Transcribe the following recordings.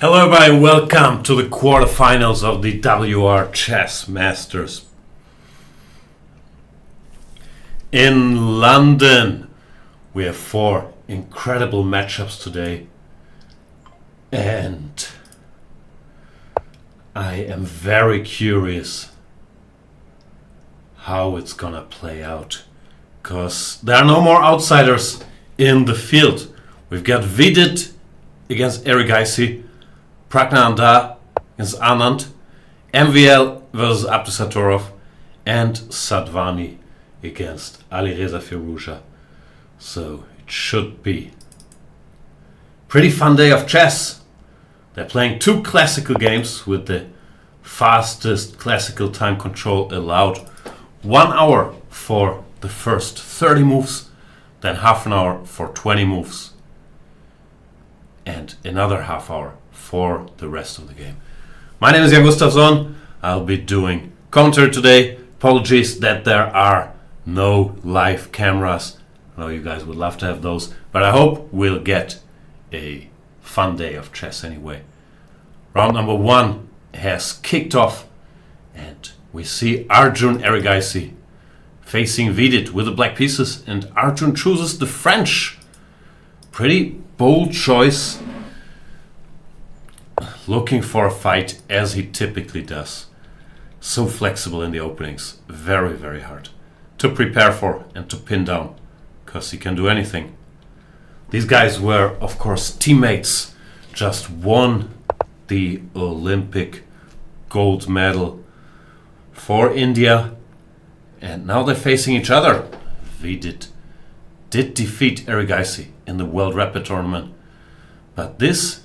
Hello everybody, welcome to the quarterfinals of the WR Chess Masters. In London, we have 4 incredible matchups today, and I am very curious how it's gonna play out, because there are no more outsiders in the field. We've got Vidit-Erigaisi, Praggnanandhaa-Anand, MVL versus Abdusattorov, and Sadwhani against Vidit-Firouzja. So it should be pretty fun day of chess. They're playing 2 classical games with the fastest classical time control allowed. 1 hour for the first 30 moves, then half an hour for 20 moves, and another half hour for the rest of the game. My name is Jan Gustafsson. I'll be doing commentary today. Apologies that there are no live cameras. I know you guys would love to have those, but I hope we'll get a fun day of chess anyway. Round number 1 has kicked off, and we see Vidit-Erigaisi facing Vidit with the black pieces, and Arjun chooses the French. Pretty bold choice, looking for a fight as he typically does. So flexible in the openings, very, very hard to prepare for and to pin down, because he can do anything. These guys were, of course, teammates, just won the Olympic gold medal for India, and now they're facing each other. Vidit did defeat Erigaisi in the World Rapid Tournament, but this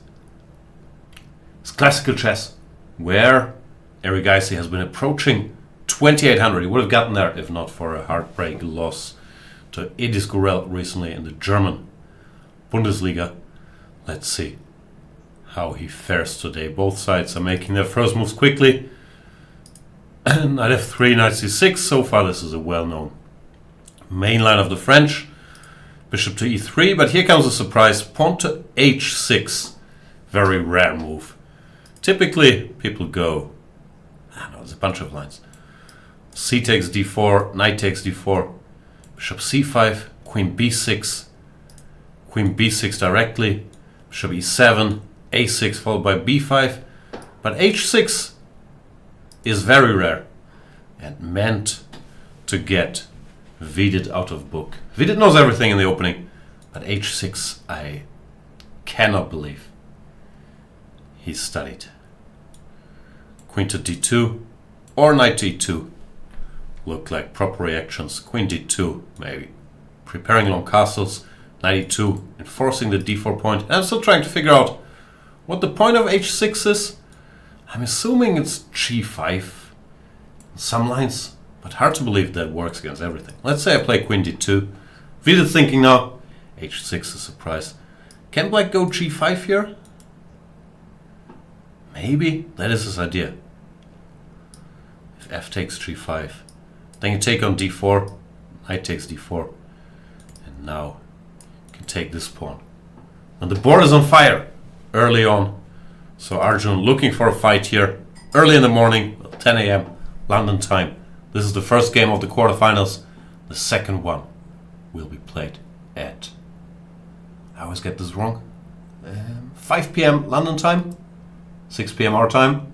is classical chess, where Erigaisi has been approaching 2800. He would have gotten there if not for a heartbreak loss to Edis Gurel recently in the German Bundesliga. Let's see how he fares today. Both sides are making their first moves quickly. Knight f3, knight c6. So far this is a well-known main line of the French. Bishop to e3, but here comes a surprise. Pawn to h6. Very rare move. Typically people go, there's a bunch of lines. C takes d4, knight takes d4, bishop c5, queen b6, queen b6 directly, bishop e7, a6 followed by b5, but h6 is very rare and meant to get Vidit out of book. Vidit knows everything in the opening, but h6 I cannot believe he studied. Queen to d2 or knight to e2 look like proper reactions. Queen d2 maybe preparing long castles, knight e2 enforcing the d4 point. And I'm still trying to figure out what the point of h6 is. I'm assuming it's g5 in some lines, but hard to believe that works against everything. Let's say I play queen d2. Vidit thinking now, h6 is a surprise. Can black go g5 here? Maybe that is his idea. If f takes g5, then you take on d4, knight takes d4, and now you can take this pawn. And the board is on fire early on, so Arjun looking for a fight here early in the morning, 10 a.m. London time. This is the first game of the quarterfinals. The second one will be played at, I always get this wrong, 5 p.m. London time, 6 p.m. our time.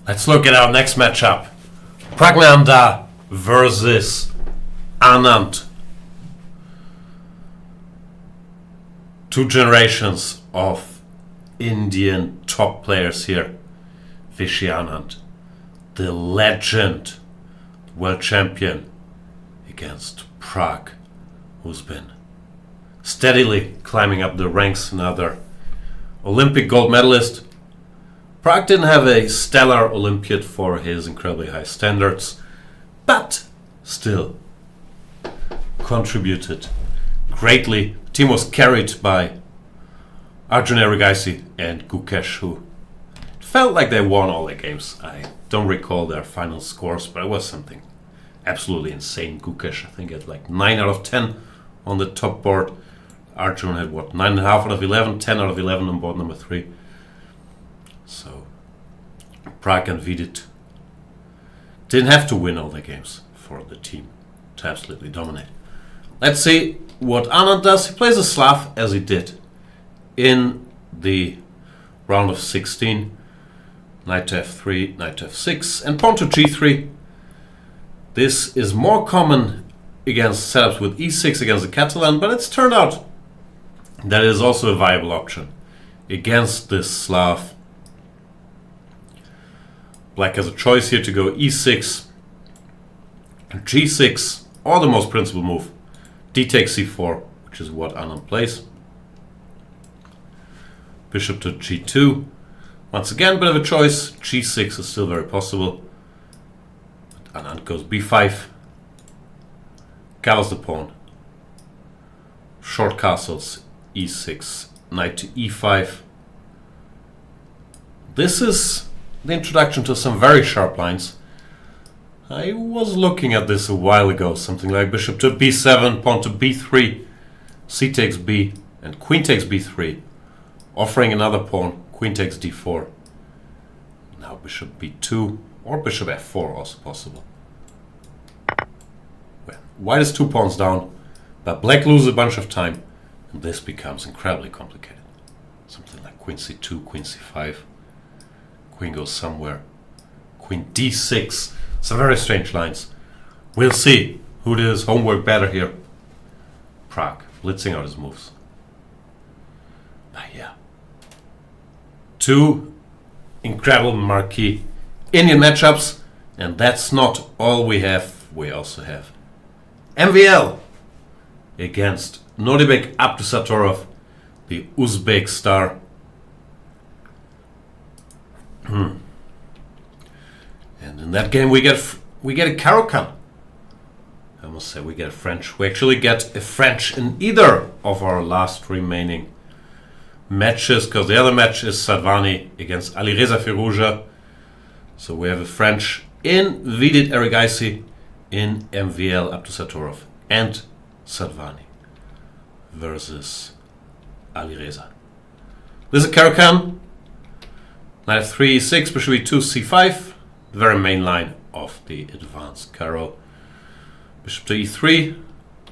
Let's look at our next matchup. Praggnanandhaa versus Anand. 2 generations of Indian top players here. Vidit-Anand, the legend, world champion, against Pragg, who's been steadily climbing up the ranks, another Olympic gold medalist. Pragg didn't have a stellar Olympiad for his incredibly high standards, but still contributed greatly. The team was carried by Vidit-Erigaisi and Gukesh, who felt like they won all their games. I don't recall their final scores, but it was something absolutely insane. Gukesh, I think, had like 9 out of 10 on the top board. Arjun had what, 9.5 out of 11, 10 out of 11 on board number 3. So Pragg and Vidit didn't have to win all their games for the team to absolutely dominate. Let's see what Anand does. He plays a Slav as he did in the round of 16. Knight to f3, knight to f6, and pawn to g3. This is more common against setups with e6 against the Catalan, but it's turned out that it is also a viable option against this Slav. Black has a choice here to go e6, g6, or the most principal move, d takes c4, which is what Anand plays. Bishop to g2. Once again, bit of a choice. g6 is still very possible. But Anand goes b5. Gathers the pawn. Short castles, e6, knight to e5. This is the introduction to some very sharp lines. I was looking at this a while ago. Something like bishop to b7, pawn to b3, c takes b, and queen takes b3. Offering another pawn, queen takes d4. Now bishop b2 or bishop f4 also possible. Well, white is 2 pawns down, but black loses a bunch of time, and this becomes incredibly complicated. Something like queen c2, queen c5, queen goes somewhere, queen d6. Some very strange lines. We'll see who did his homework better here. Pragg blitzing out his moves. But yeah. 2 incredible marquee Indian matchups, and that's not all we have. We also have MVL against Vidit-Erigaisi, the Uzbek star. And in that game we get a Caro-Kann. I must say we get a French. We actually get a French in either of our last remaining matches, because the other match is Sadwhani against Vidit-Erigaisi. So we have a French in Vidit-Erigaisi, in MVL-Abdusattorov, and Sadwhani versus Vidit-Erigaisi. This is a Caro-Kann. Knight f3, e6, bishop e2, c5. The very main line of the advanced Caro. Bishop to e3,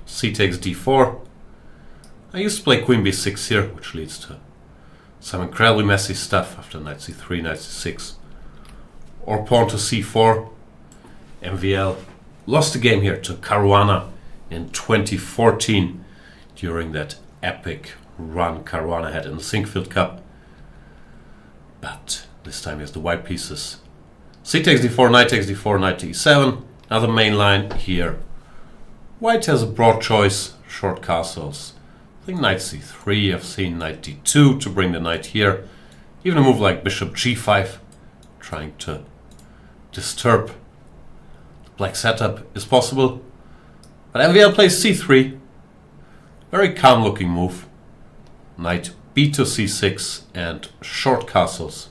c takes d4. I used to play queen b6 here, which leads to some incredibly messy stuff after knight c3, knight c6. Or pawn to c4. MVL lost the game here to Caruana in 2014 during that epic run Caruana had in the Sinquefield Cup. But this time he has the white pieces. C takes d4, knight takes d4, knight to e7. Another main line here. White has a broad choice, short castles. I think knight c3, I've seen knight d2 to bring the knight here. Even a move like bishop g5, trying to disturb the black setup is possible. But MVL plays c3. Very calm looking move. Knight b to c6 and short castles.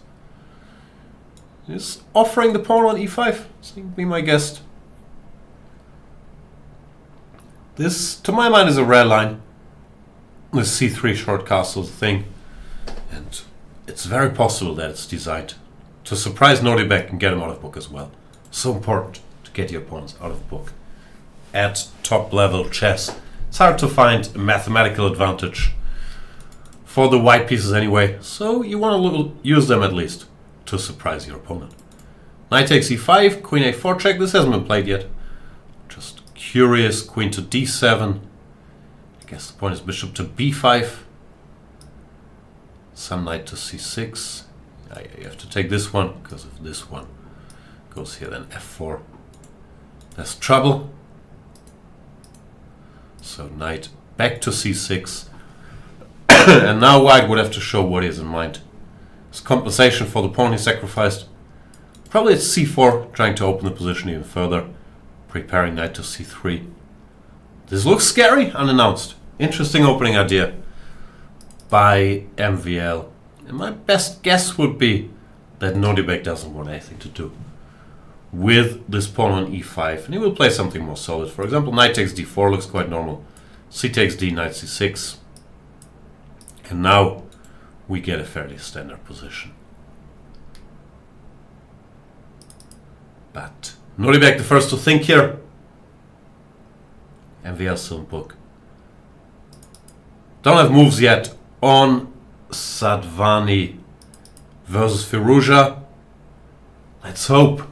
Is offering the pawn on e5. So be my guest. This, to my mind, is a red line. This c3 short castles thing. And it's very possible that it's designed to surprise Nordibek and get him out of book as well. So important to get your opponents out of book. At top level chess, it's hard to find a mathematical advantage for the white pieces anyway. So you want to use them at least to surprise your opponent. Knight takes e5, queen a4 check. This hasn't been played yet. Just curious. Queen to d7. I guess the point is bishop to b5. Some knight to c6. You have to take this one, because if this one goes here, then f4. There's trouble. So knight back to c6. And now white would have to show what he has in mind. As compensation for the pawn he sacrificed. Probably it's c4, trying to open the position even further. Preparing knight to c3. This looks scary, unannounced. Interesting opening idea by MVL. And my best guess would be that Nordibek doesn't want anything to do with this pawn on e5, and he will play something more solid. For example, knight takes d4 looks quite normal. C takes d, knight c6. And now we get a fairly standard position. But Nordibek the first to think here. MVL Silm book. Don't have moves yet on Sadwhani versus Firouzja. Let's hope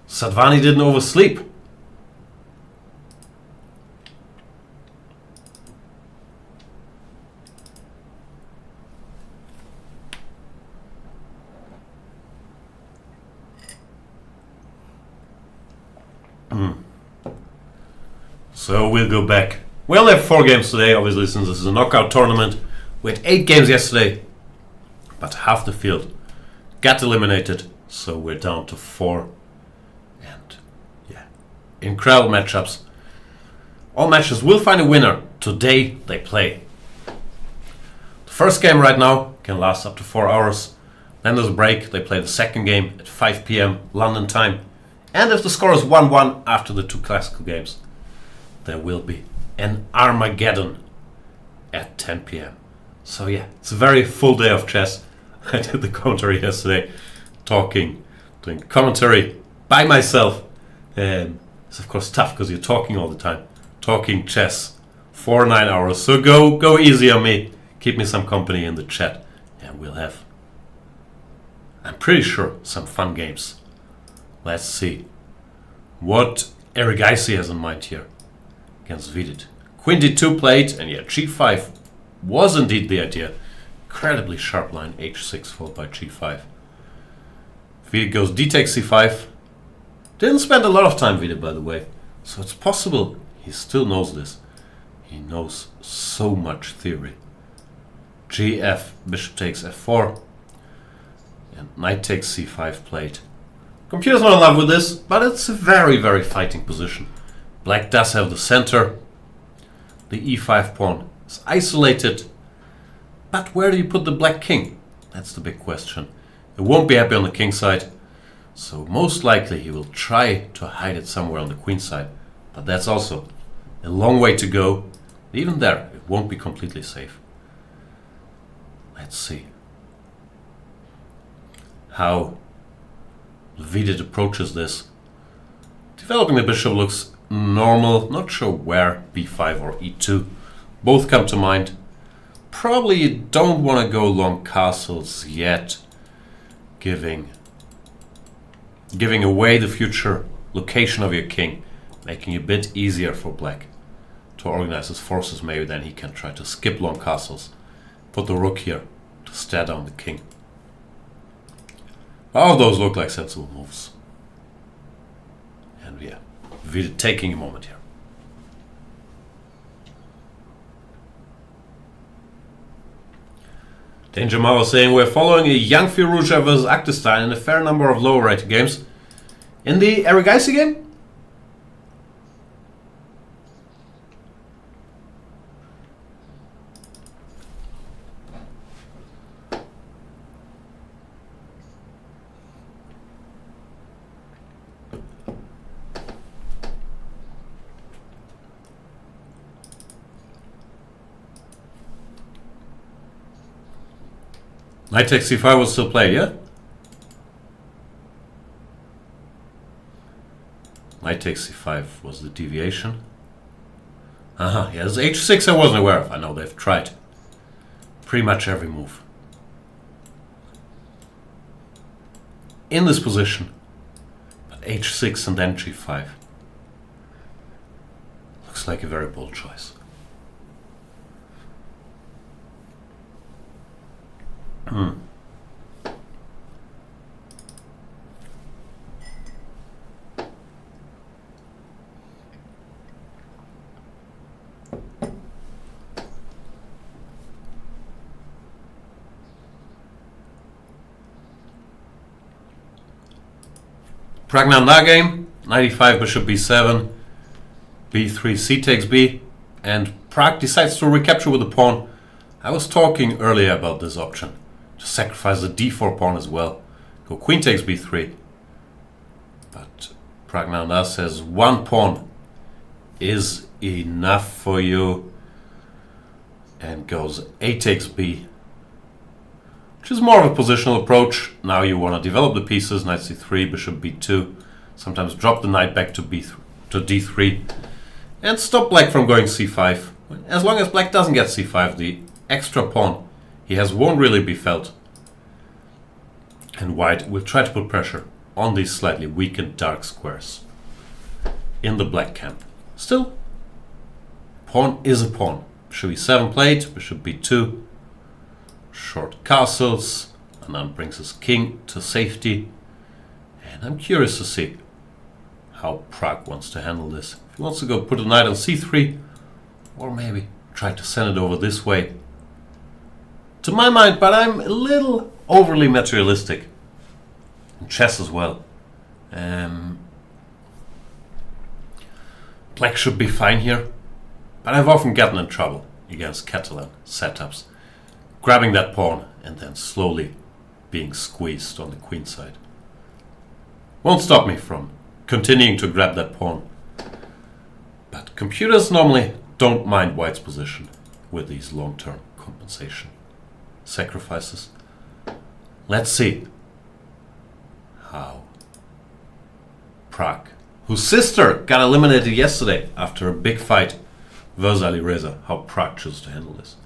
Sadwhani didn't oversleep. So we'll go back. We only have 4 games today, obviously, since this is a knockout tournament. We had 8 games yesterday, but half the field got eliminated, so we're down to 4. And yeah, incredible matchups. All matches will find a winner. Today they play. The first game right now can last up to 4 hours. Then there's a break. They play the second game at 5 p.m. London time. And if the score is 1-1 after the 2 classical games, there will be an Armageddon at 10 p.m. So yeah, it's a very full day of chess. I did the commentary yesterday, doing commentary by myself. It's of course tough because you're talking all the time, talking chess for 9 hours. So go easy on me, keep me some company in the chat, and we'll have, I'm pretty sure, some fun games. Let's see what Erigaisi has in mind here against Vidit. Queen d2 played, and yeah, g5 was indeed the idea. Incredibly sharp line, h6 followed by g5. Vidit goes d takes c5. Didn't spend a lot of time, Vidit, by the way. So it's possible he still knows this. He knows so much theory. gf, bishop takes f4. And knight takes c5 played. Computer's not in love with this, but it's a very, very fighting position. Black does have the center. The e5 pawn is isolated. But where do you put the black king? That's the big question. It won't be happy on the king side. So most likely he will try to hide it somewhere on the queen side. But that's also a long way to go. Even there, it won't be completely safe. Let's see how Vidit approaches this. Developing the bishop looks normal. Not sure where b5 or e2. Both come to mind. Probably you don't want to go long castles yet, giving away the future location of your king, making it a bit easier for black to organize his forces. Maybe then he can try to skip long castles, put the rook here to stare down the king. All of those look like sensible moves. And yeah, Vidit taking a moment here. Danger Mao saying we're following a young Firouzja versus Akhtistan in a fair number of lower rated games. In the Erigaisi game? Knight takes c5 was still played, yeah? Knight takes c5 was the deviation. Yeah, there's h6 I wasn't aware of. I know they've tried pretty much every move in this position. But h6 and then g5 looks like a very bold choice. Praggnanandhaa game, 95 bishop b7, b3 c takes b, and Pragg decides to recapture with the pawn. I was talking earlier about this option, to sacrifice the d4 pawn as well, go queen takes b3. But Praggnanandhaa says one pawn is enough for you and goes a takes b, which is more of a positional approach. Now you want to develop the pieces, knight c3, bishop b2, sometimes drop the knight back to d3, and stop black from going c5. As long as black doesn't get c5, the extra pawn he has won't really be felt. And white will try to put pressure on these slightly weakened dark squares in the black camp. Still, pawn is a pawn. Bishop e7 played, bishop b2, short castles, Anand brings his king to safety, and I'm curious to see how Pragg wants to handle this. If he wants to go put a knight on c3, or maybe try to send it over this way. To my mind, but I'm a little overly materialistic. In chess as well. Black should be fine here, but I've often gotten in trouble against Catalan setups, grabbing that pawn and then slowly being squeezed on the queen side. Won't stop me from continuing to grab that pawn, but computers normally don't mind white's position with these long-term compensation sacrifices. Let's see how Pragg, whose sister got eliminated yesterday after a big fight versus Alireza, how Pragg chose to handle this.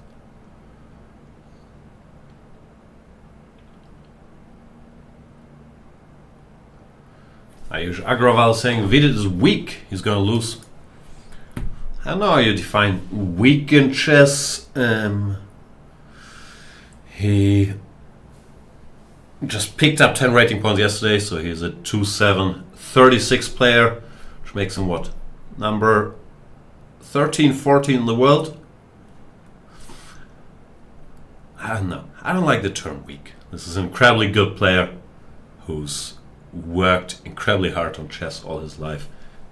Ayush Agrawal saying Vidit is weak, he's going to lose. I don't know how you define weak in chess. He just picked up 10 rating points yesterday, so he's a 2-7, 36 player, which makes him what? Number 13, 14 in the world? I don't know. I don't like the term weak. This is an incredibly good player who's worked incredibly hard on chess all his life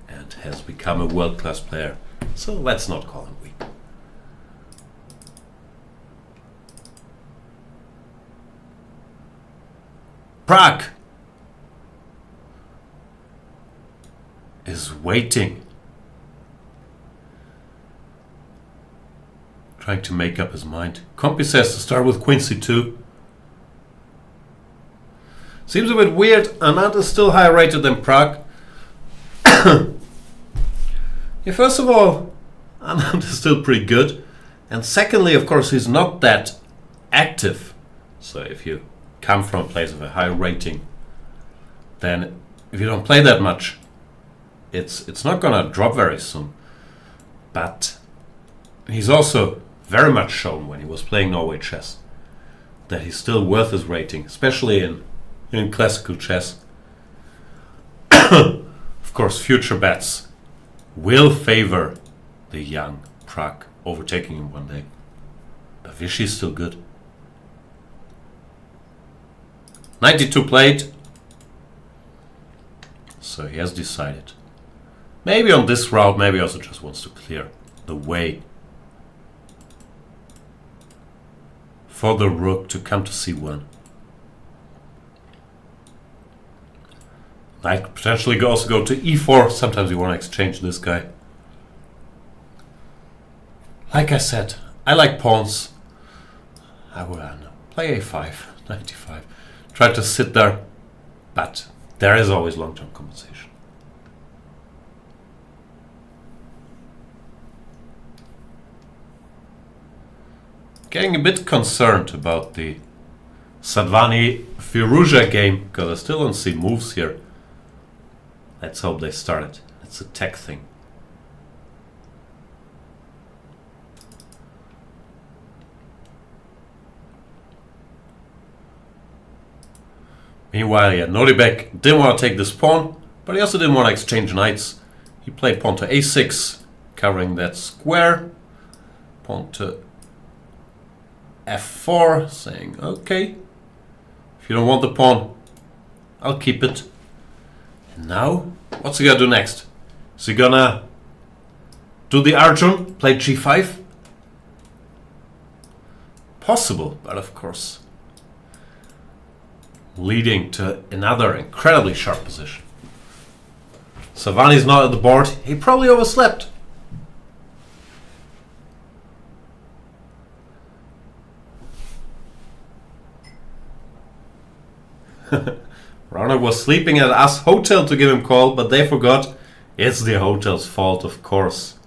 and has become a world-class player. So let's not call him weak. Pragg is waiting, trying to make up his mind. Compi says to start with queen c2. Seems a bit weird. Anand is still higher rated than Pragg. Yeah, first of all, Anand is still pretty good. And secondly, of course, he's not that active. So if you come from a place of a high rating, then if you don't play that much, it's not gonna drop very soon. But he's also very much shown when he was playing Norway chess that he's still worth his rating, especially in classical chess. Of course, future bets will favor the young Pragg overtaking him one day. But Vishy's still good. 92 played. So he has decided. Maybe on this route, maybe also just wants to clear the way for the rook to come to c1. Knight could potentially also go to e4. Sometimes you want to exchange this guy. Like I said, I like pawns. I would, play a5, 95. Try to sit there, but there is always long-term compensation. Getting a bit concerned about the Sadwhani-Firouzja game because I still don't see moves here. Let's hope they start it. It's a tech thing. Meanwhile, yeah, Noribek didn't want to take this pawn, but he also didn't want to exchange knights. He played pawn to a6, covering that square. Pawn to f4, saying, okay, if you don't want the pawn, I'll keep it. And now, what's he gonna do next? Is he gonna do the Arjun, play g5? Possible, but of course, leading to another incredibly sharp position. Sadwhani's not at the board. He probably overslept. Rauner was sleeping at us hotel to give him call, but they forgot. It's the hotel's fault, of course.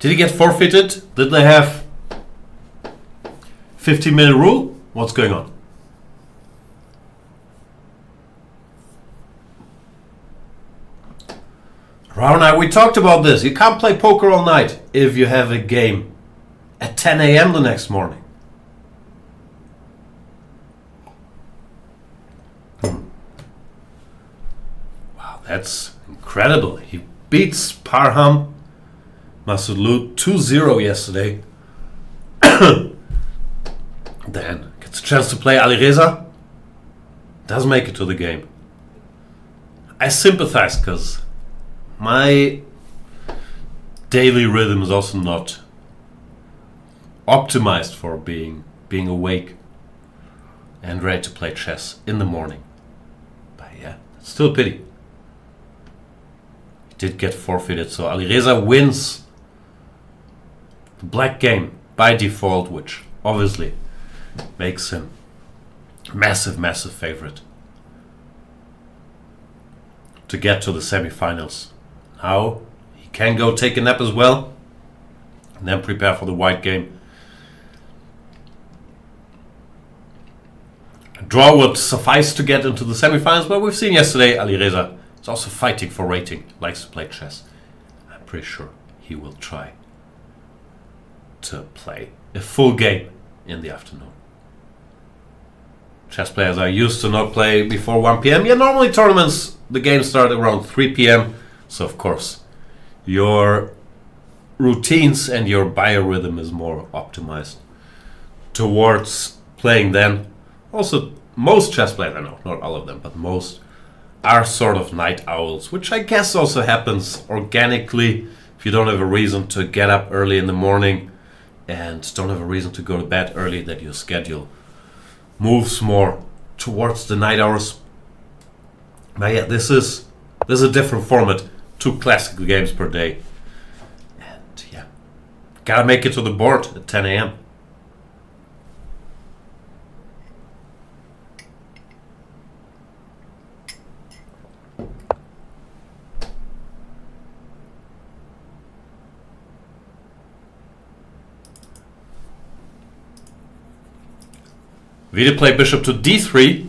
Did he get forfeited? Did they have 15-minute rule? What's going on? Rauner, we talked about this. You can't play poker all night if you have a game at 10 a.m. the next morning. Wow, that's incredible. He beats Parham Masudlu 2-0 yesterday. Then gets a chance to play Alireza. Doesn't make it to the game. I sympathize because my daily rhythm is also not optimized for being awake and ready to play chess in the morning. But yeah, it's still a pity. He did get forfeited, so Alireza wins the black game by default, which obviously makes him massive favorite to get to the semifinals. Now he can go take a nap as well and then prepare for the white game. A draw would suffice to get into the semifinals, but we've seen yesterday Alireza is also fighting for rating, likes to play chess. I'm pretty sure he will try to play a full game in the afternoon. Chess players are used to not play before 1 p.m. Yeah, normally tournaments, the games start around 3 p.m. So of course, your routines and your biorhythm is more optimized towards playing then. Also, most chess players, I know, not all of them, but most are sort of night owls, which I guess also happens organically if you don't have a reason to get up early in the morning and don't have a reason to go to bed early, that your schedule moves more towards the night hours. But yeah, this is a different format. 2 classical games per day. And yeah, gotta make it to the board at 10 a.m. Vidit play bishop to d3.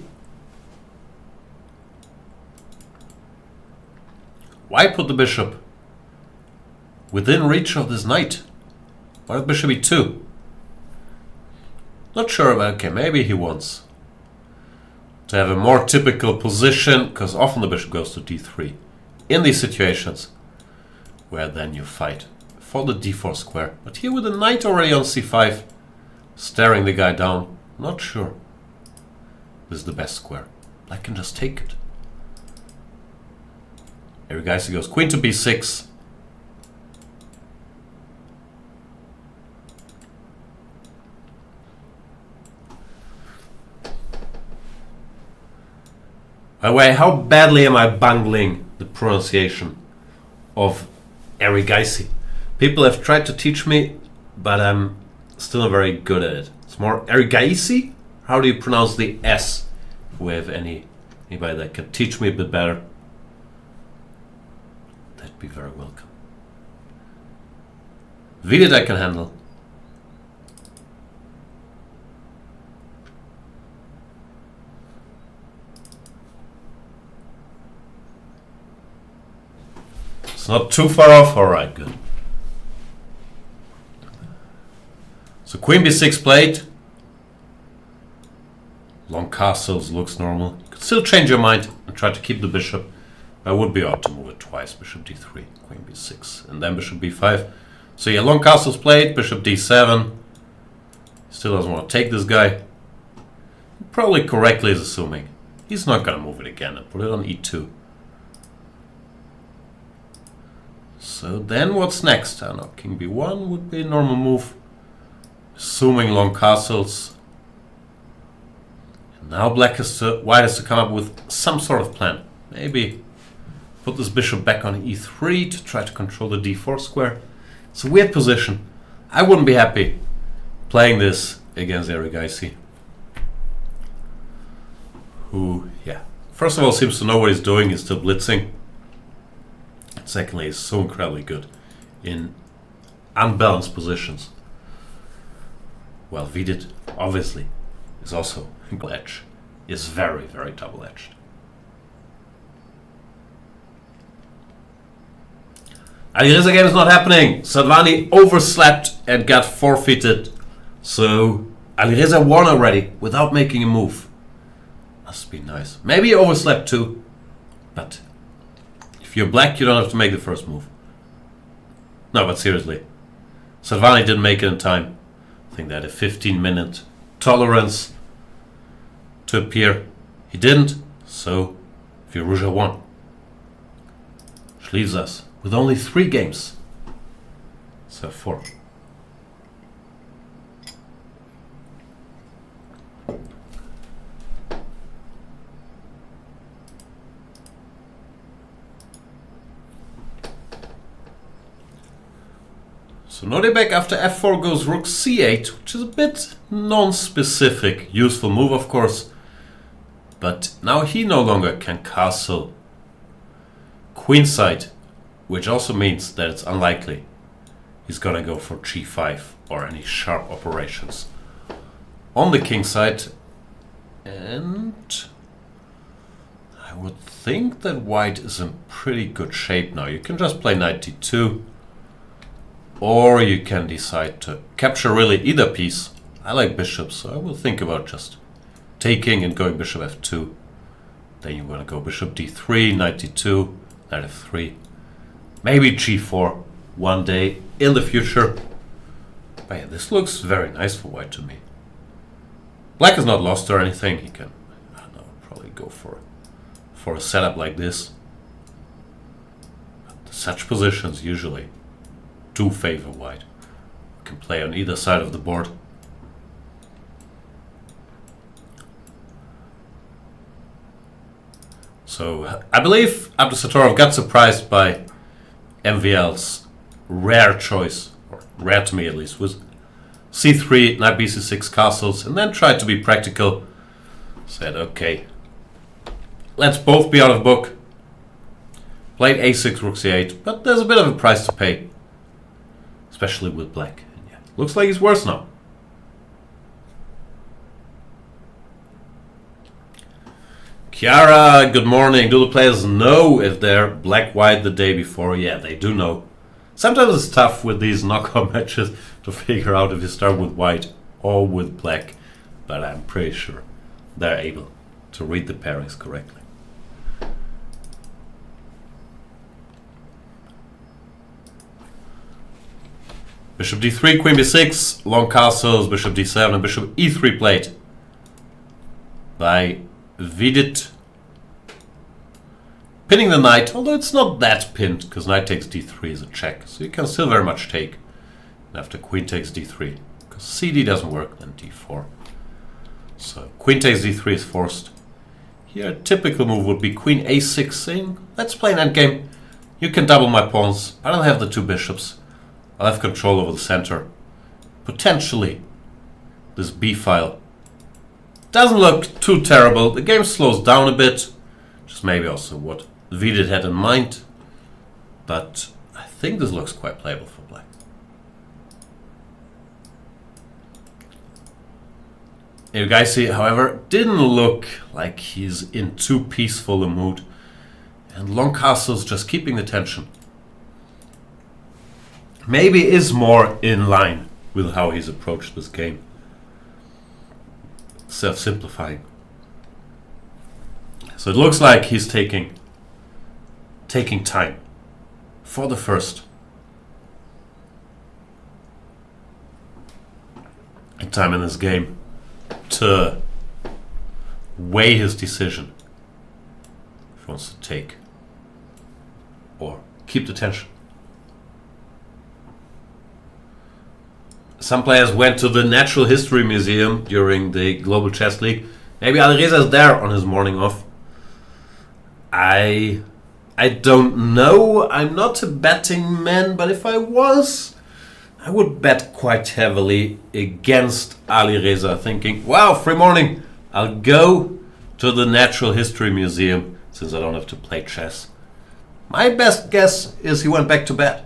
Why put the bishop within reach of this knight? Why not bishop e2? Not sure about, okay, maybe he wants to have a more typical position, because often the bishop goes to d3 in these situations where then you fight for the d4 square. But here with the knight already on c5, staring the guy down, not sure this is the best square. Black can just take it. Erigaisi goes queen to b6. By the way, how badly am I bungling the pronunciation of Erigaisi? People have tried to teach me, but I'm still not very good at it. It's more Erigaisi? How do you pronounce the S? If we have anybody that can teach me a bit better, that'd be very welcome. Vidit I can handle. It's not too far off. Alright, good. So queen b6 played. Long castles looks normal. You could still change your mind and try to keep the bishop. I would be odd to move it twice. Bishop d3, queen b6, and then bishop b5. So yeah, long castles played. Bishop d7. Still doesn't want to take this guy. Probably correctly is assuming he's not going to move it again and put it on e2. So then what's next? I don't know, king b1 would be a normal move. Assuming long castles. And now white has to come up with some sort of plan. Maybe put this bishop back on e3 to try to control the d4 square. It's a weird position. I wouldn't be happy playing this against Erigaisi, who, first of all, seems to know what he's doing. He's still blitzing. And secondly, he's so incredibly good in unbalanced positions. Well, Vidit, obviously, is also double-edged. Is very, very double-edged. Alireza game is not happening. Sadwhani overslept and got forfeited. So Alireza won already without making a move. Must be nice. Maybe he overslept too. But if you're black, you don't have to make the first move. No, but seriously. Sadwhani didn't make it in time. I think they had a 15-minute tolerance to appear. He didn't. So Firouzja won. Which leaves us with only 3 games. So 4. So Nodebek after f4 goes rook c8, which is a bit non-specific. Useful move, of course. But now he no longer can castle queenside, which also means that it's unlikely he's gonna go for g5 or any sharp operations on the king side. And I would think that white is in pretty good shape now. You can just play knight d2, or you can decide to capture really either piece. I like bishops, so I will think about just taking and going bishop f2. Then you want to go bishop d3, knight d2, knight f3. Maybe g4 one day in the future. But yeah, this looks very nice for white to me. Black is not lost or anything. He can, I don't know, probably go for a setup like this. But such positions usually do favor white. You can play on either side of the board. So I believe Abdusattorov got surprised by MVL's rare choice, or rare to me at least, was c3, knight bc6 castles, and then tried to be practical. Said, okay, let's both be out of book. Played a6, rook c8, but there's a bit of a price to pay, especially with black. And yeah, looks like he's worse now. Chiara, good morning. Do the players know if they're black-white the day before? Yeah, they do know. Sometimes it's tough with these knockout matches to figure out if you start with white or with black, but I'm pretty sure they're able to read the pairings correctly. Bishop d3, queen b6, long castles, bishop d7, and bishop e3 played by Vidit. Pinning the knight, although it's not that pinned, because knight takes d3 is a check, so you can still very much take. And after queen takes d3, because cd doesn't work, then d4. So queen takes d3 is forced. Here a typical move would be queen a6, saying, let's play an endgame. You can double my pawns, I don't have the 2 bishops. I'll have control over the center. Potentially, this b file doesn't look too terrible. The game slows down a bit, which is maybe also what Vidit had in mind. But I think this looks quite playable for black. Erigaisi, however, didn't look like he's in too peaceful a mood. And long castles just keeping the tension. Maybe is more in line with how he's approached this game. Self-simplifying. So it looks like he's taking time for the first time in this game to weigh his decision if he wants to take or keep the tension. some players went to the Natural History Museum during the Global Chess League. Maybe Alireza is there on his morning off. I don't know. I'm not a betting man, but if I was, I would bet quite heavily against Alireza, thinking, wow, free morning. I'll go to the Natural History Museum since I don't have to play chess. My best guess is he went back to bed.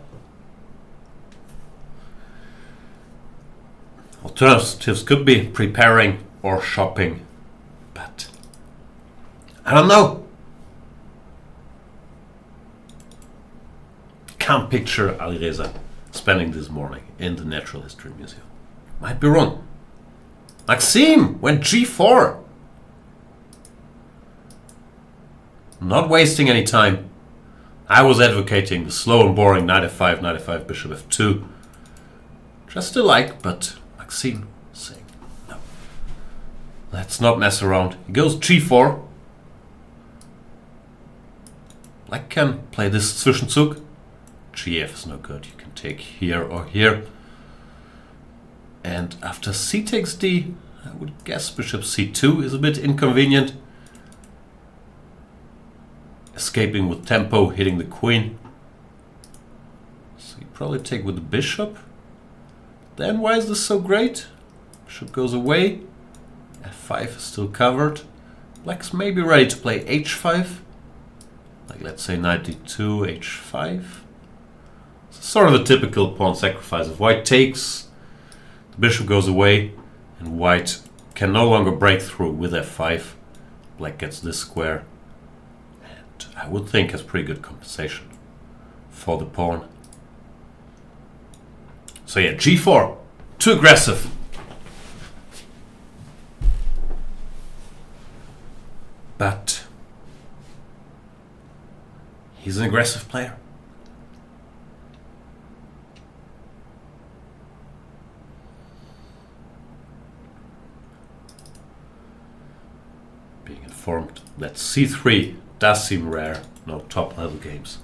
Alternatives could be preparing or shopping, but I don't know. Can't picture Alireza spending this morning in the Natural History Museum. Might be wrong. Maxime went g4. Not wasting any time. I was advocating the slow and boring knight f5, knight f5, bishop f2. Just a like, but Maxime saying no. Let's not mess around. He goes g4. Black can play this Zwischenzug. Gf is no good. You can take here or here. And after c takes d, I would guess bishop c2 is a bit inconvenient. Escaping with tempo, hitting the queen. So you probably take with the bishop. Then why is this so great? Bishop goes away. f5 is still covered. Black's maybe ready to play h5. Like let's say knight d2, h5. Sort of a typical pawn sacrifice. If white takes, the bishop goes away, and white can no longer break through with f5. Black gets this square, and I would think has pretty good compensation for the pawn. So yeah, g4, too aggressive. But he's an aggressive player. That c3 does seem rare. No top level games.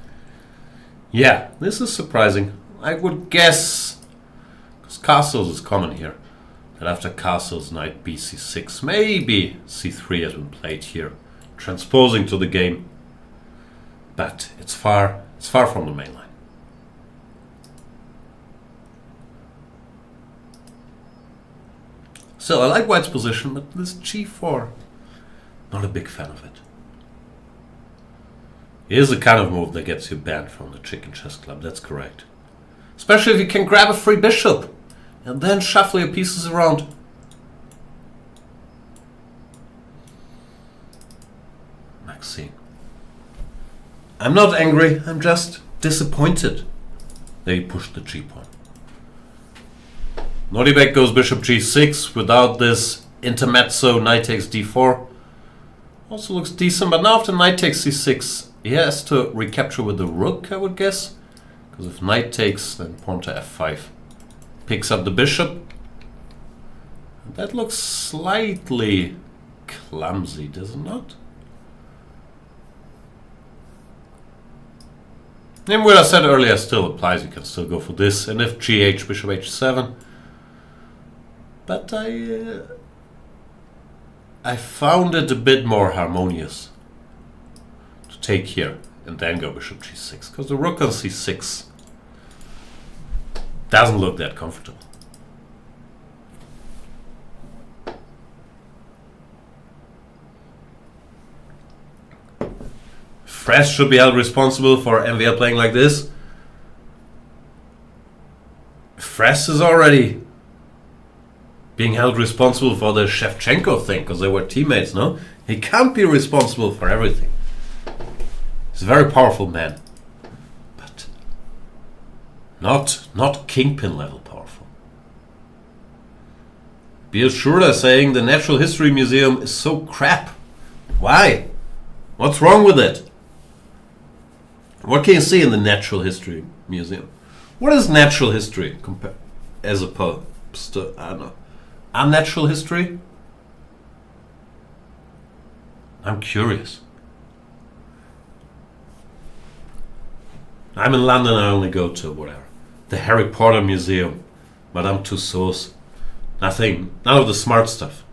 Yeah, this is surprising. I would guess, because castles is common here, that after castles, knight bc6, maybe c3 has been played here, transposing to the game. But it's far from the main line. So I like white's position, but this g4, not a big fan of it. It is the kind of move that gets you banned from the Chicken Chess Club, that's correct. Especially if you can grab a free bishop and then shuffle your pieces around. Maxime. I'm not angry, I'm just disappointed that he pushed the g-pawn. Nordibek goes bishop g6 without this intermezzo, knight takes d4. Also looks decent, but now after knight takes c6, he has to recapture with the rook, I would guess. Because if knight takes, then pawn to f5. Picks up the bishop. That looks slightly clumsy, does it not? And what I said earlier still applies. You can still go for this. And if gh, bishop h7. But I found it a bit more harmonious to take here and then go bishop g6, because the rook on c6 doesn't look that comfortable. Fresh should be held responsible for MVL playing like this. Fresh is already being held responsible for the Shevchenko thing, because they were teammates, no? He can't be responsible for everything. He's a very powerful man. But not kingpin level powerful. Be assured of saying the Natural History Museum is so crap. Why? What's wrong with it? What can you see in the Natural History Museum? What is natural history as opposed to, I don't know, unnatural history? I'm curious. I'm in London, I only go to whatever. The Harry Potter Museum. Madame Tussauds. Nothing. None of the smart stuff.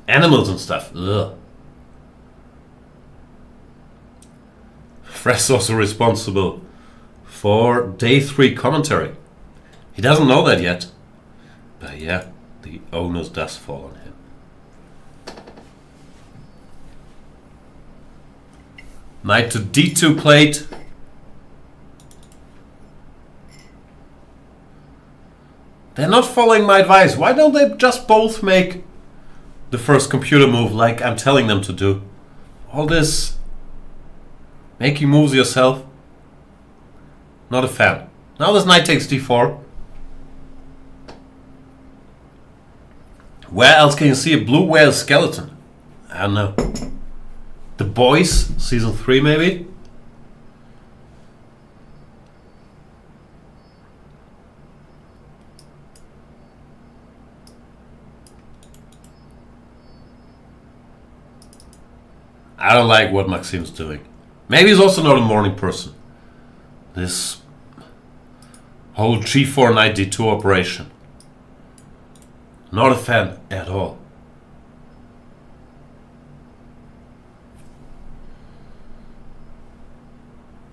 Animals and stuff. Ugh. Fress also responsible for day 3 commentary. He doesn't know that yet. But yeah, the onus does fall on him. Knight to d2 played. They're not following my advice. Why don't they just both make the first computer move like I'm telling them to do? All this making moves yourself. Not a fan. Now this knight takes d4. Where else can you see a blue whale skeleton? I don't know. The Boys, season 3 maybe? I don't like what Maxim's doing. Maybe he's also not a morning person. This whole g4 knight d2 operation. Not a fan at all.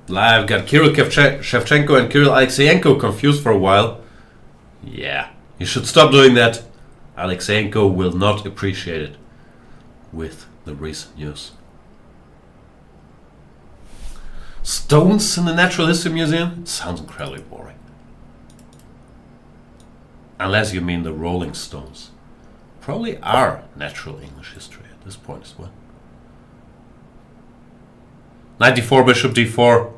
I've got Kirill Shevchenko and Kirill Alexeyenko confused for a while. Yeah, you should stop doing that. Alexeyenko will not appreciate it with the recent news. Stones in the Natural History Museum? It sounds incredibly boring. Unless you mean the Rolling Stones. Probably are natural English history at this point as well. Knight d4, bishop d4.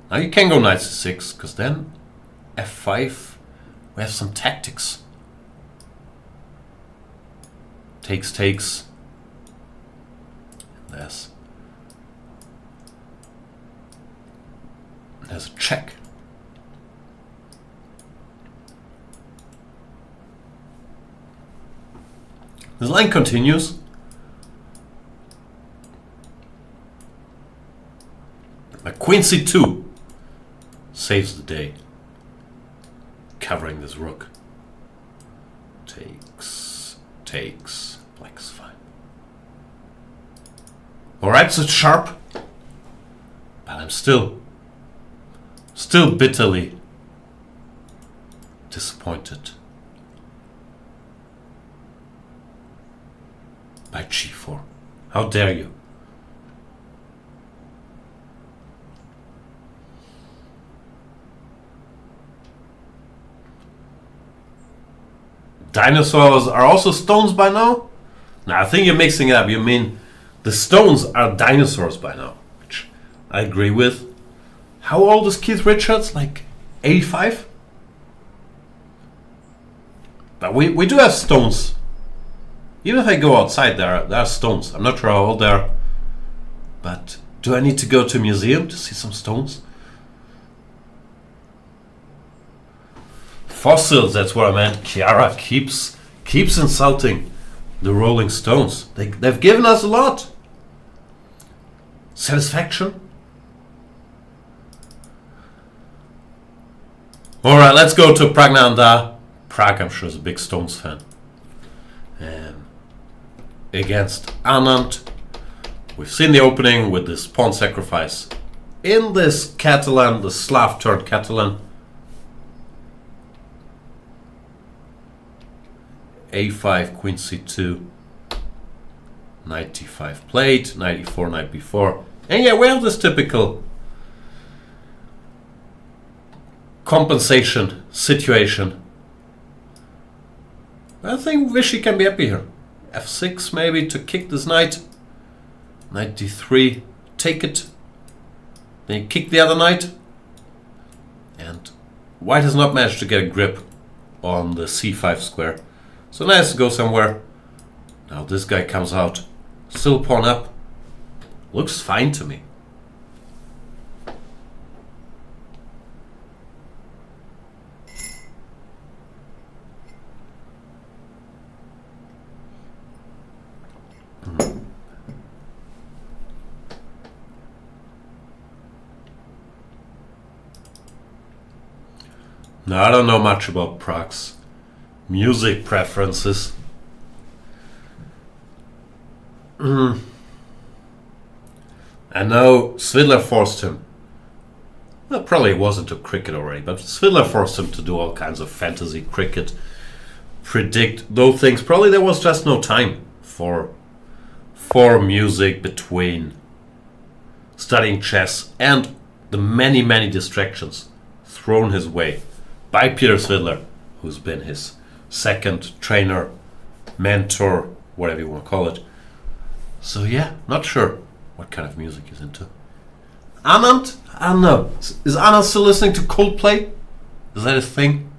Now you can go knight c6, because then f5, we have some tactics. Takes. There's a check. This line continues. But queen c2 saves the day, covering this rook. Takes. Black's fine. Alright, so it's sharp. But I'm still bitterly disappointed by g4. How dare you? Dinosaurs are also stones by now? No, I think you're mixing it up. You mean the stones are dinosaurs by now, which I agree with. How old is Keith Richards? Like 85? But we do have stones. Even if I go outside, there are stones. I'm not sure how old they are. But do I need to go to a museum to see some stones? Fossils, that's what I meant. Chiara keeps insulting the Rolling Stones. They've given us a lot. Satisfaction? Alright, let's go to Praggnanandhaa. Prague, I'm sure, is a big Stones fan. Against Anand. We've seen the opening with this pawn sacrifice in this Catalan, the Slav turned Catalan. a5, queen c2, knight d5 played, knight e4, knight b4. And yeah, we have this typical compensation situation. I think Vishy can be happy here. f6 maybe to kick this knight. Knight d3, take it. Then you kick the other knight. And white has not managed to get a grip on the c5 square. So now it has to go somewhere. Now this guy comes out. Still pawn up. Looks fine to me. Now, I don't know much about Prag's music preferences. I know Svidler forced him. Well, probably it wasn't a cricket already, but Svidler forced him to do all kinds of fantasy cricket, predict those things. Probably there was just no time for music between studying chess and the many, many distractions thrown his way by Peter Svidler, who's been his second trainer, mentor, whatever you want to call it. So yeah, not sure what kind of music he's into. Anand? I don't know. Is Anand still listening to Coldplay? Is that his thing?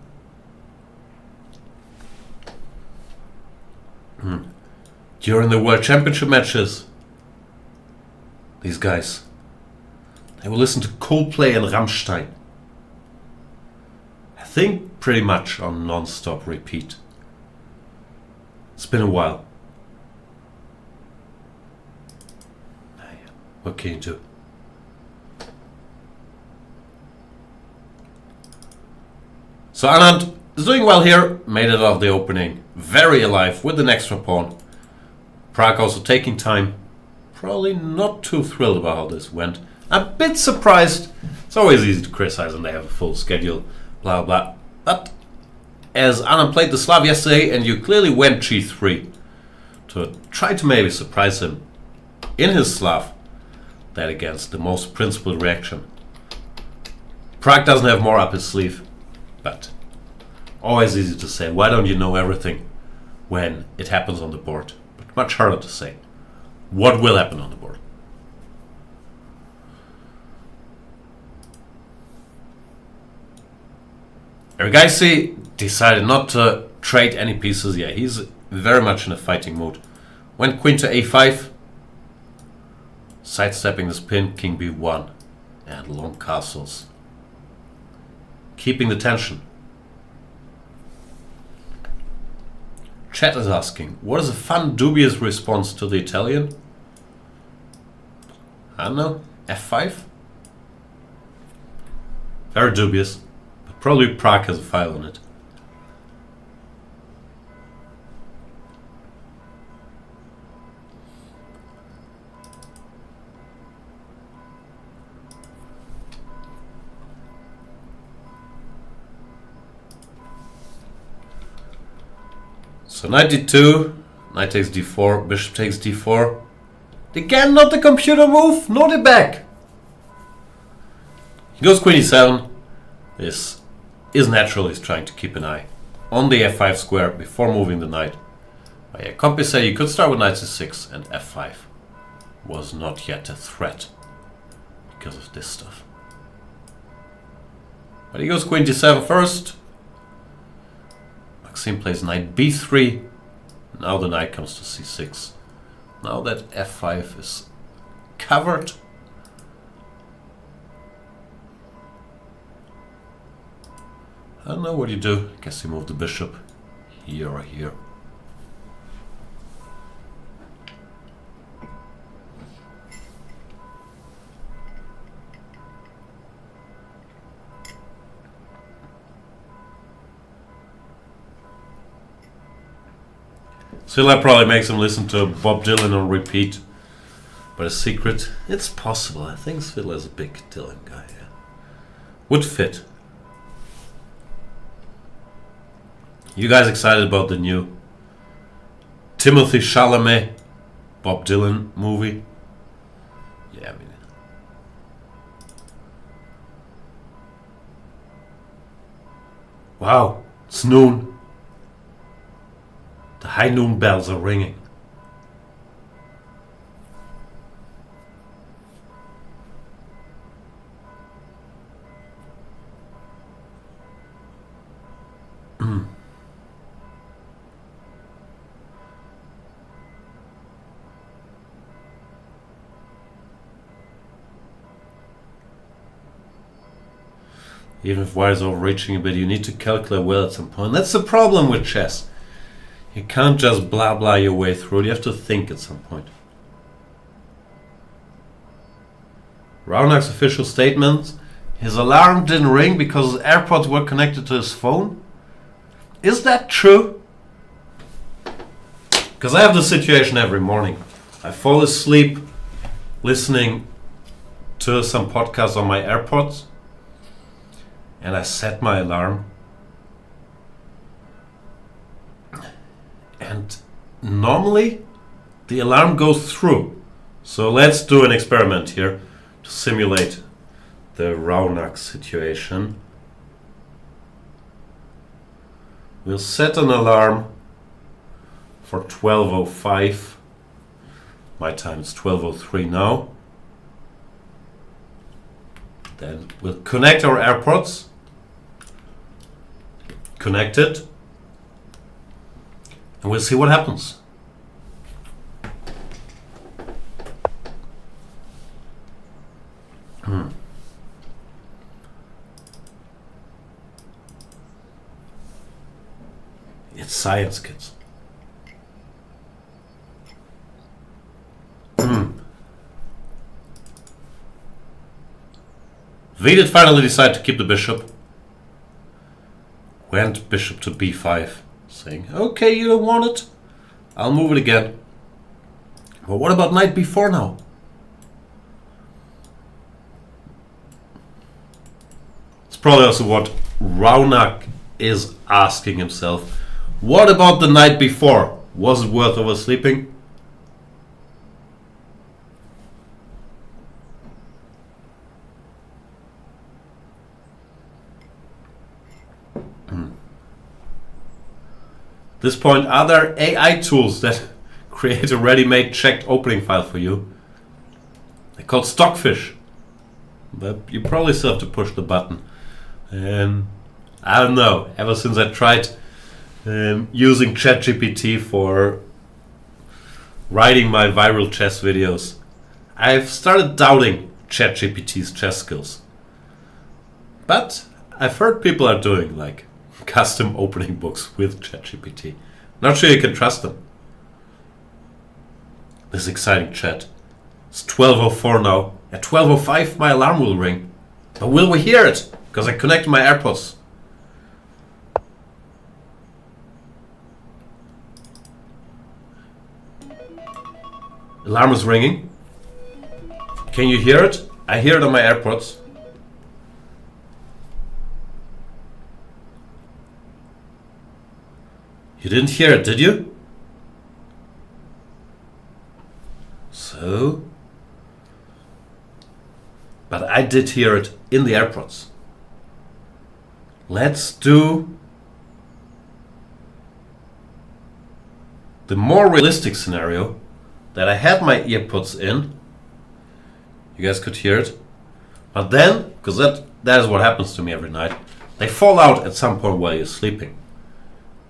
During the World Championship matches, these guys, they will listen to Coldplay and Rammstein. I think pretty much on non-stop repeat. It's been a while. What can you do? So Anand is doing well here, made it out of the opening, very alive with an extra pawn. Pragg also taking time, probably not too thrilled about how this went. A bit surprised. It's always easy to criticize when they have a full schedule, blah blah. But as Anand played the Slav yesterday and you clearly went g3 to try to maybe surprise him in his Slav, that against the most principled reaction. Pragg doesn't have more up his sleeve, but always easy to say, why don't you know everything when it happens on the board? But much harder to say, what will happen on the board? Erigaisi decided not to trade any pieces. Yeah, he's very much in a fighting mood. Went queen to a5, sidestepping this pin, king b1, and long castles. Keeping the tension. Chat is asking, what is a fun, dubious response to the Italian? I don't know, f5? Very dubious, but probably Pragg has a file on it. So knight d2, knight takes d4, bishop takes d4. Again, not the computer move, not the back. He goes queen e7. This is natural, he's trying to keep an eye on the f5 square before moving the knight. But yeah, Compi say you could start with knight c6 and f5 was not yet a threat because of this stuff. But he goes queen d7 first. Maxime plays knight b3. Now the knight comes to c6. Now that f5 is covered. I don't know what you do. I guess you move the bishop here or here. Svidler probably makes him listen to Bob Dylan on repeat. But a secret, it's possible. I think Svidler's a big Dylan guy. Yeah. Would fit. You guys excited about the new Timothy Chalamet Bob Dylan movie? Yeah, I mean, wow, it's noon. The high noon bells are ringing. Even if white is overreaching a bit, you need to calculate well at some point. That's the problem with chess. You can't just blah blah your way through it. You have to think at some point. Raunak's official statement, his alarm didn't ring because his AirPods were connected to his phone. Is that true? Because I have this situation every morning. I fall asleep listening to some podcast on my AirPods, and I set my alarm. And normally the alarm goes through. So let's do an experiment here to simulate the Raunak situation. We'll set an alarm for 12:05. My time is 12:03 now. Then we'll connect our AirPods. Connect it. And we'll see what happens. It's science, kids. Vidit finally decided to keep the bishop. Went bishop to b5, saying, okay, you don't want it, I'll move it again. But what about knight b4 now? It's probably also what Raunak is asking himself. What about the night before? Was it worth oversleeping? At this point, are there AI tools that create a ready-made checked opening file for you? They're called Stockfish. But you probably still have to push the button. And I don't know, ever since I tried using ChatGPT for writing my viral chess videos, I've started doubting ChatGPT's chess skills. But I've heard people are doing like custom opening books with ChatGPT. Not sure you can trust them. This is exciting chat. It's 12:04 now. At 12:05 my alarm will ring. But will we hear it? Because I connected my AirPods. Alarm is ringing. Can you hear it? I hear it on my AirPods. You didn't hear it, did you? So... But I did hear it in the AirPods. Let's do the more realistic scenario that I had my earpods in. You guys could hear it. But then, because that is what happens to me every night, they fall out at some point while you're sleeping.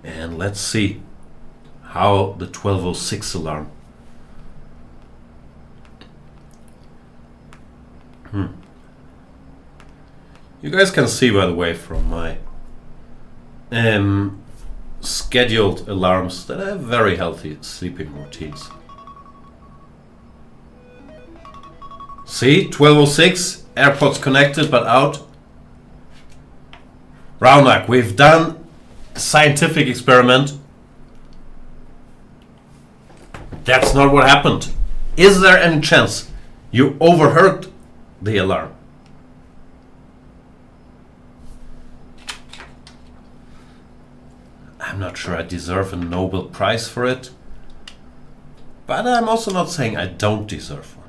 And let's see how the 12:06 alarm. You guys can see, by the way, from my scheduled alarms that I have very healthy sleeping routines. See, 12:06, AirPods connected but out. Raunak, we've done a scientific experiment. That's not what happened. Is there any chance you overheard the alarm? I'm not sure I deserve a Nobel Prize for it, but I'm also not saying I don't deserve one.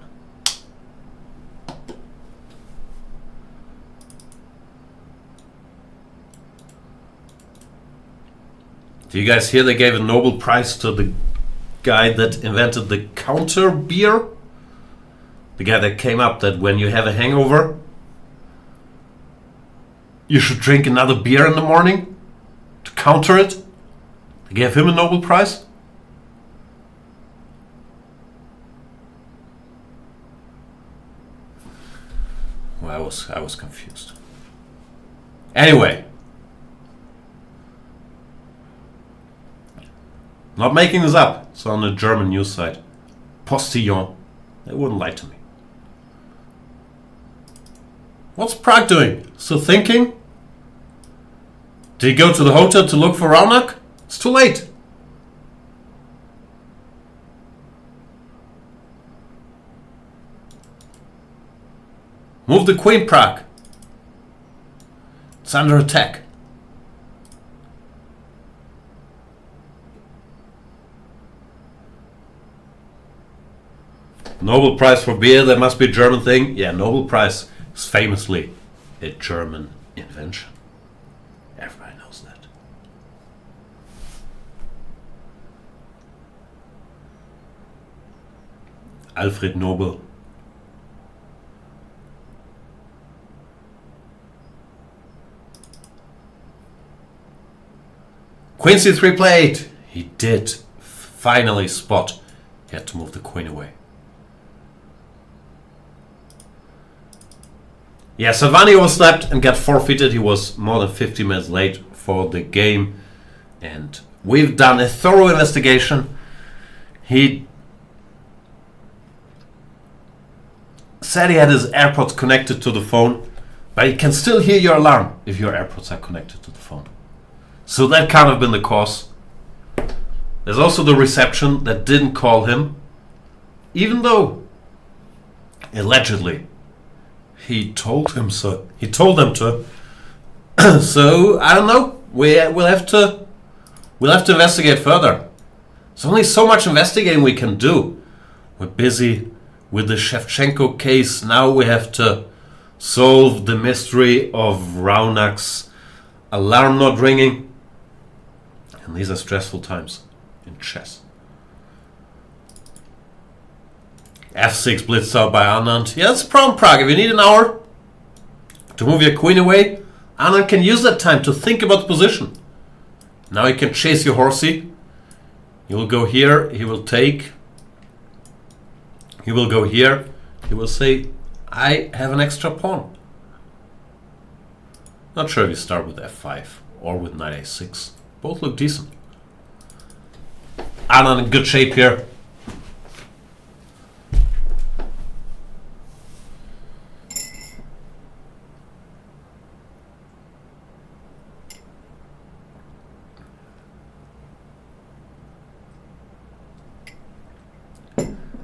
Do you guys hear they gave a Nobel Prize to the guy that invented the counter beer? The guy that came up that when you have a hangover, you should drink another beer in the morning to counter it. They gave him a Nobel Prize. Well, I was confused. Anyway, not making this up. It's on the German news site. Postillon. They wouldn't lie to me. What's Pragg doing? Still thinking? Did he go to the hotel to look for Raunak? It's too late. Move the queen, Pragg. It's under attack. Nobel Prize for beer, that must be a German thing. Yeah, Nobel Prize is famously a German invention. Everybody knows that. Alfred Nobel. Queen c3 played. He did finally spot. He had to move the queen away. Yeah, Sadwhani overslept and got forfeited. He was more than 50 minutes late for the game. And we've done a thorough investigation. He said he had his AirPods connected to the phone, but he can still hear your alarm if your AirPods are connected to the phone. So that can't have been the cause. There's also the reception that didn't call him, even though allegedly he told him so. He told them to. So I don't know. We'll have to investigate further. There's only so much investigating we can do. We're busy with the Shevchenko case. Now we have to solve the mystery of Raunak's alarm not ringing. And these are stressful times in chess. f6 blitzed out by Anand. Yeah, that's a problem, Pragg. If you need an hour to move your queen away, Anand can use that time to think about the position. Now he can chase your horsey. He will go here. He will take. He will go here. He will say, I have an extra pawn. Not sure if you start with f5 or with knight a6. Both look decent. Anand in good shape here.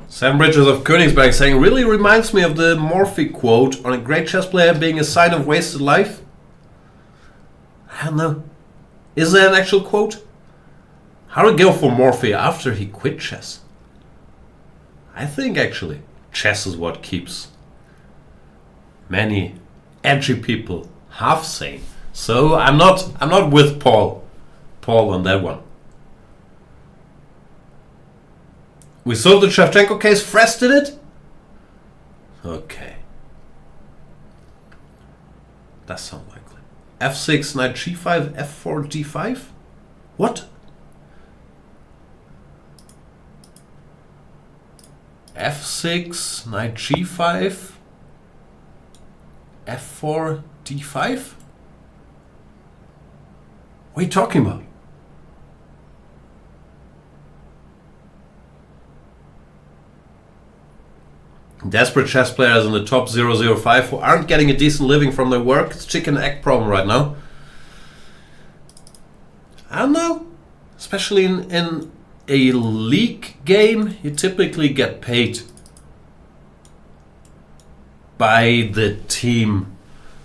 Sam Bridges of Königsberg saying, really reminds me of the Morphy quote on a great chess player being a sign of wasted life. I don't know. Is there an actual quote? How to go for Morphy after he quit chess? I think actually chess is what keeps many edgy people half sane. So I'm not with Paul on that one. We solved the Shevchenko case. Frest did it? Okay. That sounds likely. f6, knight g5, f4, d5? What? f6, knight g5, f4, d5? What are you talking about? Desperate chess players in the top 005 who aren't getting a decent living from their work. It's chicken and egg problem right now. I don't know. Especially in a league game, you typically get paid by the team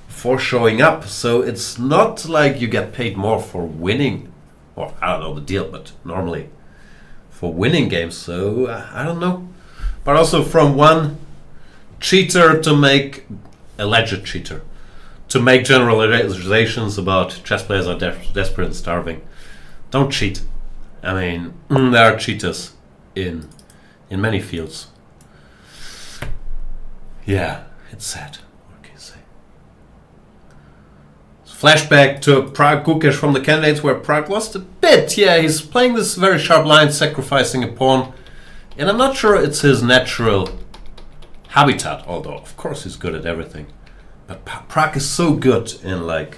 for showing up. So it's not like you get paid more for winning. Or I don't know the deal, but normally for winning games. So I don't know. But also from one cheater to make, alleged cheater, to make generalizations about chess players are desperate and starving. Don't cheat. I mean, there are cheaters in many fields. Yeah, it's sad. What can you say? Flashback to Pragg Gukesh from the candidates where Pragg lost a bit. Yeah, he's playing this very sharp line, sacrificing a pawn. And I'm not sure it's his natural habitat, although of course he's good at everything. But Pragg is so good in like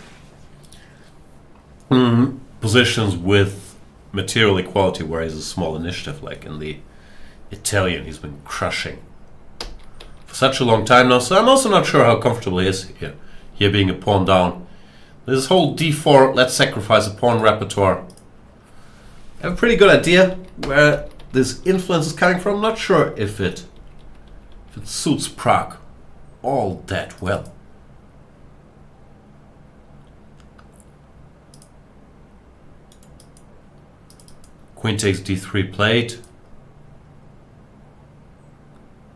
positions with material equality where he's a small initiative, like in the Italian he's been crushing for such a long time now, so I'm also not sure how comfortable he is here. Here being a pawn down. This whole d4, let's sacrifice a pawn repertoire. I have a pretty good idea where this influence is coming from. I'm not sure if it suits Prague all that well. Queen takes d3 played.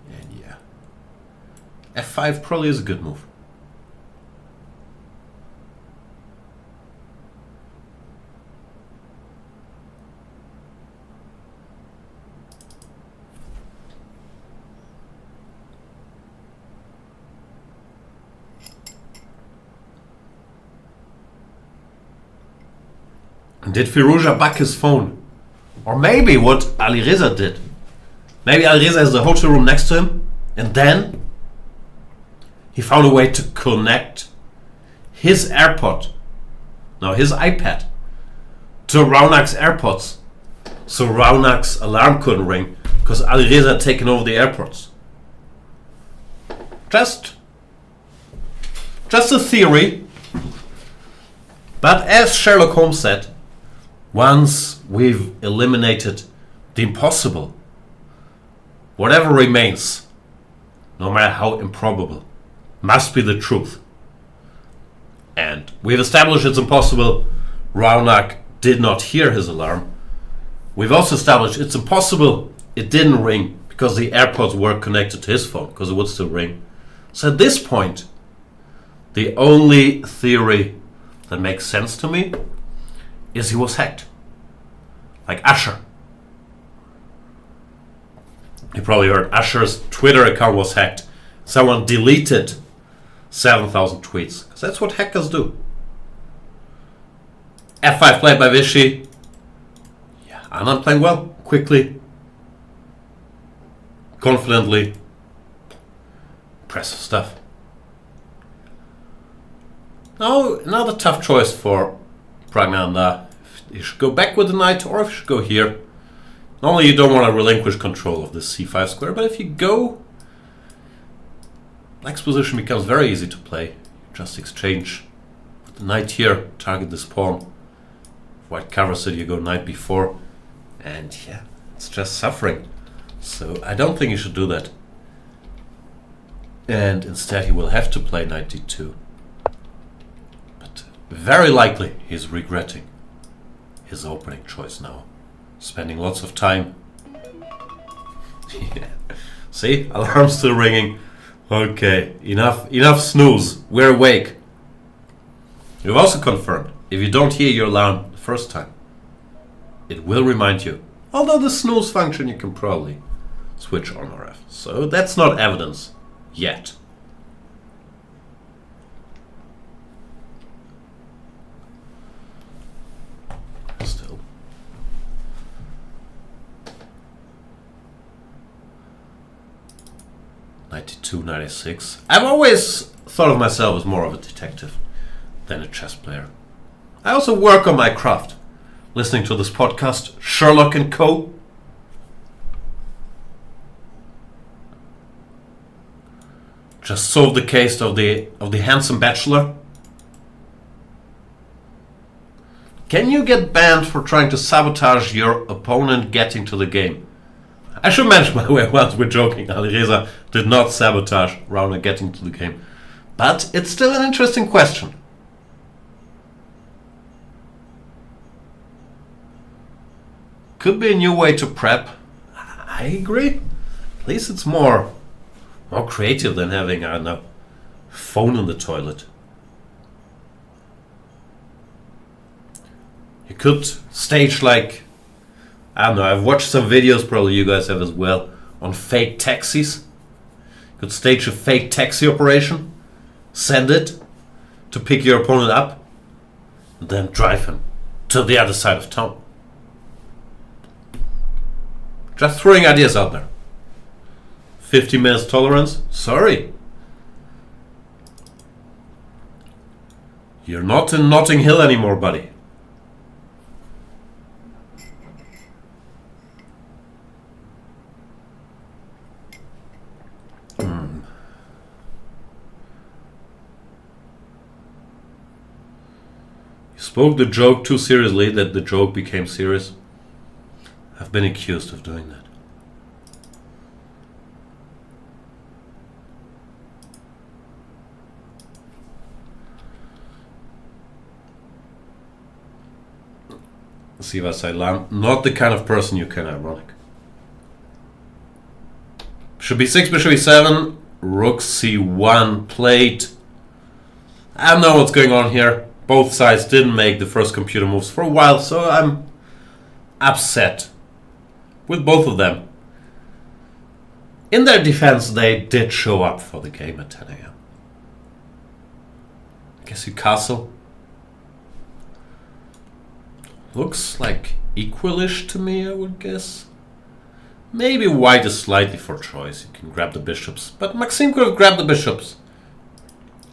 And yeah. f5 probably is a good move. Did Firouzja back his phone? Or maybe what Alireza did. Maybe Alireza has the hotel room next to him, and then he found a way to connect his AirPod, no, his iPad, to Raunak's AirPods. So Raunak's alarm couldn't ring because Alireza had taken over the AirPods. Just a theory. But as Sherlock Holmes said, once we've eliminated the impossible, whatever remains, no matter how improbable, must be the truth. And we've established it's impossible. Raunak did not hear his alarm. We've also established it's impossible it didn't ring because the AirPods were connected to his phone, because it would still ring. So at this point, the only theory that makes sense to me is he was hacked. Like Usher. You probably heard Usher's Twitter account was hacked. Someone deleted 7,000 tweets. Because that's what hackers do. f5 played by Vichy. Yeah, Anand playing well. Quickly. Confidently. Impressive stuff. Now, another tough choice for Praggnanandhaa. You should go back with the knight, or if you should go here. Normally you don't want to relinquish control of this c5 square, but if you go, black's position becomes very easy to play. Just exchange with the knight here, target this pawn. If white covers it, you go knight b4, and yeah, it's just suffering. So I don't think you should do that. And instead he will have to play knight d2. But very likely he's regretting his opening choice now. Spending lots of time. Yeah. See? Alarm's still ringing. Okay, enough snooze. We're awake. We've also confirmed, if you don't hear your alarm the first time, it will remind you. Although the snooze function you can probably switch on or off. So that's not evidence yet. Still. '92, '96. I've always thought of myself as more of a detective than a chess player. I also work on my craft. Listening to this podcast, Sherlock and Co. Just solved the case of the handsome bachelor. Can you get banned for trying to sabotage your opponent getting to the game? I should mention, by the way, whilst we're joking, Alireza did not sabotage Raunak getting to the game. But it's still an interesting question. Could be a new way to prep. I agree. At least it's more creative than having, I don't know, phone in the toilet. You could stage like, I don't know, I've watched some videos, probably you guys have as well, on fake taxis. You could stage a fake taxi operation, send it to pick your opponent up, and then drive him to the other side of town. Just throwing ideas out there. 50 minutes tolerance? Sorry. You're not in Notting Hill anymore, buddy. spoke the joke too seriously that the joke became serious. I've been accused of doing that. Siva Sailam, not the kind of person you can ironic. Bishop b6, bishop e7, rook c1 played. I don't know what's going on here. Both sides didn't make the first computer moves for a while, so I'm upset with both of them. In their defense, they did show up for the game at 10 a.m. I guess you castle. Looks like equalish to me, I would guess. Maybe white is slightly for choice. You can grab the bishops. But Maxime could have grabbed the bishops.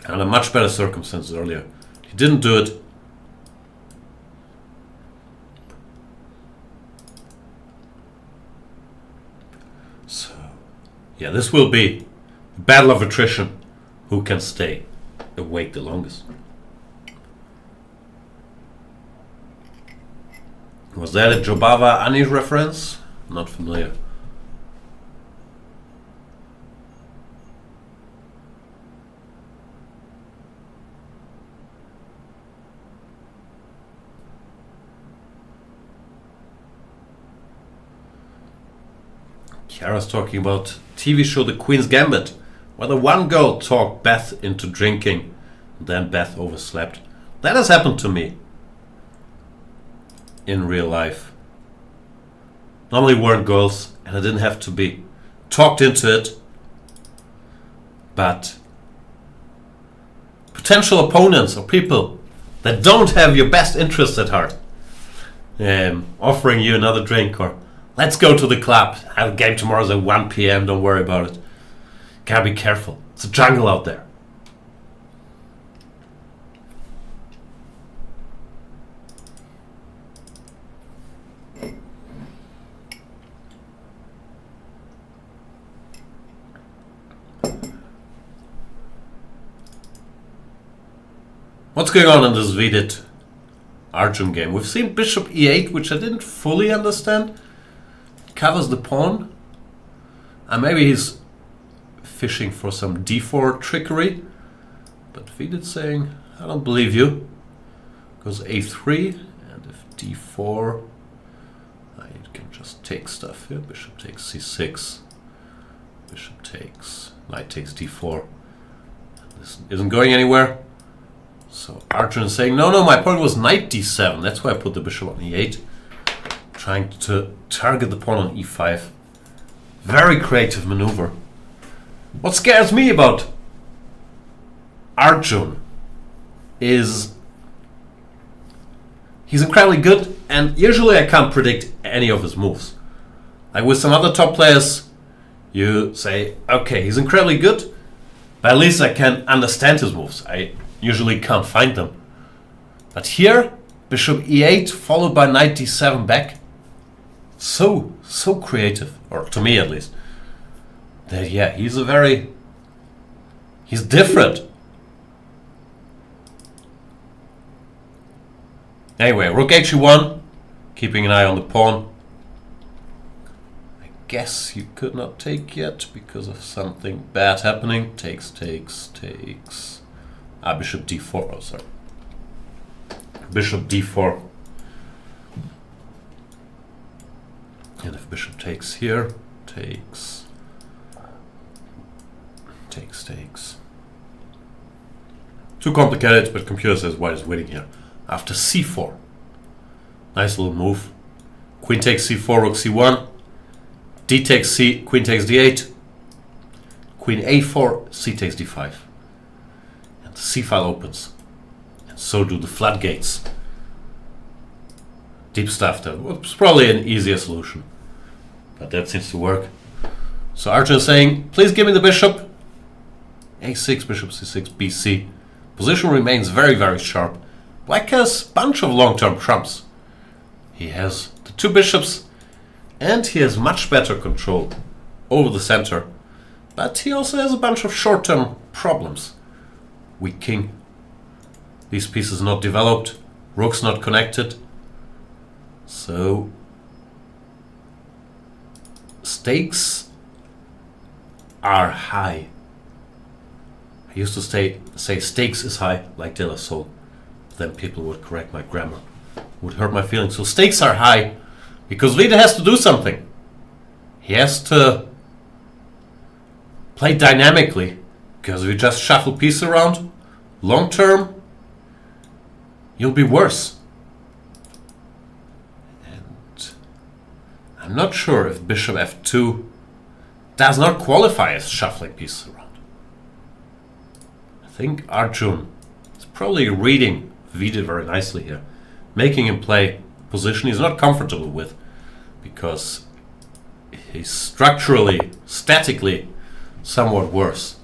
Under much better circumstances earlier. He didn't do it. So, yeah, this will be a battle of attrition. Who can stay awake the longest? Was that a Jobava Ani reference? Not familiar. Kiara's talking about TV show The Queen's Gambit, where the one girl talked Beth into drinking, and then Beth overslept. That has happened to me in real life. Normally weren't girls, and I didn't have to be talked into it. But potential opponents or people that don't have your best interests at heart, offering you another drink or let's go to the club. Our game tomorrow's at 1 p.m. Don't worry about it. Gotta be careful. It's a jungle out there. What's going on in this Vidit-Arjun game? We've seen bishop e8, which I didn't fully understand. Covers the pawn. And maybe he's fishing for some d4 trickery. But Vidit's saying, I don't believe you. Goes a3, and if d4, I can just take stuff here. Bishop takes c6. Bishop takes, knight takes d4. This isn't going anywhere. So Arjun is saying, no, my point was knight d7. That's why I put the bishop on e8. Trying to target the pawn on e5. Very creative maneuver. What scares me about Arjun is he's incredibly good, and usually I can't predict any of his moves. Like with some other top players, you say, okay, he's incredibly good, but at least I can understand his moves. I usually can't find them. But here, bishop e8 followed by knight d7 back. So creative, or to me at least. That yeah, he's different. Anyway, rook h1, keeping an eye on the pawn. I guess you could not take yet because of something bad happening. Takes. Bishop d4. Oh, sorry. Bishop d4. And if bishop takes here, takes. Too complicated, but computer says white is winning here. After c4. Nice little move. Queen takes c4, rook c1. D takes c, queen takes d8. Queen a4, c takes d5. And the c file opens. And so do the floodgates. Deep stuff that was probably an easier solution. But that seems to work. So Arjun is saying, please give me the bishop. a6, bishop c6, bc. Position remains very, very sharp. Black has a bunch of long-term trumps. He has the two bishops, and he has much better control over the center. But he also has a bunch of short-term problems. Weak king. These pieces not developed. Rook's not connected. So stakes are high. I used to say stakes is high, like De La Soul. Then people would correct my grammar, would hurt my feelings. So stakes are high because Vidit has to do something. He has to play dynamically, because if you just shuffle pieces around, long term, you'll be worse. And I'm not sure if Bishop F2 does not qualify as shuffling pieces around. I think Arjun is probably reading Vidit very nicely here, making him play a position he's not comfortable with, because he's structurally, statically, somewhat worse.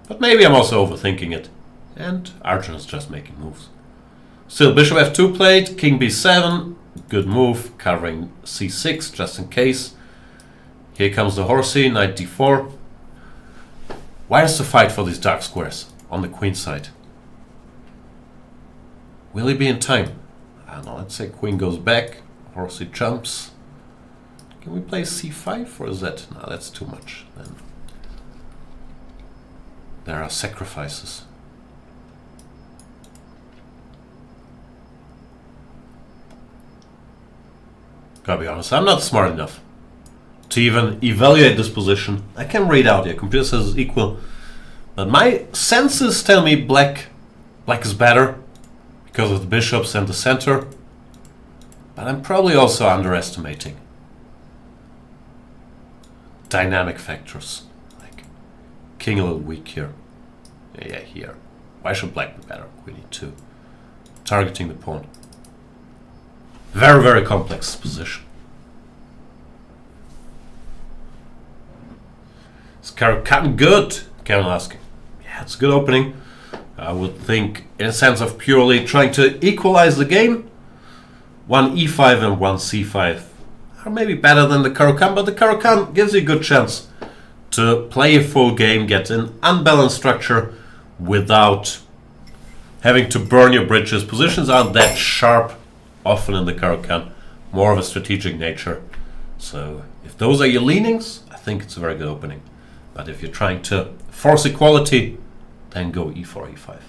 But maybe I'm also overthinking it, and Arjun is just making moves. Still, Bishop F2 played, King B7, good move, covering C6 just in case. Here comes the horsey, Knight D4. Why is the fight for these dark squares on the queen side? Will he be in time? I don't know, let's say queen goes back, horsey jumps. Can we play C5 or is that? No, that's too much. Then there are sacrifices. Gotta be honest, I'm not smart enough to even evaluate this position. I can read out here, computer says it's equal. But my senses tell me black is better because of the bishops and the center. But I'm probably also underestimating dynamic factors. Like king a little weak here. Yeah, here. Why should black be better? Queen E2. Targeting the pawn. Very, very complex position. Is Caro-Kann good? Karen asking. Yeah, it's a good opening. I would think, in a sense of purely trying to equalize the game, one E5 and one C5 are maybe better than the Caro-Kann, but the Caro-Kann gives you a good chance to play a full game, get an unbalanced structure without having to burn your bridges. Positions aren't that sharp often in the Caro-Kann, more of a strategic nature. So if those are your leanings, I think it's a very good opening. But if you're trying to force equality, then go E4, E5.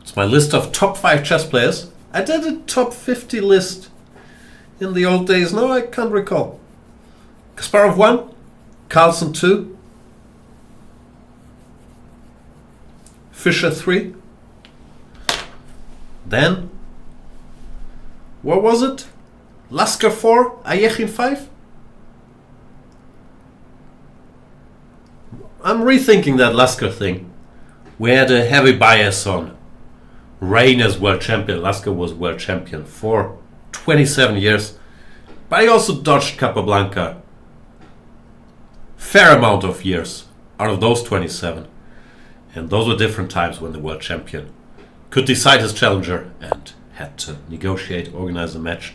It's my list of top 5 chess players. I did a top 50 list in the old days. No, I can't recall. Kasparov 1, Carlsen 2, Fischer 3. Then, what was it? Lasker 4, Ayekhin 5? I'm rethinking that Lasker thing. We had a heavy bias on Reign as world champion. Lasker was world champion for 27 years. But he also dodged Capablanca fair amount of years out of those 27. And those were different times when the world champion could decide his challenger and had to negotiate, organize a match.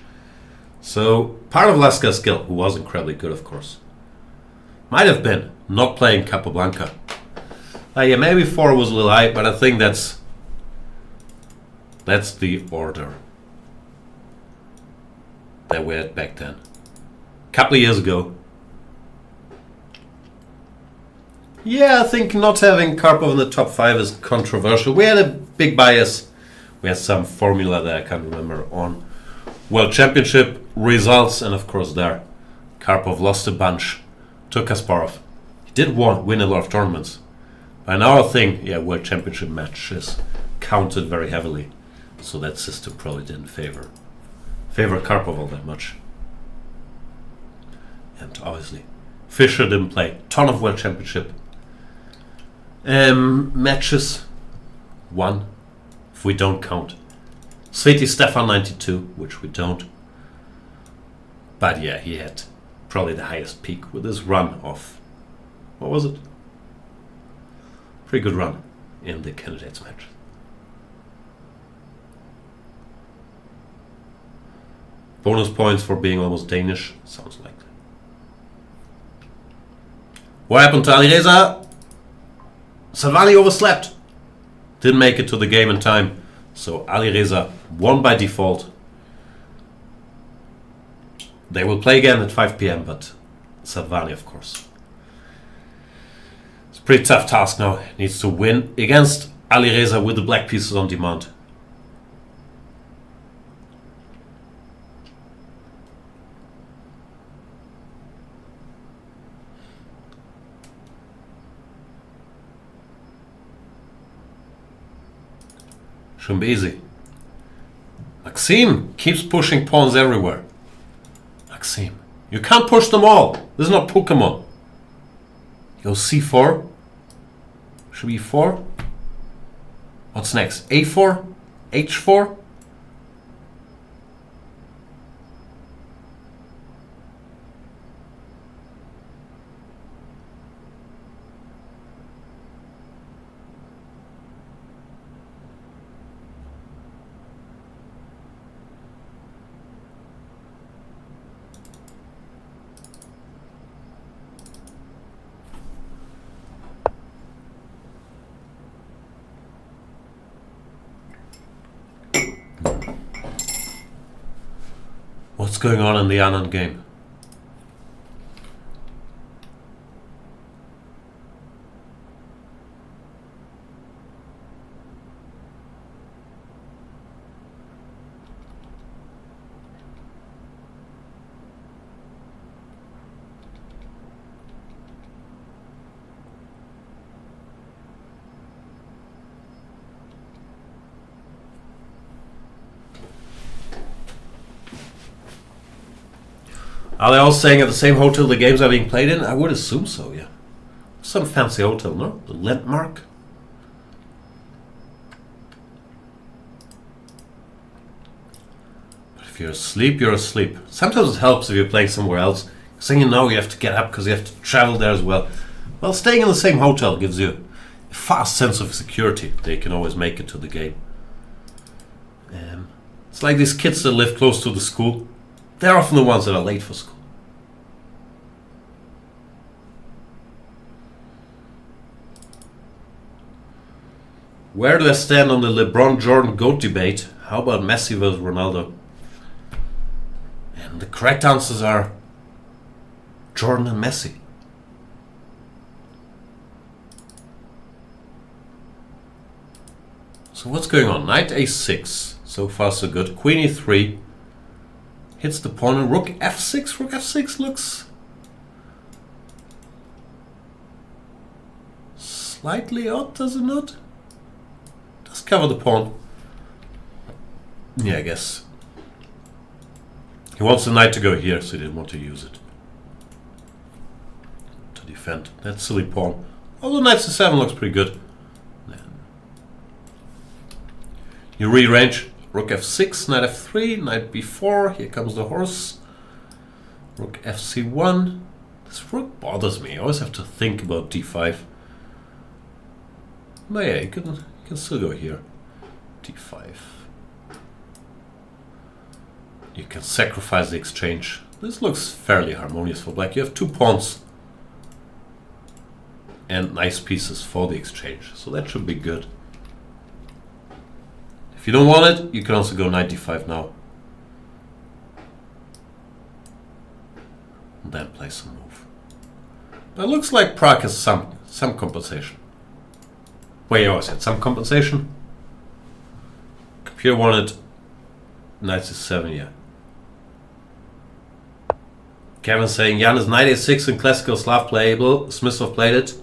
So part of Lasker's skill, who was incredibly good of course, might have been not playing Capablanca. Yeah, maybe 4 was a little high, but I think that's the order that we had back then. A couple of years ago. Yeah, I think not having Karpov in the top 5 is controversial. We had a big bias. We had some formula that I can't remember on World Championship results, and of course there Karpov lost a bunch to Kasparov. He did win a lot of tournaments. By now I think, yeah, World Championship matches counted very heavily. So that system probably didn't favor Karpov all that much. And obviously Fischer didn't play a ton of World Championship matches. 1, if we don't count Sveti Stefan 92, which we don't. But yeah, he had probably the highest peak with his run of, what was it? Pretty good run in the candidates match. Bonus points for being almost Danish. Sounds like that. What happened to Alireza? Sadwhani overslept. Didn't make it to the game in time. So Alireza won by default. They will play again at 5 p.m. but Sadwhani, of course. It's a pretty tough task now. He needs to win against Alireza with the black pieces on demand. Shouldn't be easy. Maxime keeps pushing pawns everywhere. Maxime, you can't push them all. This is not Pokemon. Go c4. Should be e4. What's next? a4? h4? What's going on in the Anand game? Are they all staying at the same hotel the games are being played in? I would assume so, yeah. Some fancy hotel, no? The Landmark? But if you're asleep, you're asleep. Sometimes it helps if you're playing somewhere else. Because then you know you have to get up because you have to travel there as well. Well, staying in the same hotel gives you a fast sense of security. They can always make it to the game. It's like these kids that live close to the school. They're often the ones that are late for school. Where do I stand on the LeBron-Jordan GOAT debate? How about Messi versus Ronaldo? And the correct answers are Jordan and Messi. So what's going on? Knight a6. So far so good. Queen e3. Hits the pawn and rook f6. Rook f6 looks slightly odd, does it not? Does cover the pawn. Yeah, I guess. He wants the knight to go here, so he didn't want to use it to defend that silly pawn. Although knight c7 looks pretty good. You rearrange. Rook f6, knight f3, knight b4, here comes the horse. Rook fc1. This rook bothers me, I always have to think about d5. But yeah, you can still go here. d5. You can sacrifice the exchange. This looks fairly harmonious for black. You have two pawns and nice pieces for the exchange, so that should be good. If you don't want it, you can also go knight d5 now. And then play some move. But it looks like Pragg has some compensation. Wait, you always had some compensation? Computer wanted knight c7, yeah. Kevin saying, Jan, is knight a6 in classical Slav playable? Smysov played it.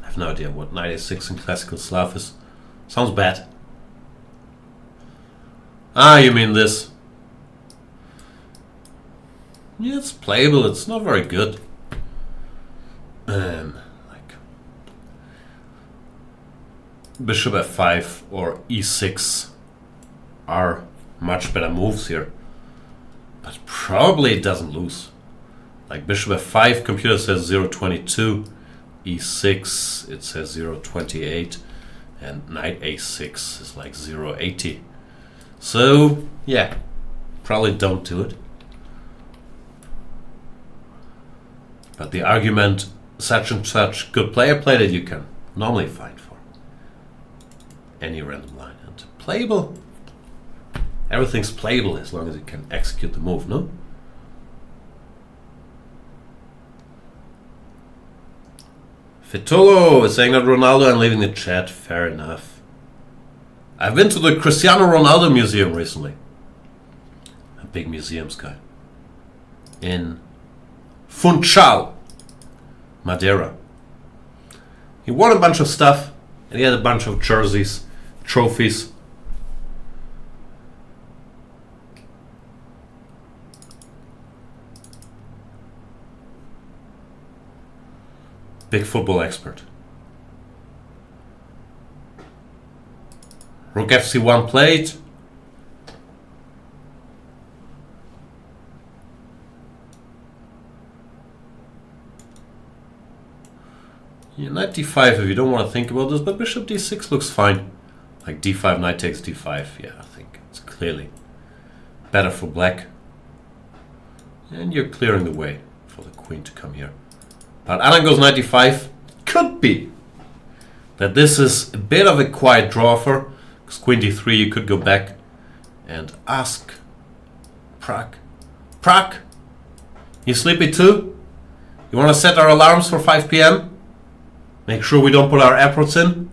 I have no idea what knight a6 in classical Slav is. Sounds bad. Ah, you mean this? Yeah, it's playable. It's not very good. Like bishop f5 or e6 are much better moves here, but probably it doesn't lose. Like bishop f5, computer says 0.22, e6 it says 0.28, and knight a6 is like 0.80. So, yeah, probably don't do it. But the argument, such and such good player played it, you can normally find for any random line. And playable, everything's playable as long as you can execute the move, no? Fitolo is saying that Ronaldo and leaving the chat. Fair enough. I've been to the Cristiano Ronaldo Museum recently. A big museums guy. In Funchal, Madeira. He won a bunch of stuff and he had a bunch of jerseys, trophies. Big football expert. Rook FC1 played. Yeah, knight d5 if you don't want to think about this, but bishop d6 looks fine. Like d5, knight takes d5. Yeah, I think it's clearly better for black. And you're clearing the way for the queen to come here. But Anand goes knight d5. Could be that this is a bit of a quiet draw for, because queen d3 you could go back and ask Pragg. Pragg, you sleepy too? You want to set our alarms for 5 p.m.? Make sure we don't put our airports in?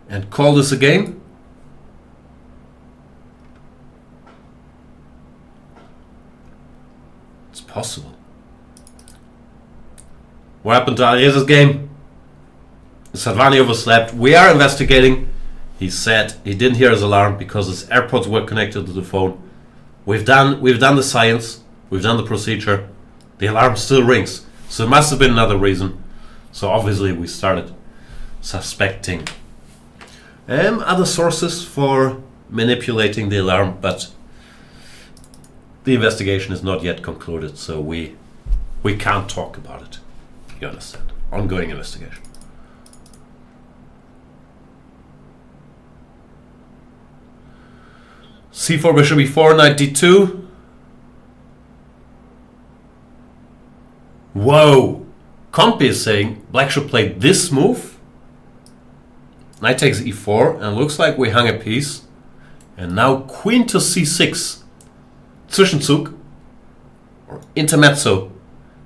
And call this a game? It's possible. What happened to Alirez's game? Sadwhani overslept. We are investigating. He said he didn't hear his alarm because his AirPods were connected to the phone. We've done the science. We've done the procedure. The alarm still rings. So it must have been another reason. So obviously we started suspecting other sources for manipulating the alarm, but the investigation is not yet concluded, so we can't talk about it. You understand? Ongoing investigation. c4, bishop e4, knight d2. Whoa! Compi is saying black should play this move. Knight takes e4, and looks like we hung a piece. And now queen to c6. Zwischenzug, or intermezzo,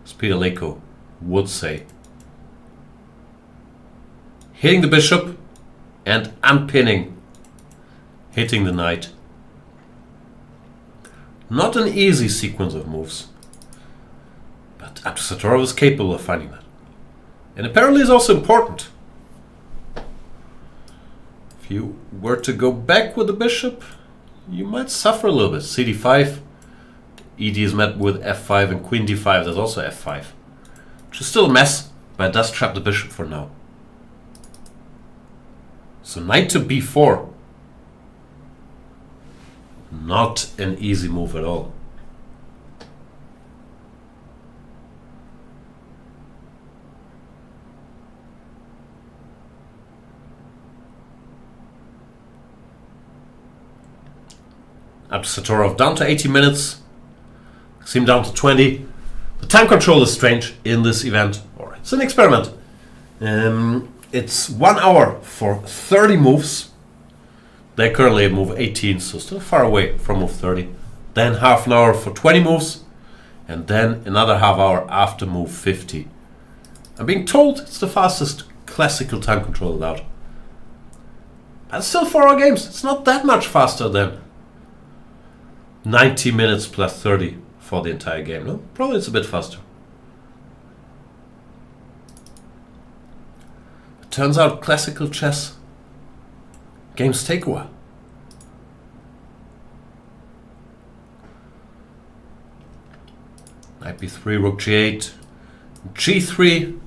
as Peter Leko would say. Hitting the bishop and unpinning. Hitting the knight. Not an easy sequence of moves. But Abdusattorov is capable of finding that. And apparently is also important. If you were to go back with the bishop, you might suffer a little bit. cd5, ed is met with f5, and queen d5, there's also f5. Which is still a mess, but it does trap the bishop for now. So knight to b4. Not an easy move at all. Abdusattorov down to 80 minutes. Seem down to 20. The time control is strange in this event. Or it's an experiment. It's 1 hour for 30 moves. They currently at move 18, so still far away from move 30. Then half an hour for 20 moves. And then another half hour after move 50. I'm being told it's the fastest classical time control allowed. But it's still 4 hour games. It's not that much faster than 90 minutes plus 30 for the entire game, no? Probably it's a bit faster. It turns out classical chess games take a while. Knight b3, rook g8, g3.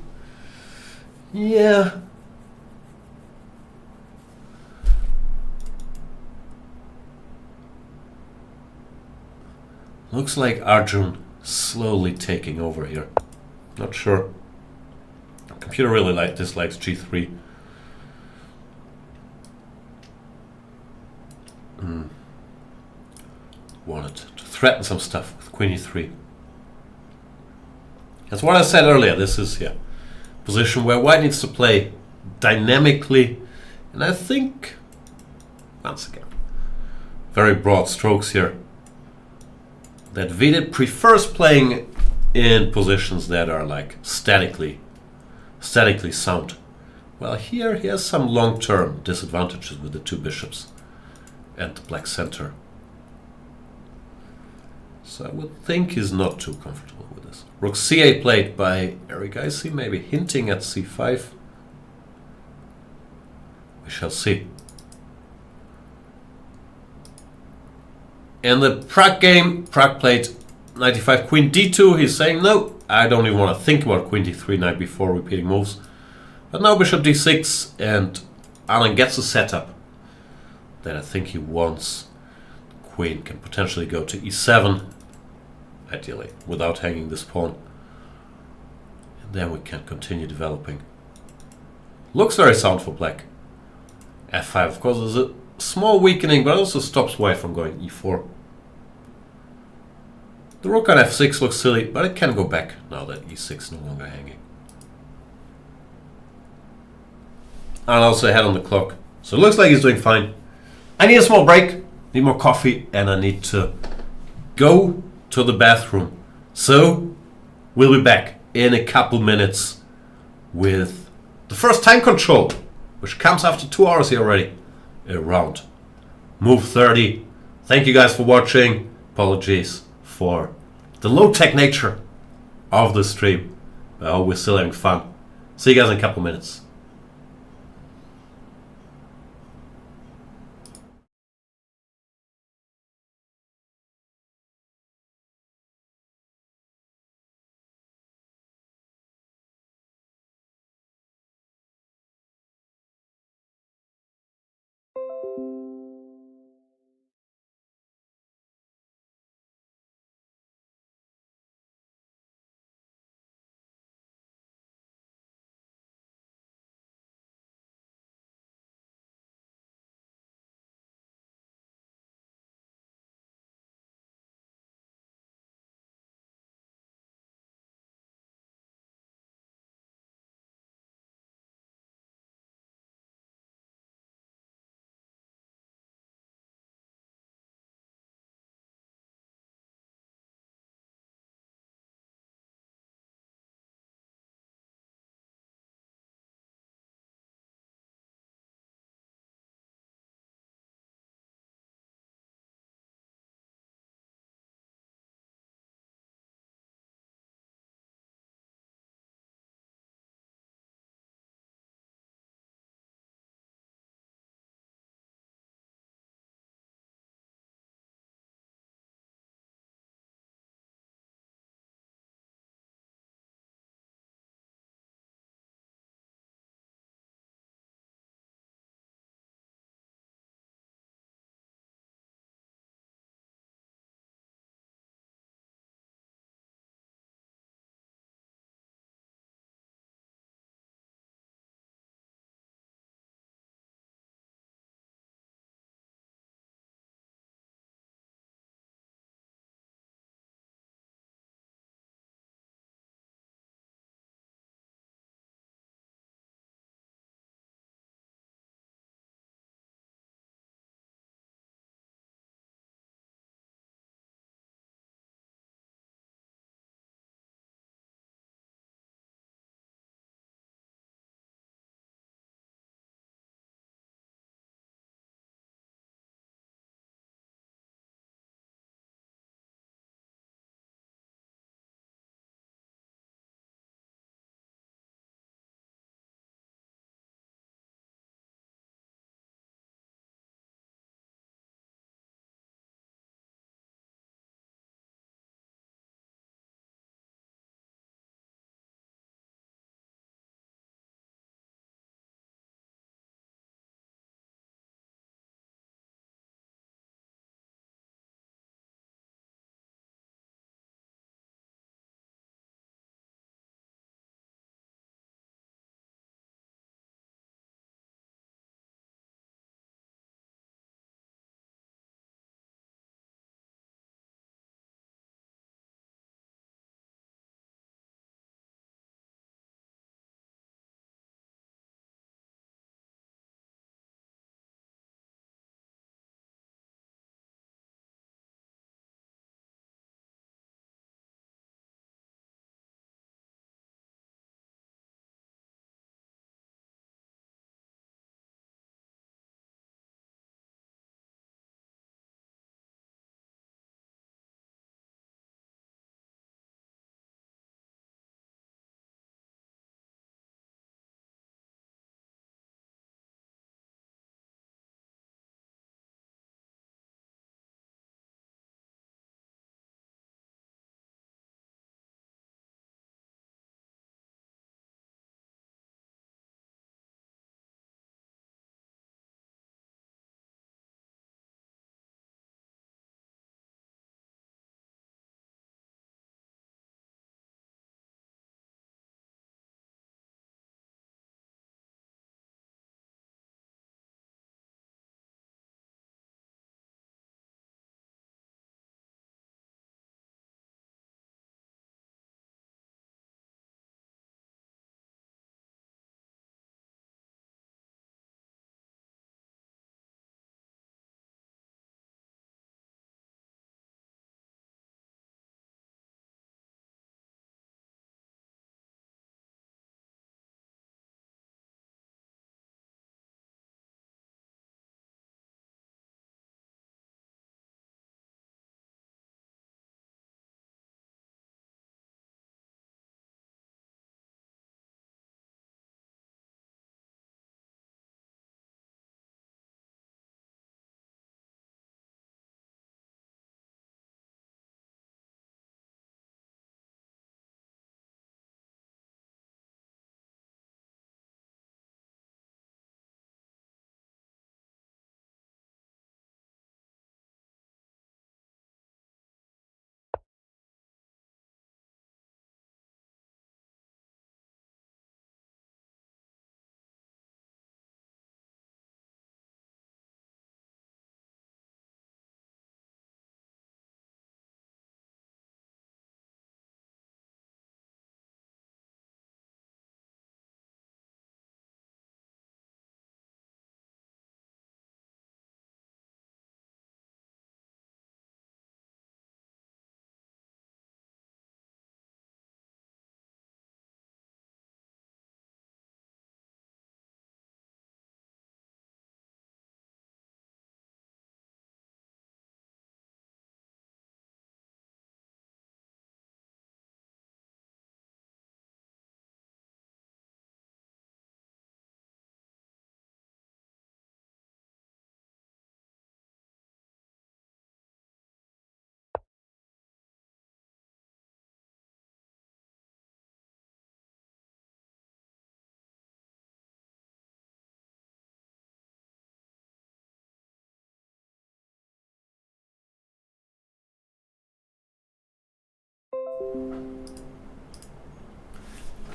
Yeah. Looks like Arjun slowly taking over here. Not sure. The computer really dislikes g3. wanted to threaten some stuff with queen e3. That's what I said earlier. This is a position where white needs to play dynamically, and I think, once again, very broad strokes here, that Vidit prefers playing in positions that are like statically sound. Well, here he has some long-term disadvantages with the two bishops and the black center. So I would think he's not too comfortable with this. Rook c8 played by Erigaisi, maybe hinting at c5. We shall see. In the Pragg game, Pragg played knight e5, queen d2. He's saying, no, I don't even want to think about queen d3 knight before repeating moves. But now bishop d6, and Anand gets a setup that I think he wants. Queen can potentially go to e7, ideally, without hanging this pawn. And then we can continue developing. Looks very sound for black. f5, of course, is a small weakening, but also stops white from going e4. The rook on f6 looks silly, but it can go back now that e6 is no longer hanging. And also ahead on the clock. So it looks like he's doing fine. I need a small break, need more coffee, and I need to go to the bathroom. So we'll be back in a couple minutes with the first time control, which comes after 2 hours here already, around move 30. Thank you guys for watching. Apologies for the low-tech nature of the stream. But we're still having fun. See you guys in a couple minutes.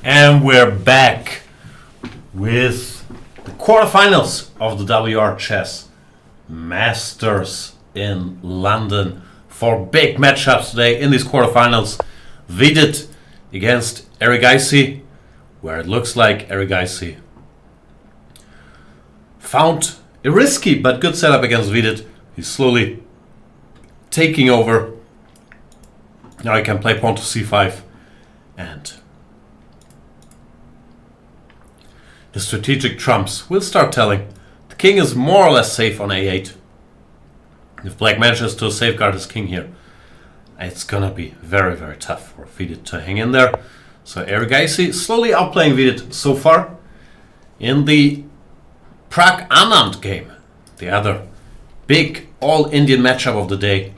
And we're back with the quarterfinals of the WR Chess Masters in London. 4 big matchups today in these quarterfinals. Vidit against Erigaisi, where it looks like Erigaisi found a risky but good setup against Vidit. He's slowly taking over. Now he can play pawn to c5, and his strategic trumps will start telling. The king is more or less safe on a8. If black manages to safeguard his king here, it's gonna be very, very tough for Vidit to hang in there. So Erigaisi slowly outplaying Vidit so far. In the Praggnanandhaa-Anand game, the other big all-Indian matchup of the day,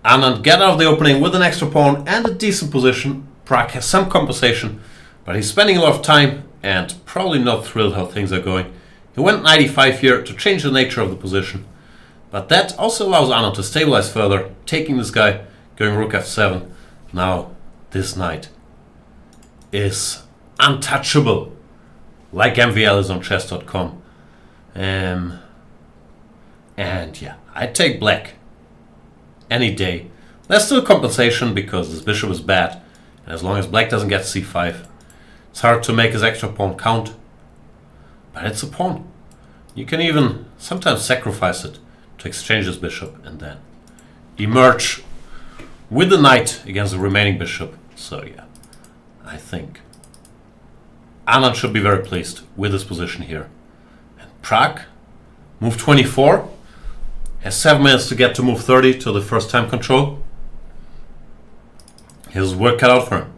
Anand get out of the opening with an extra pawn and a decent position. Pragg has some compensation, but he's spending a lot of time and probably not thrilled how things are going. He went knight e5 here to change the nature of the position, but that also allows Anand to stabilize further, taking this guy, going rook f7. Now this knight is untouchable, like MVL is on chess.com. And yeah, I'd take black any day. There's still compensation because this bishop is bad, and as long as black doesn't get c5, it's hard to make his extra pawn count. But it's a pawn. You can even sometimes sacrifice it to exchange this bishop and then emerge with the knight against the remaining bishop. So yeah, I think Anand should be very pleased with his position here. And Pragg, move 24, has 7 minutes to get to move 30 to the first time control. His work cut out for him.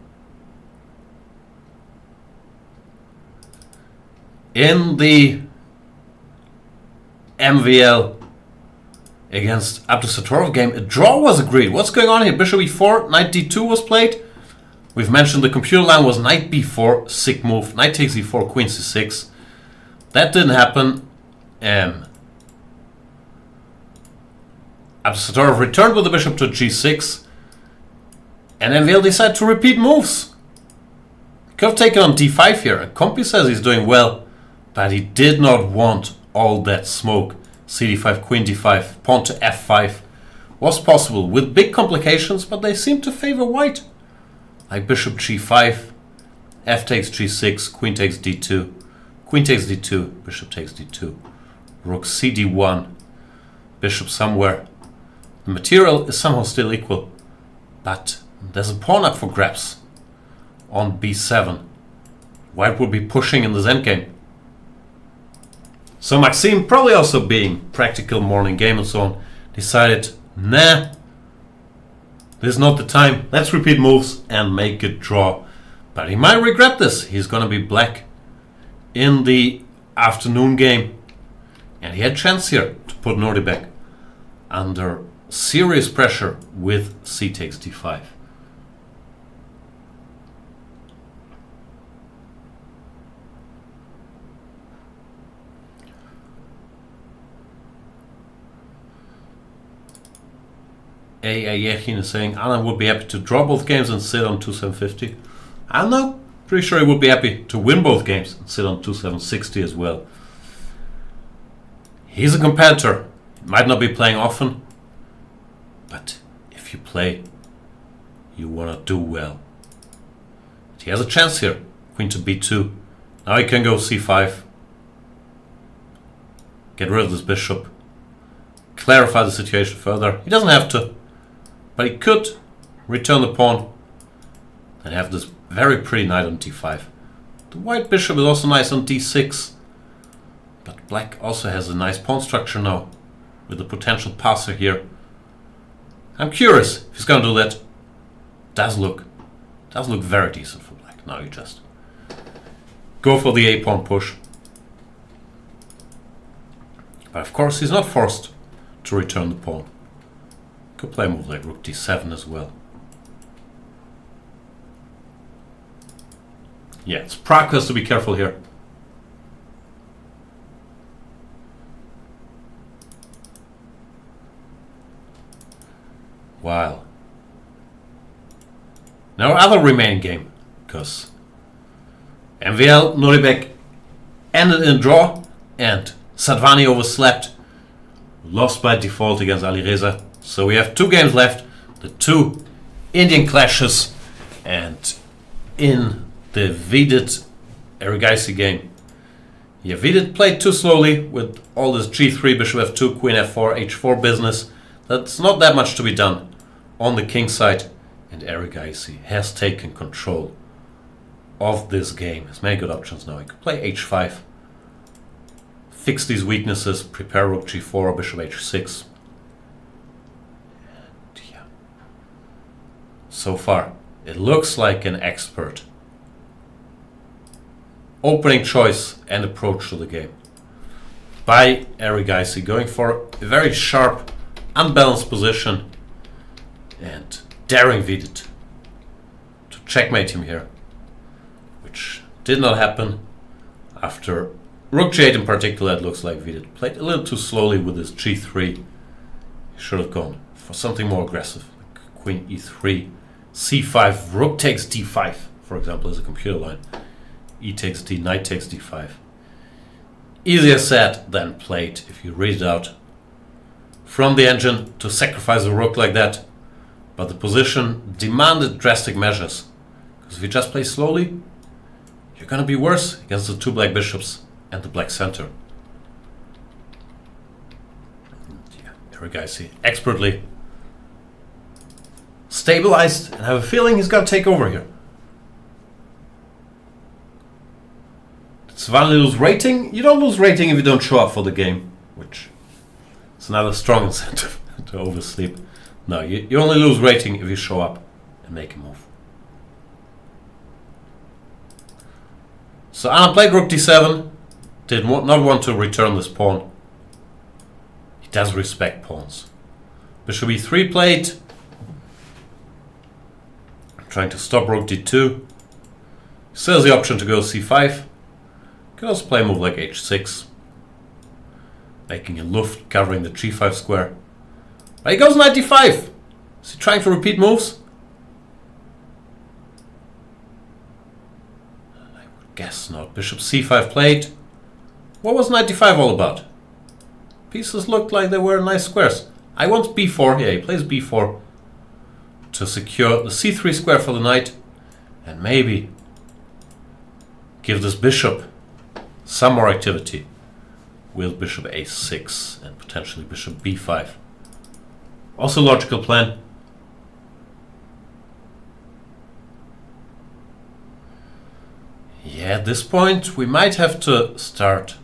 In the MVL against Abdusattorov game, a draw was agreed. What's going on here? Bishop e4, knight d2 was played. We've mentioned the computer line was knight b4, sick move, knight takes e4, queen c6. That didn't happen. Abdusattorov returned with the bishop to g6, and MVL decided to repeat moves. He could have taken on d5 here, and Compi says he's doing well, but he did not want all that smoke. cd5, queen d5, pawn to f5 was possible with big complications, but they seem to favor white. Like bishop g5, f takes g6, queen takes d2, queen takes d2, bishop takes d2, rook cd1, bishop somewhere. The material is somehow still equal, but there's a pawn up for grabs on b7. White will be pushing in this endgame. So Maxime, probably also being practical, morning game and so on, decided, nah, this is not the time. Let's repeat moves and make it draw. But he might regret this. He's going to be black in the afternoon game. And he had a chance here to put Nordibek under serious pressure with c takes d5. Yechin is saying Anand would be happy to draw both games and sit on 2750. I don't know. Pretty sure he would be happy to win both games and sit on 2760 as well. He's a competitor. He might not be playing often, but if you play, you want to do well. He has a chance here. Queen to b2. Now he can go c5. Get rid of this bishop. Clarify the situation further. He doesn't have to, but he could return the pawn and have this very pretty knight on d5. The white bishop is also nice on d6, but black also has a nice pawn structure now with the potential passer here. I'm curious if he's going to do that. Does look very decent for black. Now you just go for the a-pawn push. But of course he's not forced to return the pawn. Could play a move like rook d7 as well. Yeah, it's Pragg has to be careful here. While Now, our other remaining game, because MVL Nuremberg ended in a draw, and Sadwhani overslept, lost by default against Alireza. So we have 2 games left, the 2 Indian clashes, and in the Vidit-Erigaisi game, yeah, Vidit played too slowly with all this g3, bishop f2, queen f4, h4 business. That's not that much to be done on the king side, and Erigaisi has taken control of this game. Has many good options now. He could play h5, fix these weaknesses, prepare rook g4 or bishop h6. And yeah, so far it looks like an expert opening choice and approach to the game by Erigaisi, going for a very sharp, unbalanced position and daring Vidit to checkmate him here, which did not happen. After rook g8 in particular, it looks like Vidit played a little too slowly with his g3. He should have gone for something more aggressive, like queen e3, c5, rook takes d5, for example, as a computer line. E takes d, knight takes d5. Easier said than played if you read it out from the engine to sacrifice a rook like that. But the position demanded drastic measures, because if you just play slowly, you're going to be worse against the 2 black bishops and the black center. Yeah, Erigaisi expertly stabilized, and I have a feeling he's going to take over here. Sadwhani lose rating? You don't lose rating if you don't show up for the game, which is another strong incentive to oversleep. No, you only lose rating if you show up and make a move. So Anand played rook d7, did not want to return this pawn. He does respect pawns. Bishop e3 played, trying to stop rook d2. Still has the option to go c5. Can also play a move like h6, making a luft covering the g5 square. But he goes knight d5. Is he trying to repeat moves? I would guess not. Bishop c5 played. What was knight d5 all about? Pieces looked like they were nice squares. I want b4. Yeah, he plays b4 to secure the c3 square for the knight, and maybe give this bishop some more activity with bishop a6 and potentially bishop b5. Also logical plan. Yeah, at this point we might have to start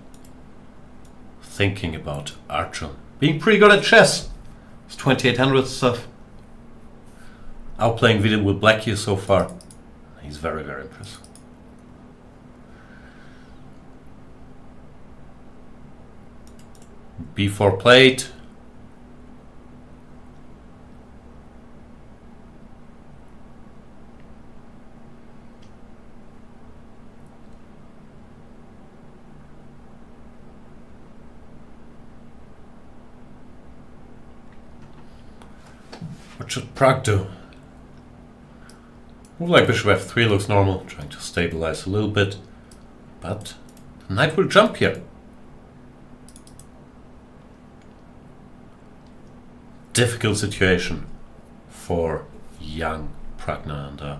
thinking about Arjun being pretty good at chess. It's 2800 stuff. Outplaying Vidit with black here so far. He's very, very impressive. b4 played. What should Pragg do? Move like bishop f3 looks normal, trying to stabilize a little bit, but the knight will jump here. Difficult situation for young Praggnanandhaa.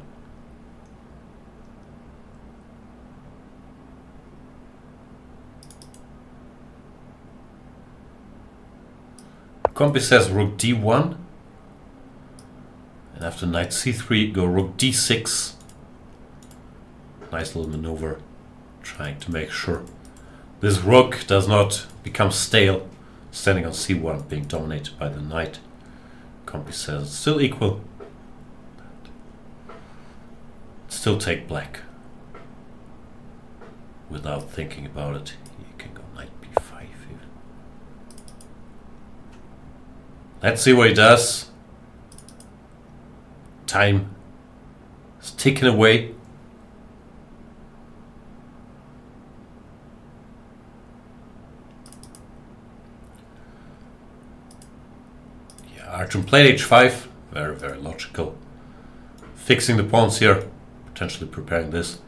Compi says rook d1, and after knight c3 go rook d6. Nice little maneuver, trying to make sure this rook does not become stale, standing on c1, being dominated by the knight. Compi says it's still equal. Still take black. Without thinking about it, you can go knight b5 even. Let's see what he does. Time is ticking away. Yeah, Arjun played h5. Very, very logical. fixing the pawns here, potentially preparing this.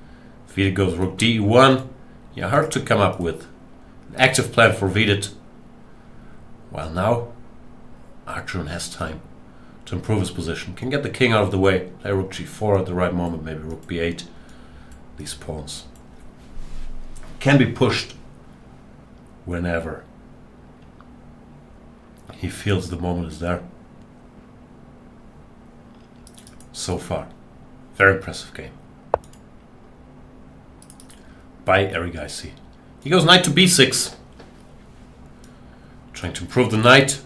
Vidit goes rook d1. Yeah, hard to come up with an active plan for Vidit. While now, Arjun has time to improve his position. Can get the king out of the way. Play rook g4 at the right moment, maybe rook b8. These pawns can be pushed whenever he feels the moment is there. So far, very impressive game by Erigaisi. He goes knight to b6, trying to improve the knight,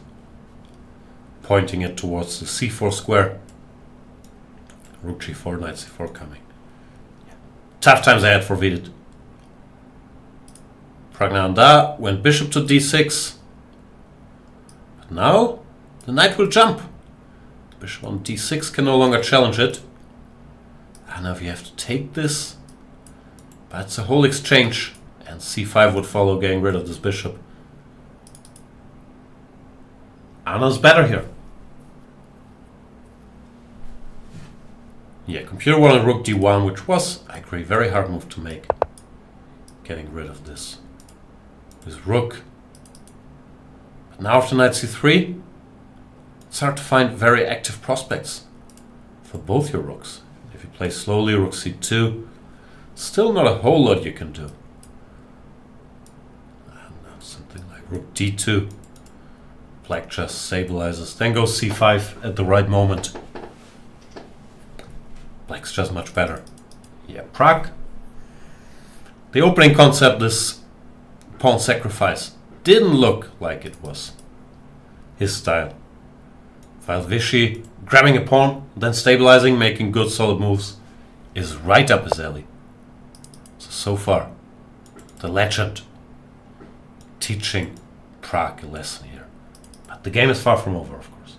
pointing it towards the c4 square. Rook g4, knight c4 coming. Tough times ahead for Vidit. Praggnanandhaa went bishop to d6. But now the knight will jump. The bishop on d6 can no longer challenge it. And now you have to take this. But it's a whole exchange. And c5 would follow, getting rid of this bishop. Anna's better here. Yeah, computer wanted rook d1, which was, I agree, very hard move to make. Getting rid of this rook. But now after knight c3, it's hard to find very active prospects for both your rooks. If you play slowly, rook c2, still not a whole lot you can do. And something like rook d2. Black just stabilizes. Then goes c5 at the right moment. Black's just much better. Yeah, Pragg. The opening concept, this pawn sacrifice, didn't look like it was his style. While Vishy grabbing a pawn, then stabilizing, making good solid moves, is right up his alley. So far, the legend teaching Pragg a lesson here. But the game is far from over, of course.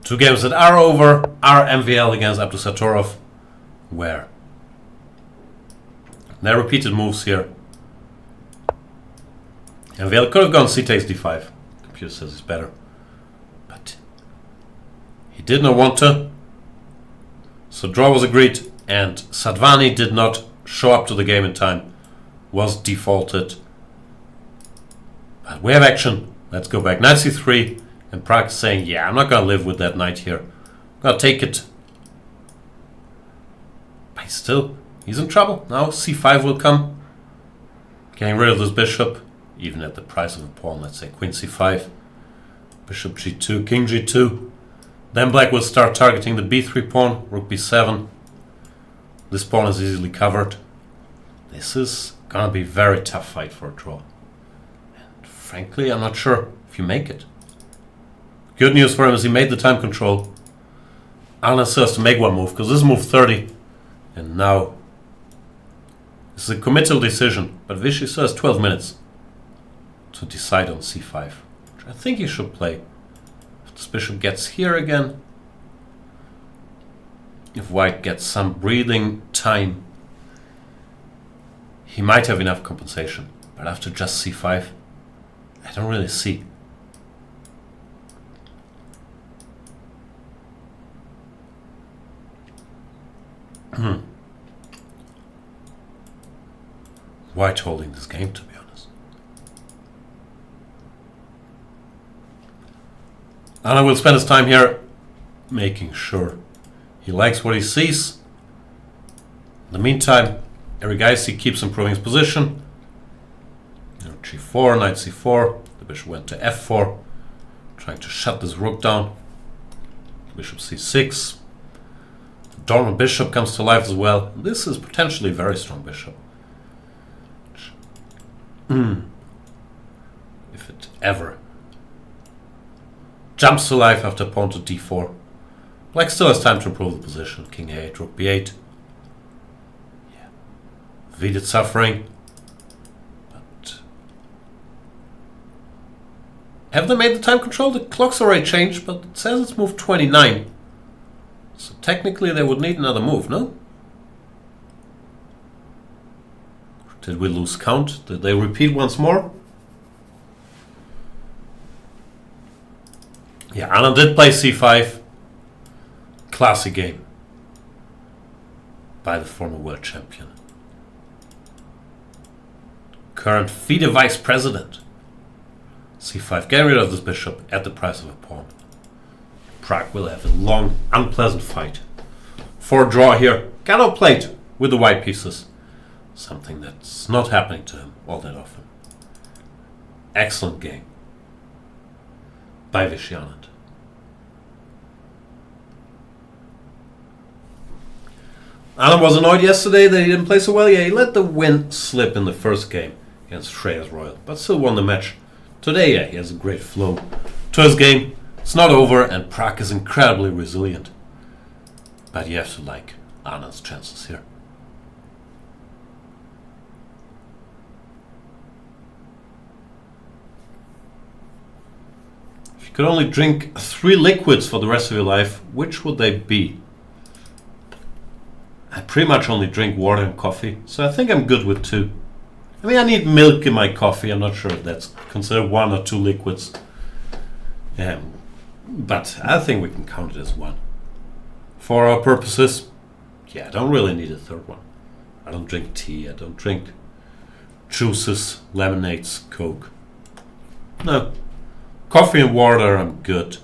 Two games that are over are MVL against Abdusattorov, where there are repeated moves here. MVL could have gone c takes d5. Computer says it's better. But he did not want to. So draw was agreed, and Sadwhani did not show up to the game in time. Was defaulted. But we have action. Let's go back. Knight c3. And Pragg saying, yeah, I'm not going to live with that knight here. I'm going to take it. But he's in trouble. Now c5 will come. Getting rid of this bishop, even at the price of a pawn. Let's say queen c5. Bishop g2, king g2. Then black will start targeting the b3 pawn, rook b7. This pawn is easily covered. This is going to be a very tough fight for a draw. And frankly, I'm not sure if you make it. Good news for him is he made the time control. Anna still has to make one move, because this is move 30. And now, this is a committal decision. But Vishy still has 12 minutes to decide on c5. Which I think he should play. If this bishop gets here again. If white gets some breathing time. He might have enough compensation. But after just c5, I don't really see. White holding this game, to be honest. Anna will spend his time here making sure he likes what he sees. In the meantime, Erigaisi keeps improving his position. G4, knight c4. The bishop went to f4, trying to shut this rook down. Bishop c6. Dormant bishop comes to life as well. This is potentially a very strong bishop. If it ever jumps to life after pawn to d4. Black still has time to improve the position. King a8, rook b8. Yeah. Vidit suffering. But have they made the time control? The clock's already changed, but it says it's move 29. So technically they would need another move, no? Did we lose count? Did they repeat once more? Yeah, Anand did play c5. Classy game by the former world champion. Current FIDE vice president. c5. Getting rid of this bishop at the price of a pawn. Pragg will have a long, unpleasant fight. For a draw here. Got outplayed with the white pieces. Something that's not happening to him all that often. Excellent game by Vidit-Anand. Anand was annoyed yesterday that he didn't play so well. Yeah, he let the win slip in the first game against Shreyas Royal, but still won the match. Today, yeah, he has a great flow to his game. It's not over, and Pragg is incredibly resilient. But you have to like Anand's chances here. If you could only drink 3 liquids for the rest of your life, which would they be? I pretty much only drink water and coffee, so I think I'm good with 2. I mean, I need milk in my coffee. I'm not sure if that's considered 1 or 2 liquids. But I think we can count it as 1. For our purposes, yeah, I don't really need a 3rd one. I don't drink tea. I don't drink juices, lemonades, Coke. No. Coffee and water, I'm good.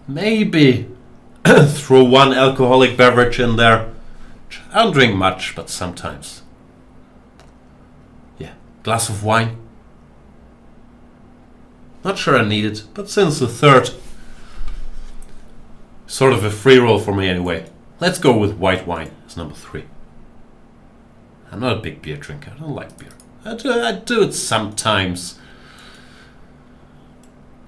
Maybe throw 1 alcoholic beverage in there. I don't drink much, but sometimes. Yeah, glass of wine. Not sure I need it, but since the 3rd, sort of a free roll for me anyway. Let's go with white wine as number 3. I'm not a big beer drinker. I don't like beer. I do it sometimes.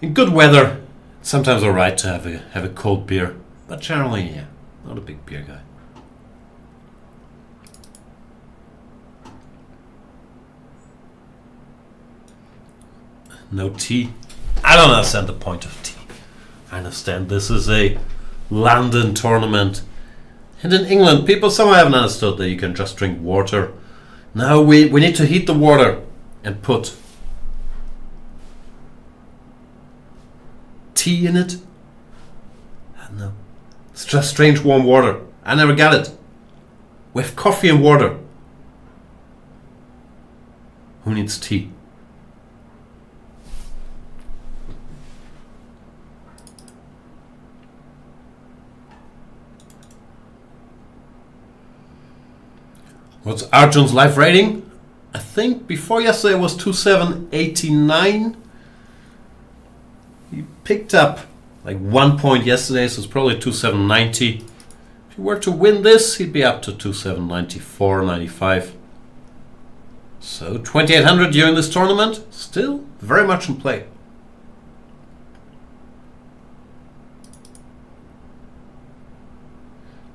In good weather, it's sometimes alright to have a cold beer, but generally, yeah, not a big beer guy. No tea. I don't understand the point of tea. I understand this is a London tournament. And in England, people somehow haven't understood that you can just drink water. Now we need to heat the water and put tea in it. I don't know. It's just strange warm water. I never got it. We have coffee and water. Who needs tea? What's Arjun's life rating? I think before yesterday it was 2789. He picked up like 1 point yesterday, so it's probably 2790. If he were to win this, he'd be up to 2794, 95. So 2800 during this tournament, still very much in play.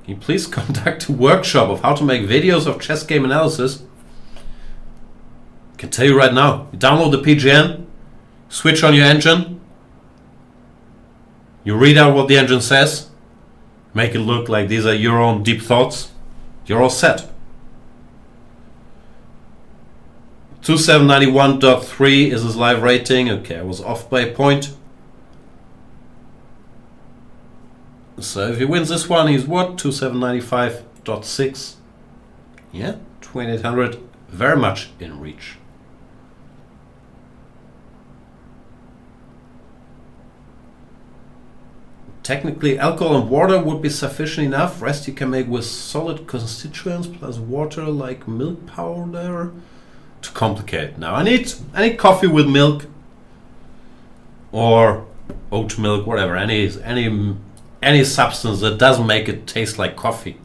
Can you please conduct a workshop of how to make videos of chess game analysis? I can tell you right now, you download the PGN, switch on your engine, you read out what the engine says, make it look like these are your own deep thoughts, you're all set. 2791.3 is his live rating. Okay, I was off by a point. So if he wins this one, he's what? 2795.6. Yeah, 2800. Very much in reach. Technically, alcohol and water would be sufficient enough. Rest you can make with solid constituents plus water like milk powder. To complicate. Now I need coffee with milk or oat milk, whatever. Any substance that doesn't make it taste like coffee.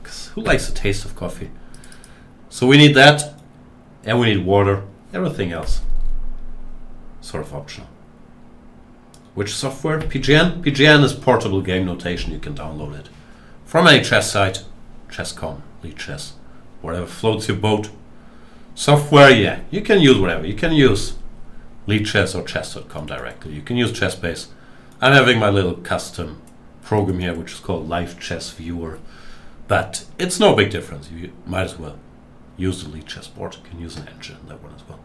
'Cause who likes the taste of coffee? So we need that, and we need water. Everything else sort of optional. Which software? PGN? PGN is portable game notation. You can download it from any chess site, Chess.com, Lead Chess, whatever floats your boat. Software, yeah, you can use whatever. You can use Lead Chess or Chess.com directly. You can use ChessBase. I'm having my little custom program here, which is called Live Chess Viewer, but it's no big difference. You might as well use the lead chessboard. You can use an engine in that one as well.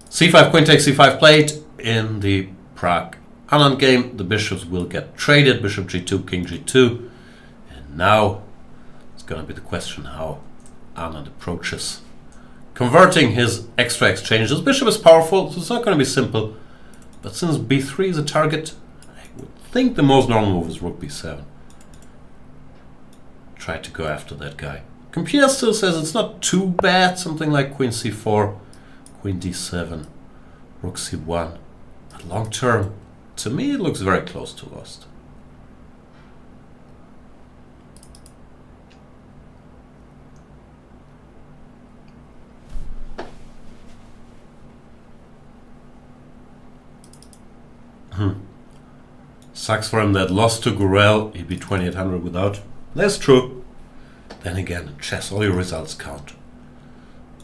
c5, queen takes c5 played. In the Praggnanandhaa-Anand game, the bishops will get traded. Bishop g2, king g2. And now it's going to be the question how Anand approaches converting his extra exchange. This bishop is powerful, so it's not going to be simple. But since b3 is a target, I would think the most normal move is rook b7. Try to go after that guy. Computer still says it's not too bad. Something like queen c4, queen d7, rook c1. But long term, to me it looks very close to lost. Sucks for him that lost to Gurel. He'd be 2800 without. That's true. Then again, in chess, all your results count.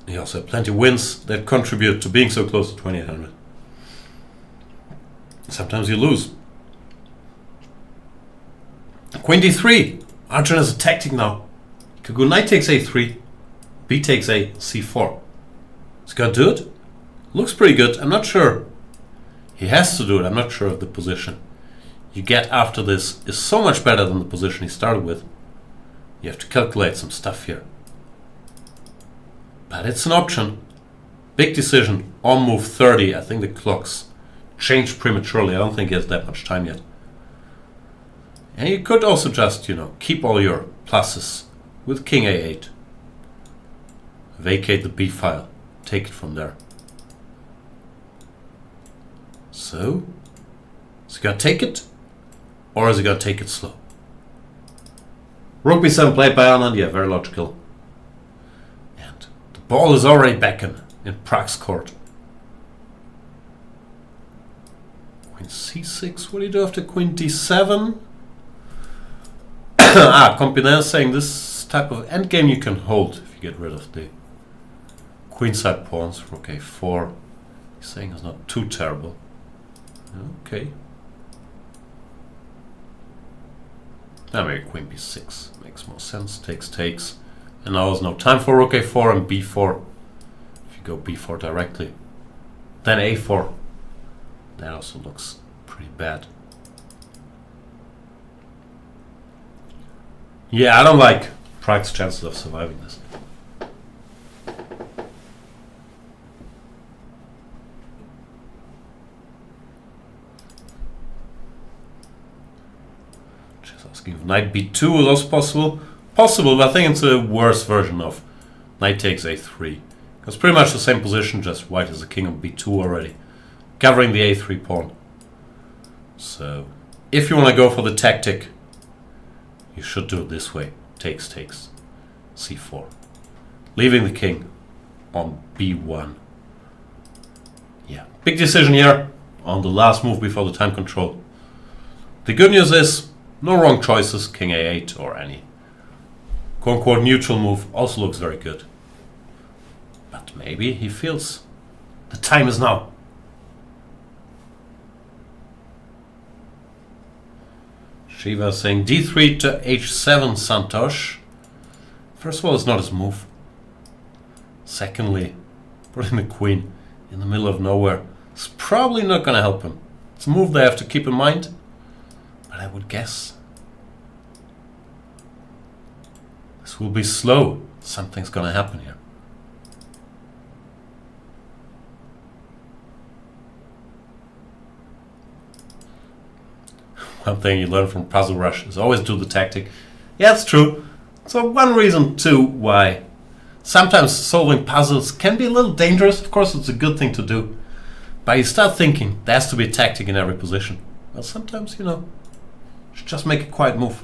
You also have plenty of wins that contribute to being so close to 2800. Sometimes you lose. Queen d3. Arjun has a tactic now. Could go knight takes a3, b takes a c4. He's got to do it. Looks pretty good. I'm not sure. He has to do it. I'm not sure of the position you get after this is so much better than the position he started with. You have to calculate some stuff here. But it's an option. Big decision. On move 30. I think the clock's changed prematurely. I don't think he has that much time yet. And you could also just, keep all your pluses with king a8. Vacate the b file. Take it from there. So, is he going to take it? Or is he going to take it slow? Rook b7 played by Anand. Yeah, very logical. And the ball is already back in Prag's court. Queen c6. What do you do after queen d7? Compiner is saying this type of endgame you can hold if you get rid of the queenside pawns. Rook a4. He's saying it's not too terrible. Okay. Now maybe queen b6 makes more sense. Takes. And now there's no time for rook a4 and b4. If you go b4 directly. Then a4. That also looks pretty bad. Yeah, I don't like Prag's chances of surviving this. If knight b2 is also possible. Possible, but I think it's a worse version of knight takes a3. It's pretty much the same position, just white is the king on b2 already, covering the a3 pawn. So, if you want to go for the tactic, you should do it this way. Takes, c4. Leaving the king on b1. Yeah, big decision here on the last move before the time control. The good news is, no wrong choices, king a8 or any quote-unquote neutral move also looks very good. But maybe he feels the time is now. Shiva saying d3 to h7, Santosh. First of all, it's not his move. Secondly, putting the queen in the middle of nowhere is probably not going to help him. It's a move they have to keep in mind. But I would guess this will be slow. Something's going to happen here. One thing you learn from Puzzle Rush is always do the tactic. Yeah, it's true. So one reason too why sometimes solving puzzles can be a little dangerous. Of course, it's a good thing to do. But you start thinking there has to be a tactic in every position. Well, sometimes, should just make a quiet move.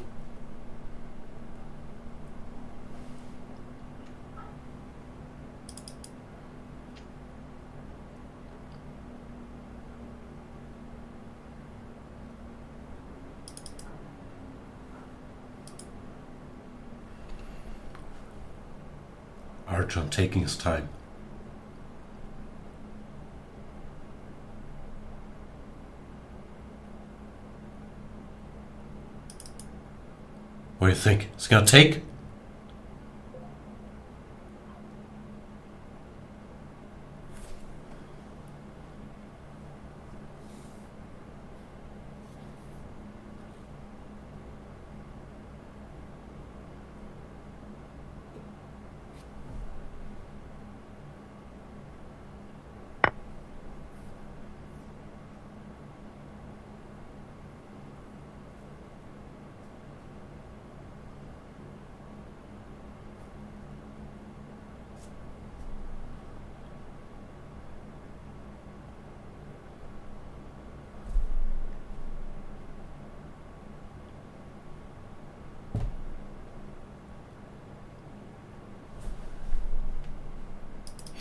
Arjun taking his time. What do you think? Is he going to take?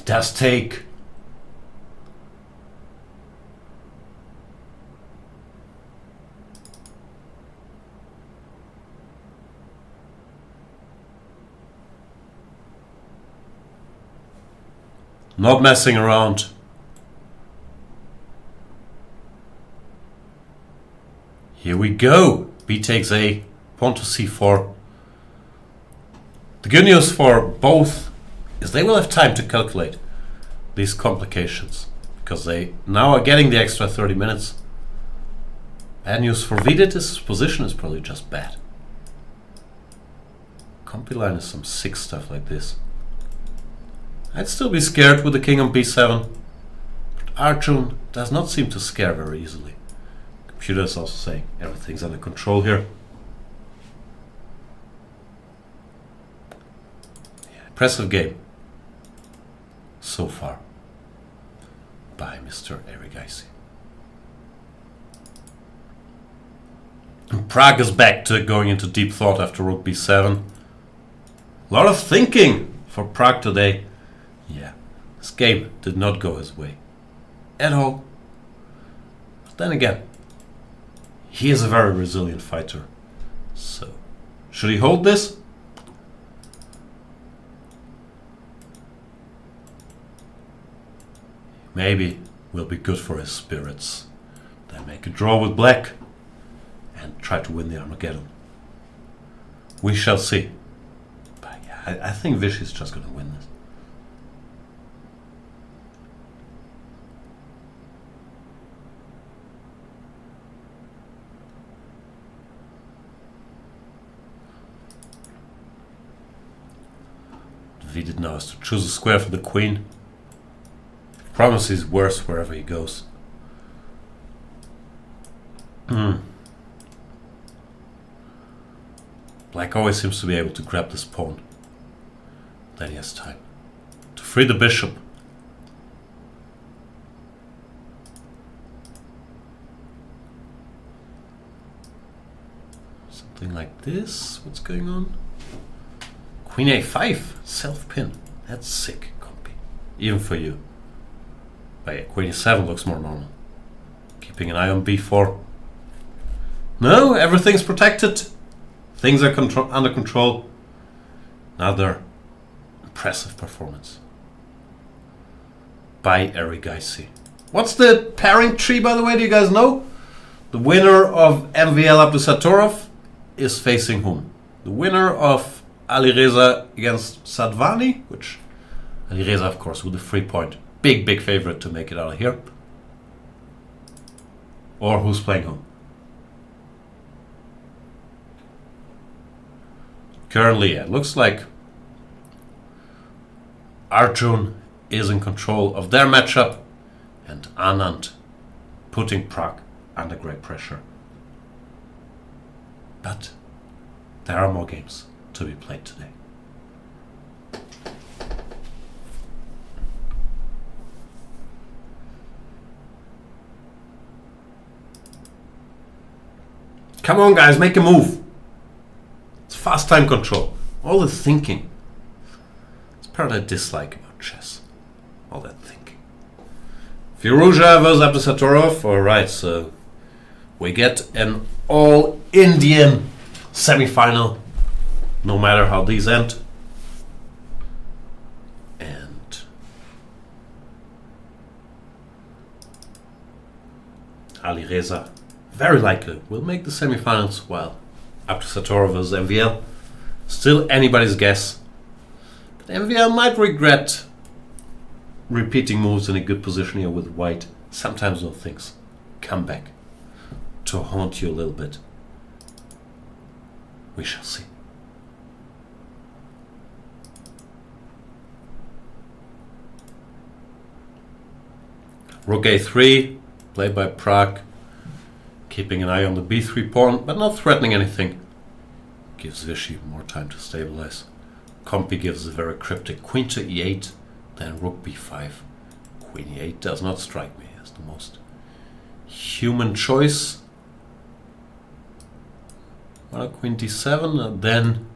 does take. Not messing around. Here we go. B takes A, pawn to C4. The good news for both is they will have time to calculate these complications, because they now are getting the extra 30 minutes. Bad news for Vidit is his position is probably just bad. Compy line is some sick stuff like this. I'd still be scared with the king on b7, but Arjun does not seem to scare very easily. Computer is also saying everything's under control here. Yeah, impressive game so far by Mr. Erigaisi. And Pragg is back to going into deep thought after rook b7. A lot of thinking for Pragg today. Yeah, this game did not go his way at all. But then again, he is a very resilient fighter. So, should he hold this? Maybe will be good for his spirits. Then make a draw with black and try to win the Armageddon. We shall see. But yeah, I think Vishy is just going to win this. Vidit now has to choose a square for the queen. Promise he's worse wherever he goes. Black always seems to be able to grab this pawn. Then he has time to free the bishop. Something like this. What's going on? Queen a5, self-pin. That's sick, compy. Even for you. But yeah, queen e7 looks more normal. Keeping an eye on b4. No, everything's protected. Things are under control. Another impressive performance by Erigaisi. What's the pairing tree, by the way? Do you guys know? The winner of MVL-Abdusattorov is facing whom? The winner of Alireza against Sadwhani, which Alireza, of course, with a 3-point. Big favorite to make it out of here. Or who's playing whom? Currently, it looks like Arjun is in control of their matchup and Anand putting Pragg under great pressure. But there are more games to be played today. Come on, guys, make a move. It's fast time control. All the thinking. It's part I dislike about chess. All that thinking. Firouzja versus Abdusattorov. Alright, so we get an all-Indian semi-final, no matter how these end. And Alireza very likely will make the semi-finals, while Abdusattorov versus MVL, still anybody's guess. But MVL might regret repeating moves in a good position here with white. Sometimes those things come back to haunt you a little bit. We shall see. Rook a3, played by Pragg, keeping an eye on the b3 pawn, but not threatening anything. Gives Vishy more time to stabilize. Compy gives a very cryptic queen to e8, then rook b5. Queen e8 does not strike me as the most human choice. Well, queen d7, and then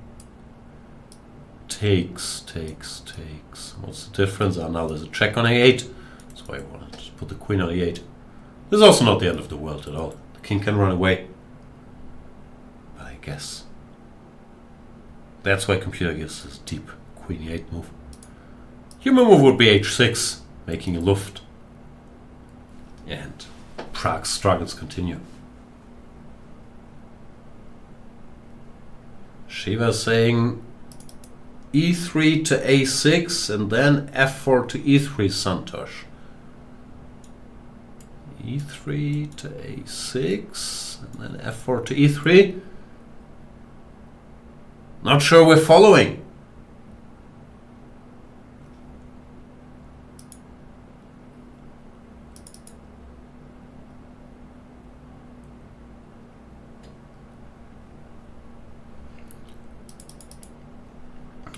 takes. What's the difference? Now there's a check on a8. That's why I wanted to put the queen on e8. This is also not the end of the world at all. The king can run away. But I guess that's why computer gives this deep queen e8 move. Human move would be h6, making a luft. And Prague's struggles continue. Shiva saying e3 to a6 and then f4 to e3, Santosh. e3 to a6 and then f4 to e3. Not sure we're following.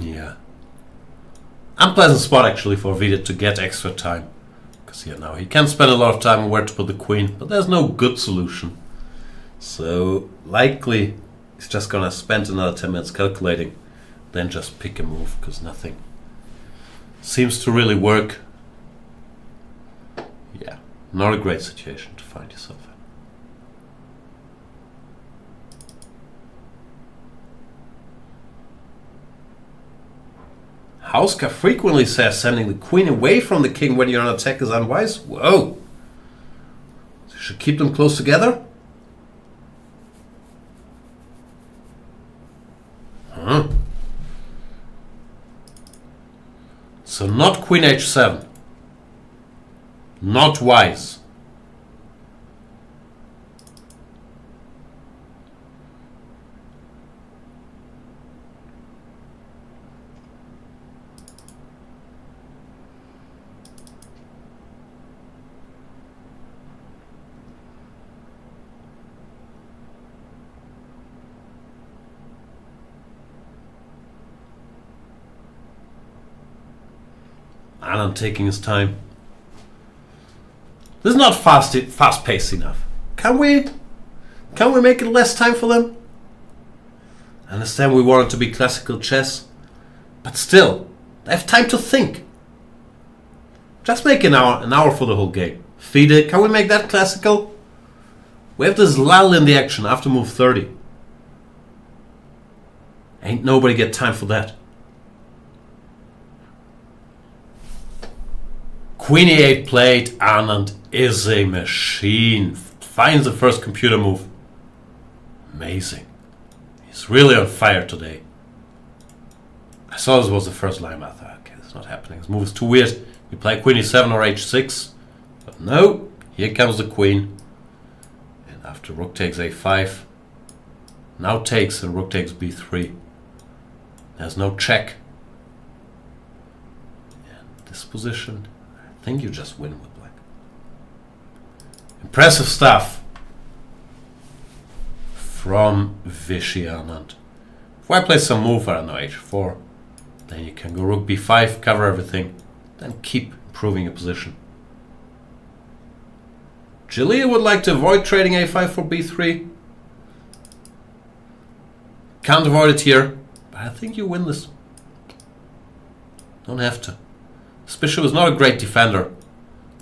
Yeah. Unpleasant spot actually for Vidit to get extra time. Because here now he can spend a lot of time on where to put the queen, but there's no good solution. So likely he's just gonna spend another 10 minutes calculating, then just pick a move, because nothing seems to really work. Yeah, not a great situation to find yourself in. Hauska frequently says sending the queen away from the king when you're on attack is unwise. Whoa! You should keep them close together? Huh. So not queen h7. Not wise. Anand taking his time. This is not fast-paced enough. Can we make it less time for them? I understand we want it to be classical chess, but still, they have time to think. Just make an hour for the whole game. Feed it. Can we make that classical? We have this lull in the action after move 30. Ain't nobody get time for that. Queen e8 played. Anand is a machine. Finds the first computer move. Amazing. He's really on fire today. I saw this was the first line. I thought, okay, this is not happening. This move is too weird. We play queen e7 or h6. But no, here comes the queen. And after rook takes a5, now takes and rook takes b3. There's no check. And this position, I think you just win with black. Impressive stuff from Vidit-Anand. If I play some move, I don't know, h4, then you can go rook b5, cover everything, then keep improving your position. Jalil would like to avoid trading a5 for b3. Can't avoid it here, but I think you win this. Don't have to. This bishop is not a great defender.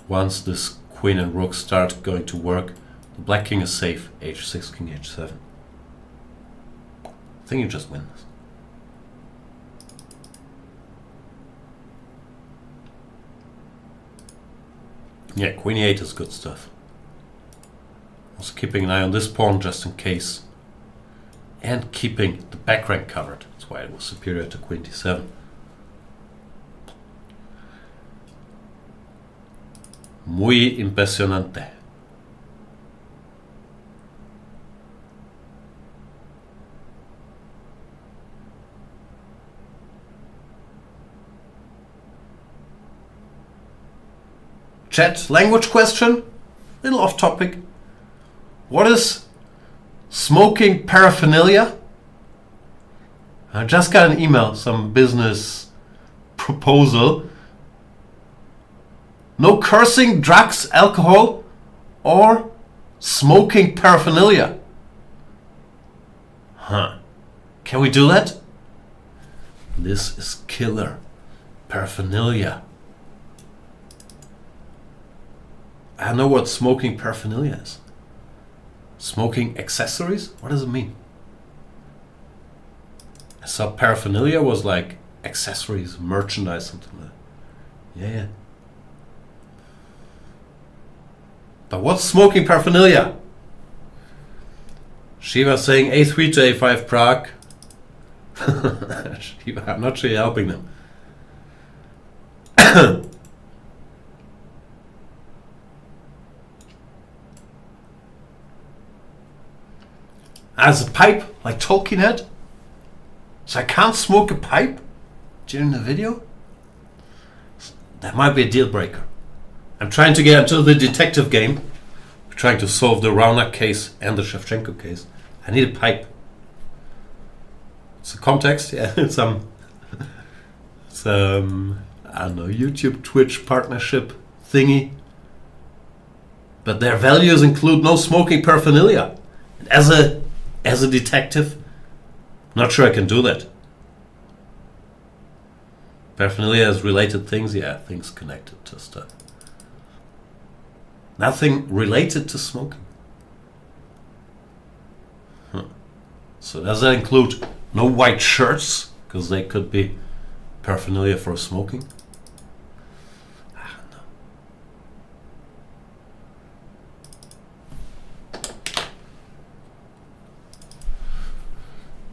Once this queen and rook start going to work, the black king is safe. h6, king h7. I think you just win this. Yeah, queen e8 is good stuff. Also keeping an eye on this pawn just in case. And keeping the back rank covered. That's why it was superior to queen d7. Muy impresionante. Chat, language question? Little off topic. What is smoking paraphernalia? I just got an email, some business proposal. No cursing, drugs, alcohol, or smoking paraphernalia. Huh. Can we do that? This is killer paraphernalia. I know what smoking paraphernalia is. Smoking accessories? What does it mean? I saw paraphernalia was like accessories, merchandise, something like that. Yeah. But what's smoking paraphernalia? Shiva saying A3 to A5 Prague. Shiva, I'm not sure you're helping them. As a pipe, like Tolkien had. So I can't smoke a pipe during the video? That might be a deal breaker. I'm trying to get into the detective game. We're trying to solve the Raunak case and the Shevchenko case. I need a pipe. It's a context, yeah. It's I don't know, YouTube, Twitch partnership thingy. But their values include no smoking paraphernalia. And as a detective, not sure I can do that. Paraphernalia is related things, yeah, things connected to stuff. Nothing related to smoking. So does that include no white shirts? Because they could be paraphernalia for smoking. I don't know.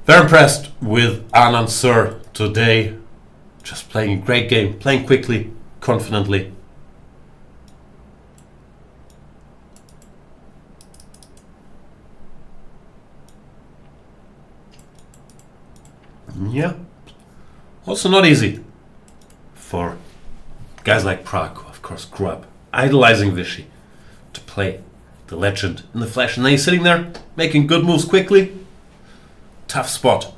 Very impressed with Anand Sir today. Just playing a great game, playing quickly, confidently. Yeah. Also not easy for guys like Pragg, who of course grew up idolizing Vichy, to play the legend in the flesh. And then he's sitting there making good moves quickly. Tough spot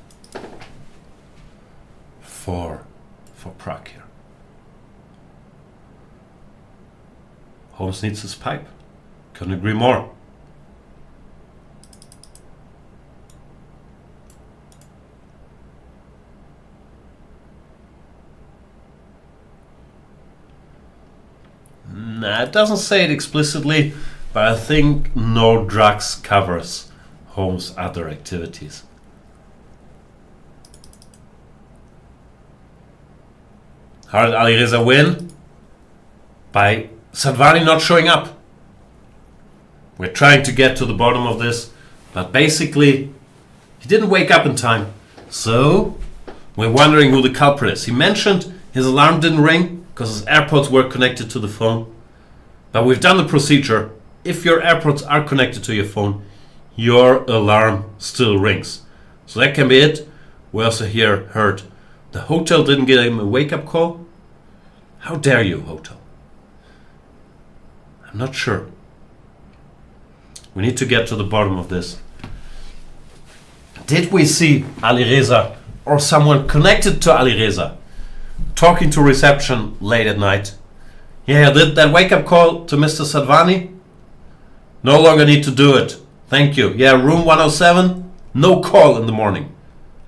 for Pragg here. Holmes needs his pipe. Couldn't agree more. Nah, it doesn't say it explicitly, but I think no drugs covers Holmes' other activities. How did Alireza win? By Sadwhani not showing up. We're trying to get to the bottom of this, but basically he didn't wake up in time. So we're wondering who the culprit is. He mentioned his alarm didn't ring because his AirPods were connected to the phone. But we've done the procedure. If your AirPods are connected to your phone, your alarm still rings. So that can be it. We also here heard the hotel didn't give him a wake-up call. How dare you, hotel? I'm not sure. We need to get to the bottom of this. Did we see Alireza or someone connected to Alireza talking to reception late at night? Yeah, did that wake-up call to Mr. Sadwhani? No longer need to do it. Thank you. Yeah, room 107, no call in the morning.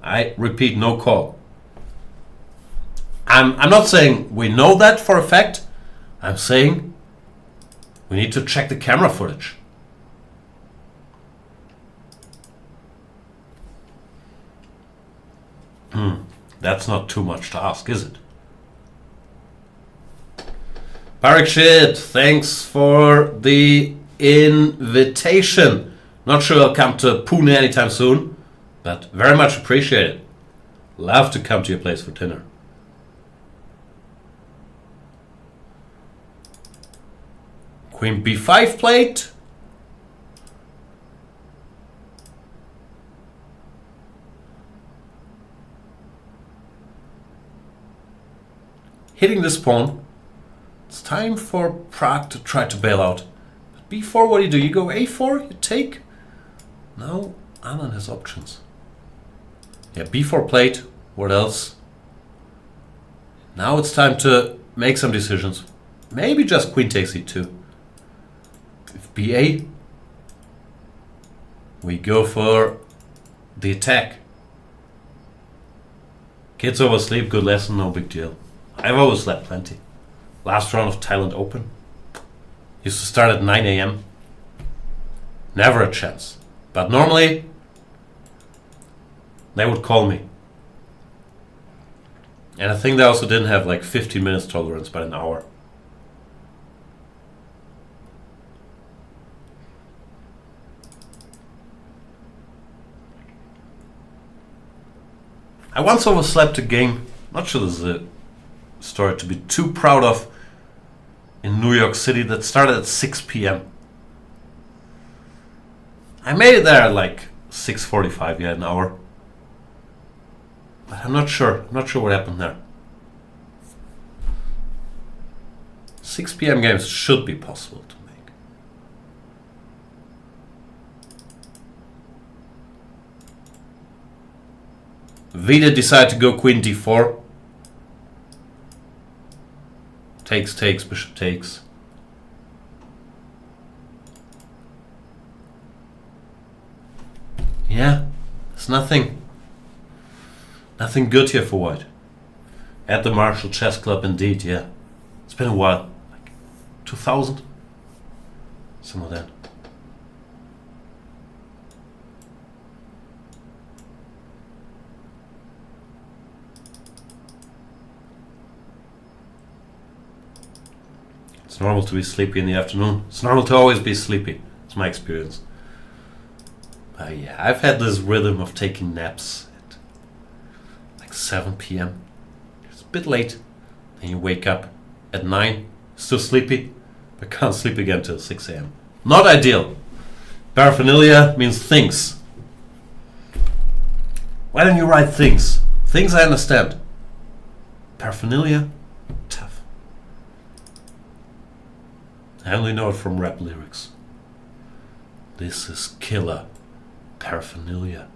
I repeat, no call. I'm not saying we know that for a fact. I'm saying we need to check the camera footage. That's not too much to ask, is it? Parikshit, thanks for the invitation. Not sure I'll come to Pune anytime soon, but very much appreciated. Love to come to your place for dinner. Queen b5 played. Hitting this pawn. It's time for Pragg to try to bail out. But b4, what do? You go a4, you take? No, Anand has options. Yeah, b4 played. What else? Now it's time to make some decisions. Maybe just queen takes e2. If ba, we go for the attack. Kids oversleep, good lesson, no big deal. I've always slept plenty. Last round of Thailand Open. Used to start at 9 a.m. Never a chance. But normally, they would call me. And I think they also didn't have like 15 minutes tolerance, but an hour. I once overslept a game, not sure this is a story to be too proud of, in New York City that started at 6 p.m. I made it there at like 6:45, yeah, an hour. But I'm not sure what happened there. 6 p.m. games should be possible to make. Vidit decided to go queen d4. Takes, bishop takes. Yeah, there's nothing good here for white. At the Marshall Chess Club, indeed, yeah. It's been a while. Like 2000? Some of that. It's normal to be sleepy in the afternoon. It's normal to always be sleepy. It's my experience. Yeah, I've had this rhythm of taking naps at like 7 p.m. It's a bit late. Then you wake up at 9, still sleepy, but can't sleep again till 6 a.m. Not ideal. Paraphernalia means things. Why don't you write things? Things I understand. Paraphernalia, tough. I only know it from rap lyrics. This is killer. Paraphernalia.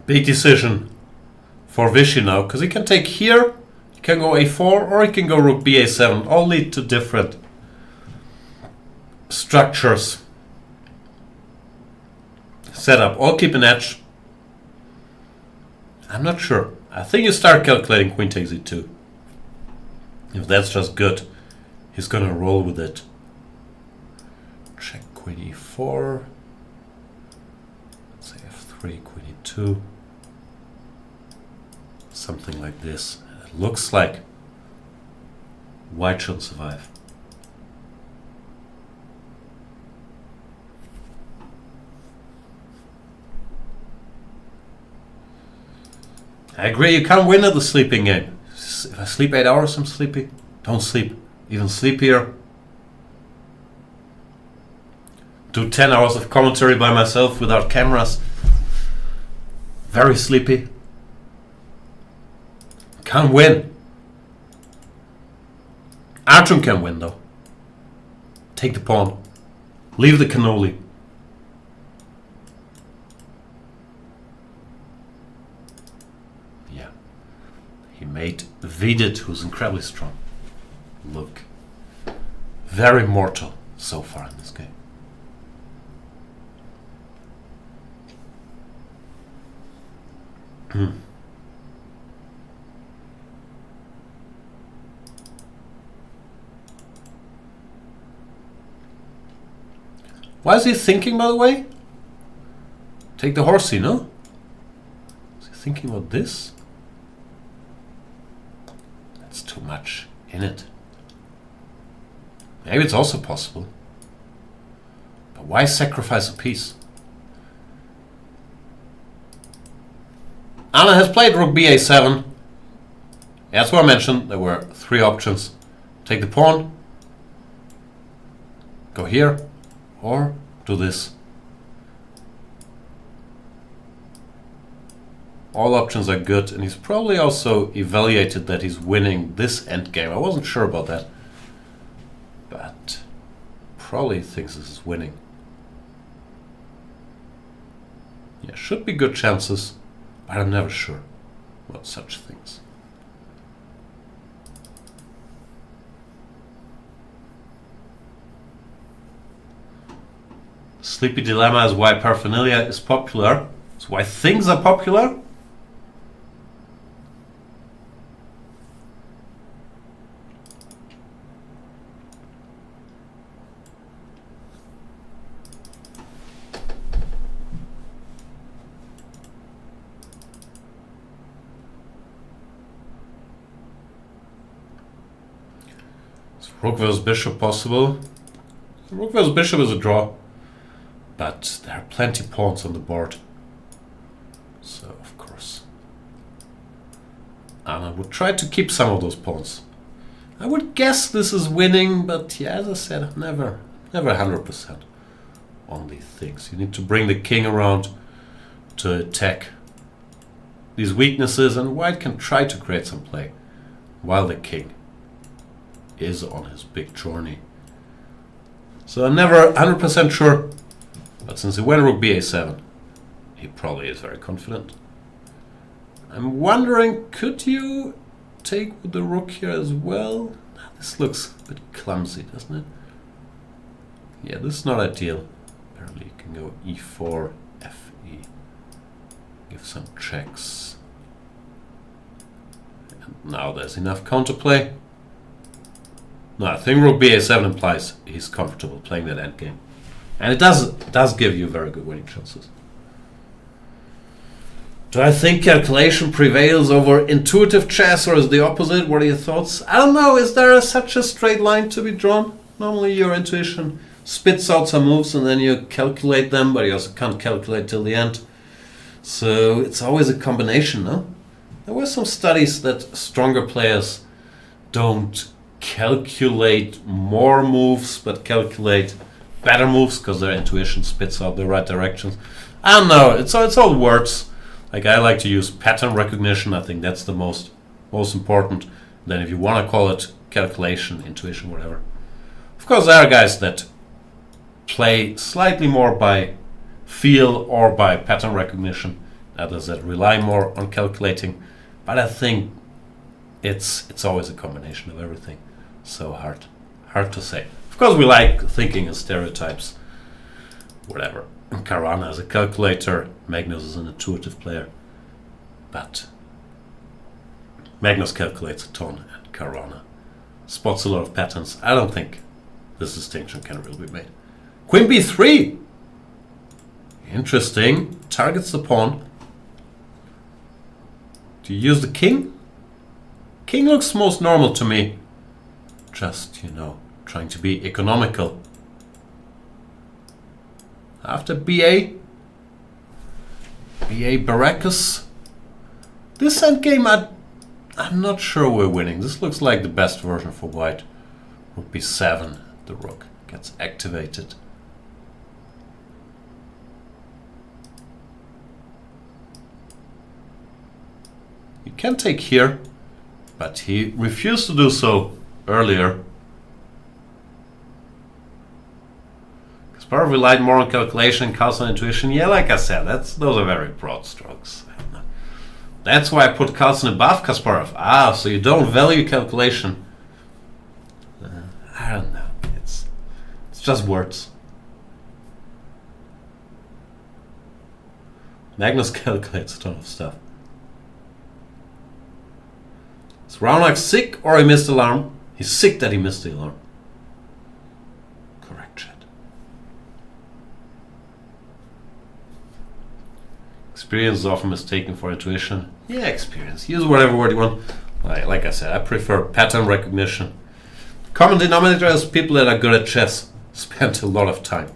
Big decision for Vishy now, because he can take here, he can go a4, or he can go rook ba7. All lead to different structures. Setup, all keep an edge. I'm not sure. I think you start calculating queen takes e2. If that's just good, he's gonna roll with it. Check queen e4. Let's say f3, queen e2. Something like this. It looks like white should survive. I agree, you can't win at the sleeping game. If I sleep 8 hours, I'm sleepy. Don't sleep. Even sleepier. Do 10 hours of commentary by myself without cameras. Very sleepy. Can't win. Arjun can win though. Take the pawn. Leave the cannoli. Yeah. He made Vidit, who's incredibly strong, look very mortal so far in this game. What is he thinking, by the way? Take the horsey, no? Is he thinking about this? That's too much in it. Maybe it's also possible. But why sacrifice a piece? Anna has played rook ba7. That's what I mentioned. There were 3 options. Take the pawn, Go here or do this. All options are good, and he's probably also evaluated that he's winning this endgame. I wasn't sure about that, but probably thinks this is winning. Yeah, should be good chances, but I'm never sure about such things. Sleepy Dilemma is why paraphernalia is popular. It's why things are popular. Rook vs Bishop possible. Rook vs Bishop is a draw, but there are plenty pawns on the board. So, of course. And I would try to keep some of those pawns. I would guess this is winning, but yeah, as I said, I'm never 100% on these things. You need to bring the king around to attack these weaknesses, and white can try to create some play while the king is on his big journey. So I'm never 100% sure, but since he went rook ba7, he probably is very confident. I'm wondering, could you take with the rook here as well? This looks a bit clumsy, doesn't it? Yeah, this is not ideal. Apparently you can go e4, fe, give some checks. And now there's enough counterplay. No, I think rook ba7 implies he's comfortable playing that endgame. And it does give you very good winning chances. Do I think calculation prevails over intuitive chess, or is the opposite? What are your thoughts? I don't know. Is there such a straight line to be drawn? Normally your intuition spits out some moves and then you calculate them, but you also can't calculate till the end. So it's always a combination, no? There were some studies that stronger players don't calculate more moves, but calculate better moves because their intuition spits out the right directions. I don't know. It's all words. Like, I like to use pattern recognition. I think that's the most important. Then if you want to call it calculation, intuition, whatever. Of course, there are guys that play slightly more by feel or by pattern recognition. Others that rely more on calculating. But I think it's always a combination of everything. So hard to say. Of course, we like thinking in stereotypes. Whatever. Caruana is a calculator. Magnus is an intuitive player. But Magnus calculates a ton, and Caruana spots a lot of patterns. I don't think this distinction can really be made. Queen b3. Interesting. Targets the pawn. Do you use the king? King looks most normal to me. Just, trying to be economical. After BA Baracus. This endgame, I'm not sure we're winning. This looks like the best version for white. Rook b7, the rook gets activated. You can take here, but he refused to do so earlier. Kasparov relied more on calculation, Carlsen intuition. Yeah, like I said, those are very broad strokes. That's why I put Carlsen above Kasparov. So you don't value calculation. I don't know. It's just words. Magnus calculates a ton of stuff. Is Raunak sick or he missed the alarm? He's sick that he missed the alarm. Correct, chat. Experience is often mistaken for intuition. Yeah, experience. Use whatever word you want. Like I said, I prefer pattern recognition. Common denominator is people that are good at chess spend a lot of time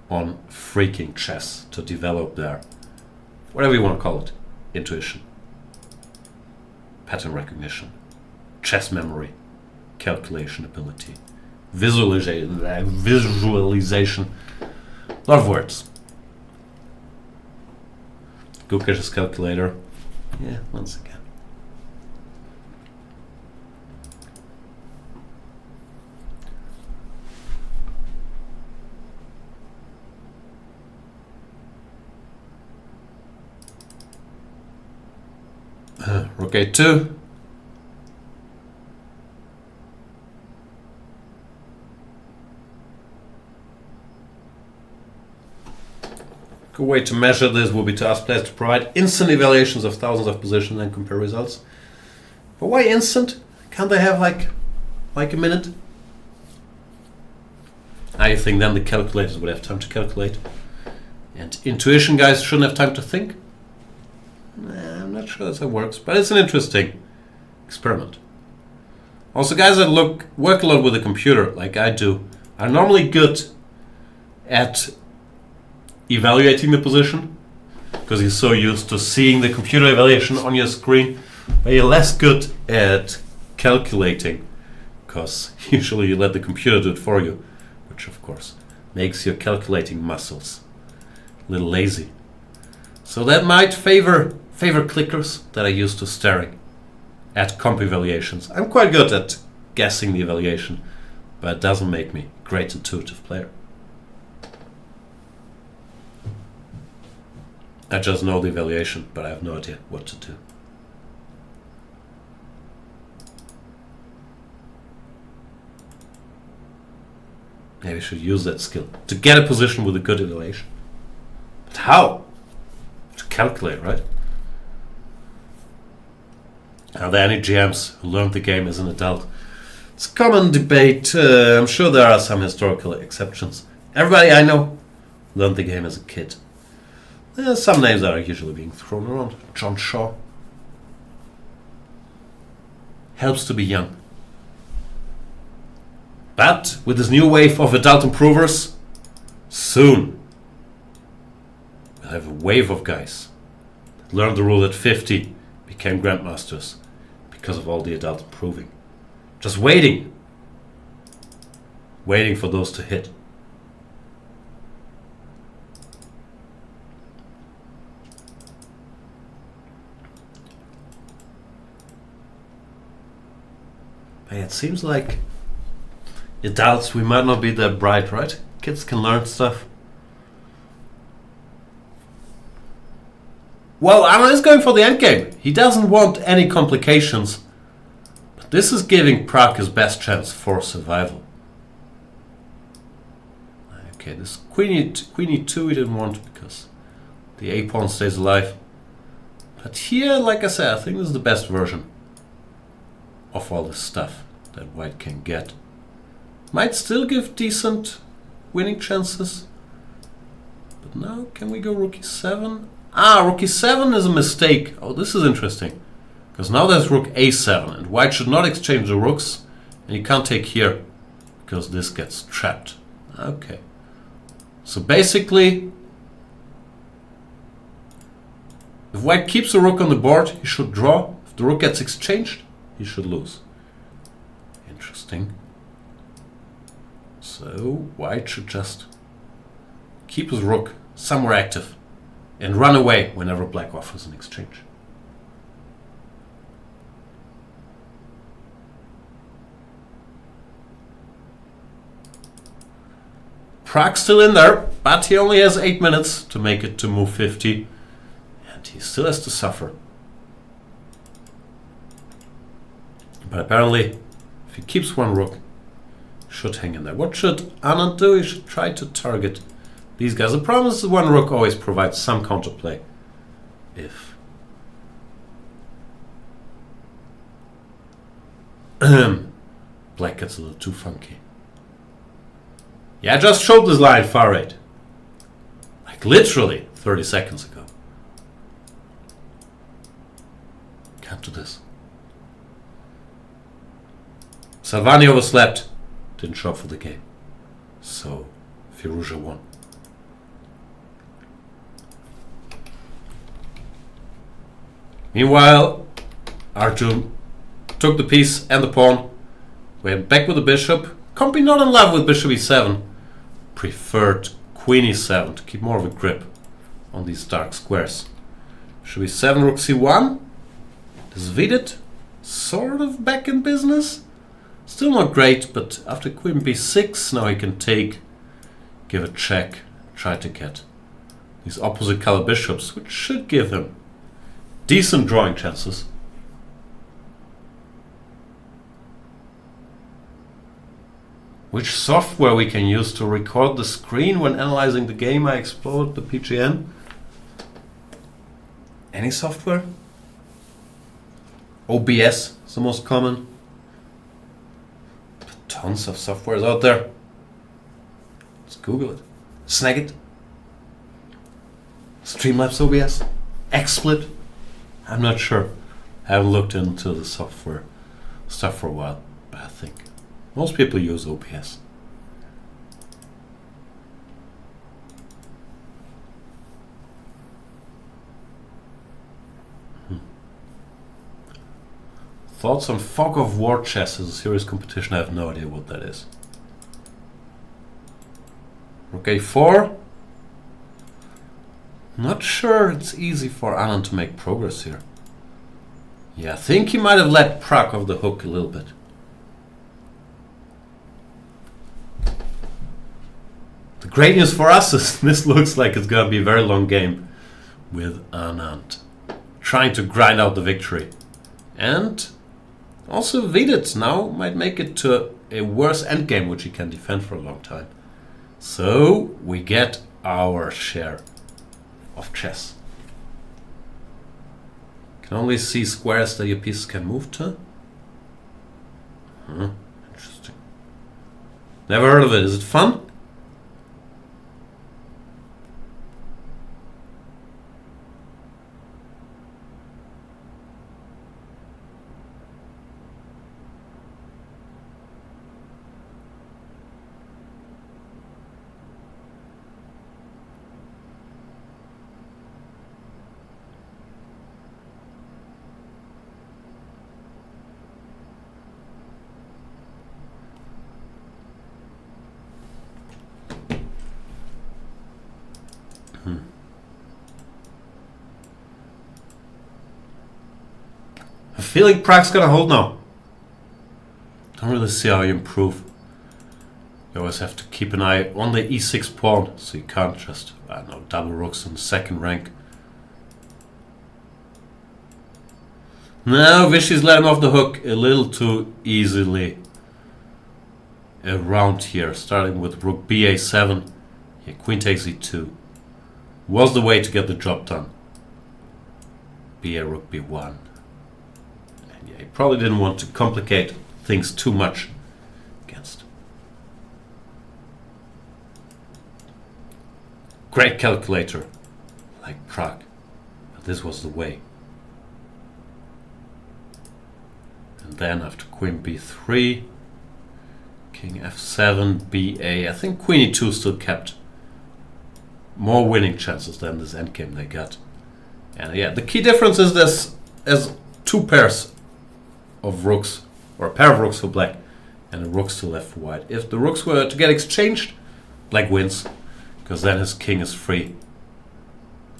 on freaking chess to develop their, whatever you want to call it, intuition, pattern recognition, chess memory, calculation ability, visualization. A lot of words. Go get his calculator. Yeah, once again. Rook A2. Good way to measure this will be to ask players to provide instant evaluations of thousands of positions and compare results. But why instant? Can't they have like a minute? I think then the calculators would have time to calculate. And intuition guys shouldn't have time to think. I'm not sure that's how it works, but it's an interesting experiment. Also, guys that work a lot with a computer, like I do, are normally good at evaluating the position because you're so used to seeing the computer evaluation on your screen, but you're less good at calculating because usually you let the computer do it for you, which of course makes your calculating muscles a little lazy. So that might favor clickers that are used to staring at comp evaluations. I'm quite good at guessing the evaluation, but it doesn't make me a great intuitive player. I just know the evaluation, but I have no idea what to do. Maybe I should use that skill to get a position with a good evaluation. But how? To calculate, right? Are there any GMs who learned the game as an adult? It's a common debate. I'm sure there are some historical exceptions. Everybody I know learned the game as a kid. Some names are usually being thrown around. John Shaw. Helps to be young. But with this new wave of adult improvers, soon we'll have a wave of guys that learned the rule at 50, became grandmasters because of all the adult improving. Just waiting for those to hit. It seems like adults, we might not be that bright, right? Kids can learn stuff. Well, Anand is going for the endgame. He doesn't want any complications. But this is giving Pragg his best chance for survival. Okay, this queen e2 he didn't want because the a-pawn stays alive. But here, like I said, I think this is the best version of all this stuff that white can get. Might still give decent winning chances. But now, can we go rook e7? Rook e7 is a mistake. Oh, this is interesting. Because now there's rook a7, and white should not exchange the rooks, and you can't take here, because this gets trapped. Okay. So basically, if white keeps the rook on the board, he should draw. If the rook gets exchanged, he should lose. Interesting. So white should just keep his rook somewhere active and run away whenever black offers an exchange. Pragg's still in there, but he only has 8 minutes to make it to move 50, and he still has to suffer. But apparently, if he keeps one rook, he should hang in there. What should Anand do? He should try to target these guys. The problem is that one rook always provides some counterplay. If black gets a little too funky. Yeah, I just showed this line far right. Like literally 30 seconds ago. Can't do this. Sadwhani overslept. Didn't show up for the game. So Firouzja won. Meanwhile, Arjun took the piece and the pawn. Went back with the bishop. Can't be not in love with bishop e7. Preferred queen e7 to keep more of a grip on these dark squares. Bishop e7, rook c1. Is Vidit sort of back in business? Still not great, but after queen b6, now he can take, give a check, try to get these opposite color bishops, which should give him decent drawing chances. Which software we can use to record the screen when analyzing the game I explored, the PGN? Any software? OBS is the most common. But tons of softwares out there. Let's Google it. Snagit. Streamlabs OBS. XSplit. I'm not sure. I haven't looked into the software stuff for a while, but I think most people use OBS. Thoughts on Fog of War chess as a serious competition? I have no idea what that is. Rook a4. Not sure it's easy for Anand to make progress here. Yeah, I think he might have let Pragg off the hook a little bit. The great news for us is this looks like it's going to be a very long game with Anand trying to grind out the victory. And also Vidit now might make it to a worse endgame, which he can defend for a long time. So we get our share of chess. Can only see squares that your pieces can move to. Interesting. Never heard of it. Is it fun? I'm feeling Pragg's gonna hold now. Don't really see how you improve. You always have to keep an eye on the e6 pawn, so you can't just, I don't know, double rooks in the second rank. Now Vishy's let him off the hook a little too easily around here, starting with rook ba7. Yeah, queen takes e2 was the way to get the job done. Ba rook b1. And yeah, he probably didn't want to complicate things too much against. Great calculator, like Pragg, but this was the way. And then after queen b3, king f7, ba. I think queen e2 still kept more winning chances than this endgame they got. And yeah, the key difference is this: as two pairs of rooks, or a pair of rooks for black, and a rook still left for white. If the rooks were to get exchanged, black wins, because then his king is free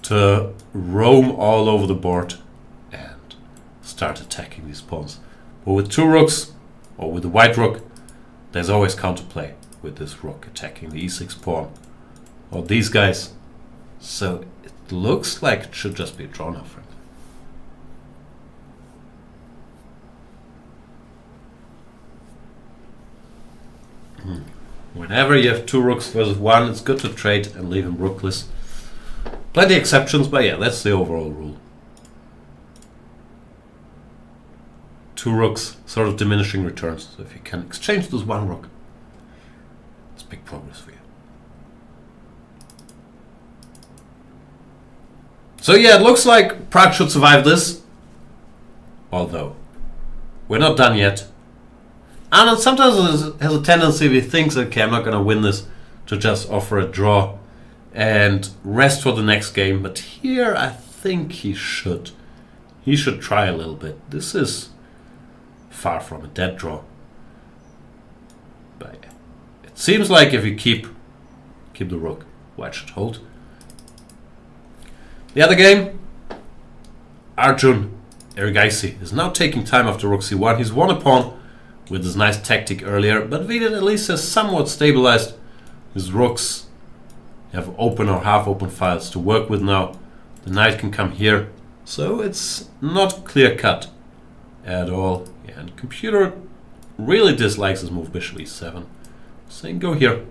to roam all over the board and start attacking these pawns. But with two rooks, or with the white rook, there's always counterplay with this rook attacking the e6 pawn, or these guys. So it looks like it should just be a draw now, frankly. Whenever you have two rooks versus one, it's good to trade and leave him rookless. Plenty of exceptions, but yeah, that's the overall rule. Two rooks, sort of diminishing returns. So if you can exchange this one rook, it's big progress for you. So yeah, it looks like Pragg should survive this. Although, we're not done yet. Anand sometimes has a tendency, if he thinks, okay, I'm not going to win this, to just offer a draw and rest for the next game. But here, I think he should. He should try a little bit. This is far from a dead draw. But yeah. Seems like if you keep the rook, white should hold. The other game, Vidit-Erigaisi is now taking time after rook c1. He's won a pawn with his nice tactic earlier, but Vidit at least has somewhat stabilized his rooks. You have open or half open files to work with now. The knight can come here, so it's not clear cut at all. Yeah, and computer really dislikes his move bishop e7, saying go here.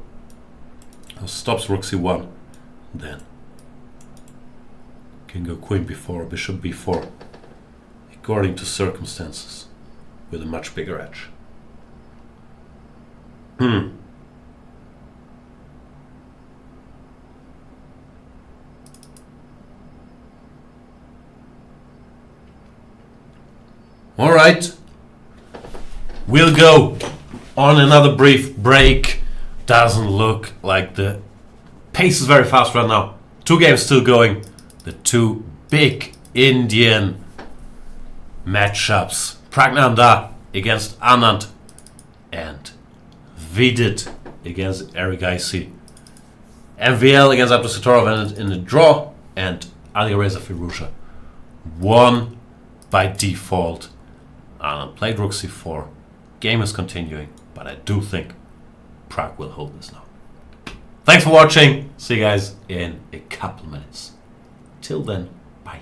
Stops rook c1, then can go queen b4 or bishop b4 according to circumstances with a much bigger edge. All right, we'll go on another brief break. Doesn't look like the pace is very fast right now. 2 games still going. The 2 big Indian matchups. Praggnanandhaa against Anand and Vidit against Erigaisi. MVL against Abdusattorov in the draw, and Vidit-Firouzja won by default. Anand played rook c4. Game is continuing, but I do think Pragg will hold this now. Thanks for watching. See you guys in a couple minutes. Till then, bye.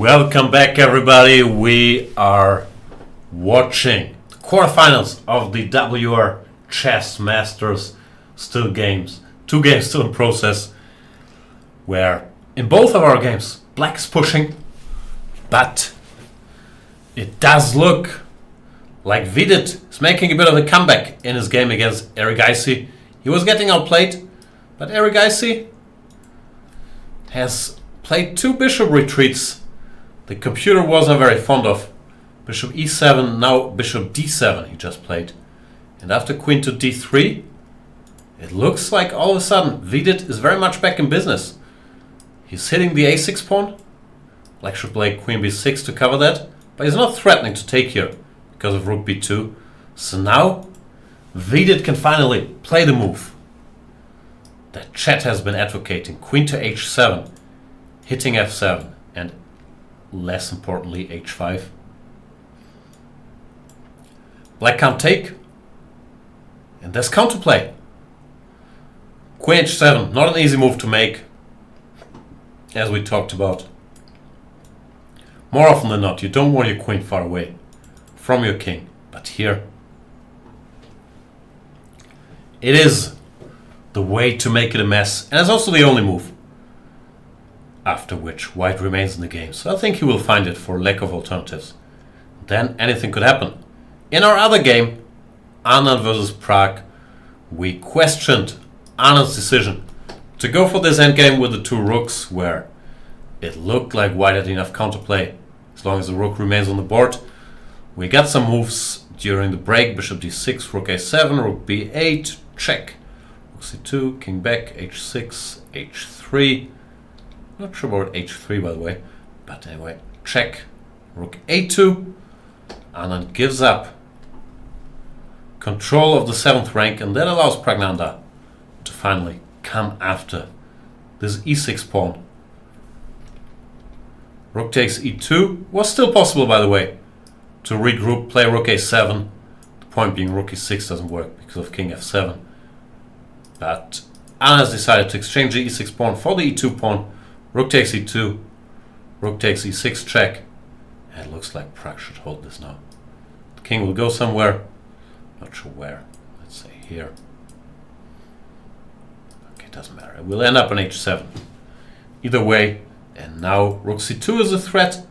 Welcome back, everybody. We are watching the quarterfinals of the WR Chess Masters. Still games. 2 games still in process. Where in both of our games, black is pushing. But it does look like Vidit is making a bit of a comeback in his game against Erigaisi. He was getting outplayed, but Erigaisi has played 2 bishop retreats the computer wasn't very fond of. Bishop e7, now bishop d7 he just played. And after queen to d3, it looks like all of a sudden Vidit is very much back in business. He's hitting the a6 pawn. Black should play queen b6 to cover that, but he's not threatening to take here because of rook b2. So now Vidit can finally play the move that chat has been advocating. Queen to h7, hitting f7, and less importantly h5. Black can't take, and there's counterplay. Queen h7, not an easy move to make, as we talked about. More often than not, you don't want your queen far away from your king, but here it is the way to make it a mess, and it's also the only move after which white remains in the game. So I think he will find it for lack of alternatives. Then anything could happen. In our other game, Anand versus Pragg, we questioned Anand's decision to go for this endgame with the 2 rooks, where it looked like white had enough counterplay as long as the rook remains on the board. We got some moves during the break. Bishop d6, rook a7, rook b8, check. Rook c2, king back, h6, h3. Not sure about h3 by the way, but anyway, check. Rook a2. Anand gives up control of the 7th rank, and that allows Praggnanandhaa to finally come after this e6 pawn. Rook takes e2 was still possible, by the way, to regroup, play rook a7. The point being rook e6 doesn't work because of king f7. But Anand has decided to exchange the e6 pawn for the e2 pawn. Rook takes e2, rook takes e6 check, and it looks like Pragg should hold this now. The king will go somewhere, not sure where, let's say here. Okay, doesn't matter, it will end up on h7. Either way, and now rook c2 is a threat,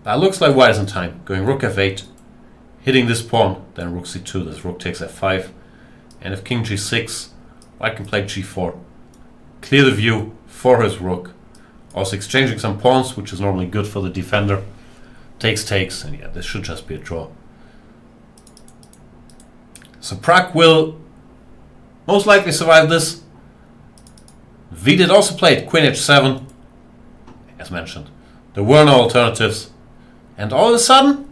but it looks like white is in time, going rook f8, hitting this pawn, then rook c2, this rook takes f5, and if king g6, white can play g4. Clear the view for his rook. Also exchanging some pawns, which is normally good for the defender. Takes, and yeah, this should just be a draw. So Pragg will most likely survive this. Vidit also played queen h7, as mentioned. There were no alternatives, and all of a sudden,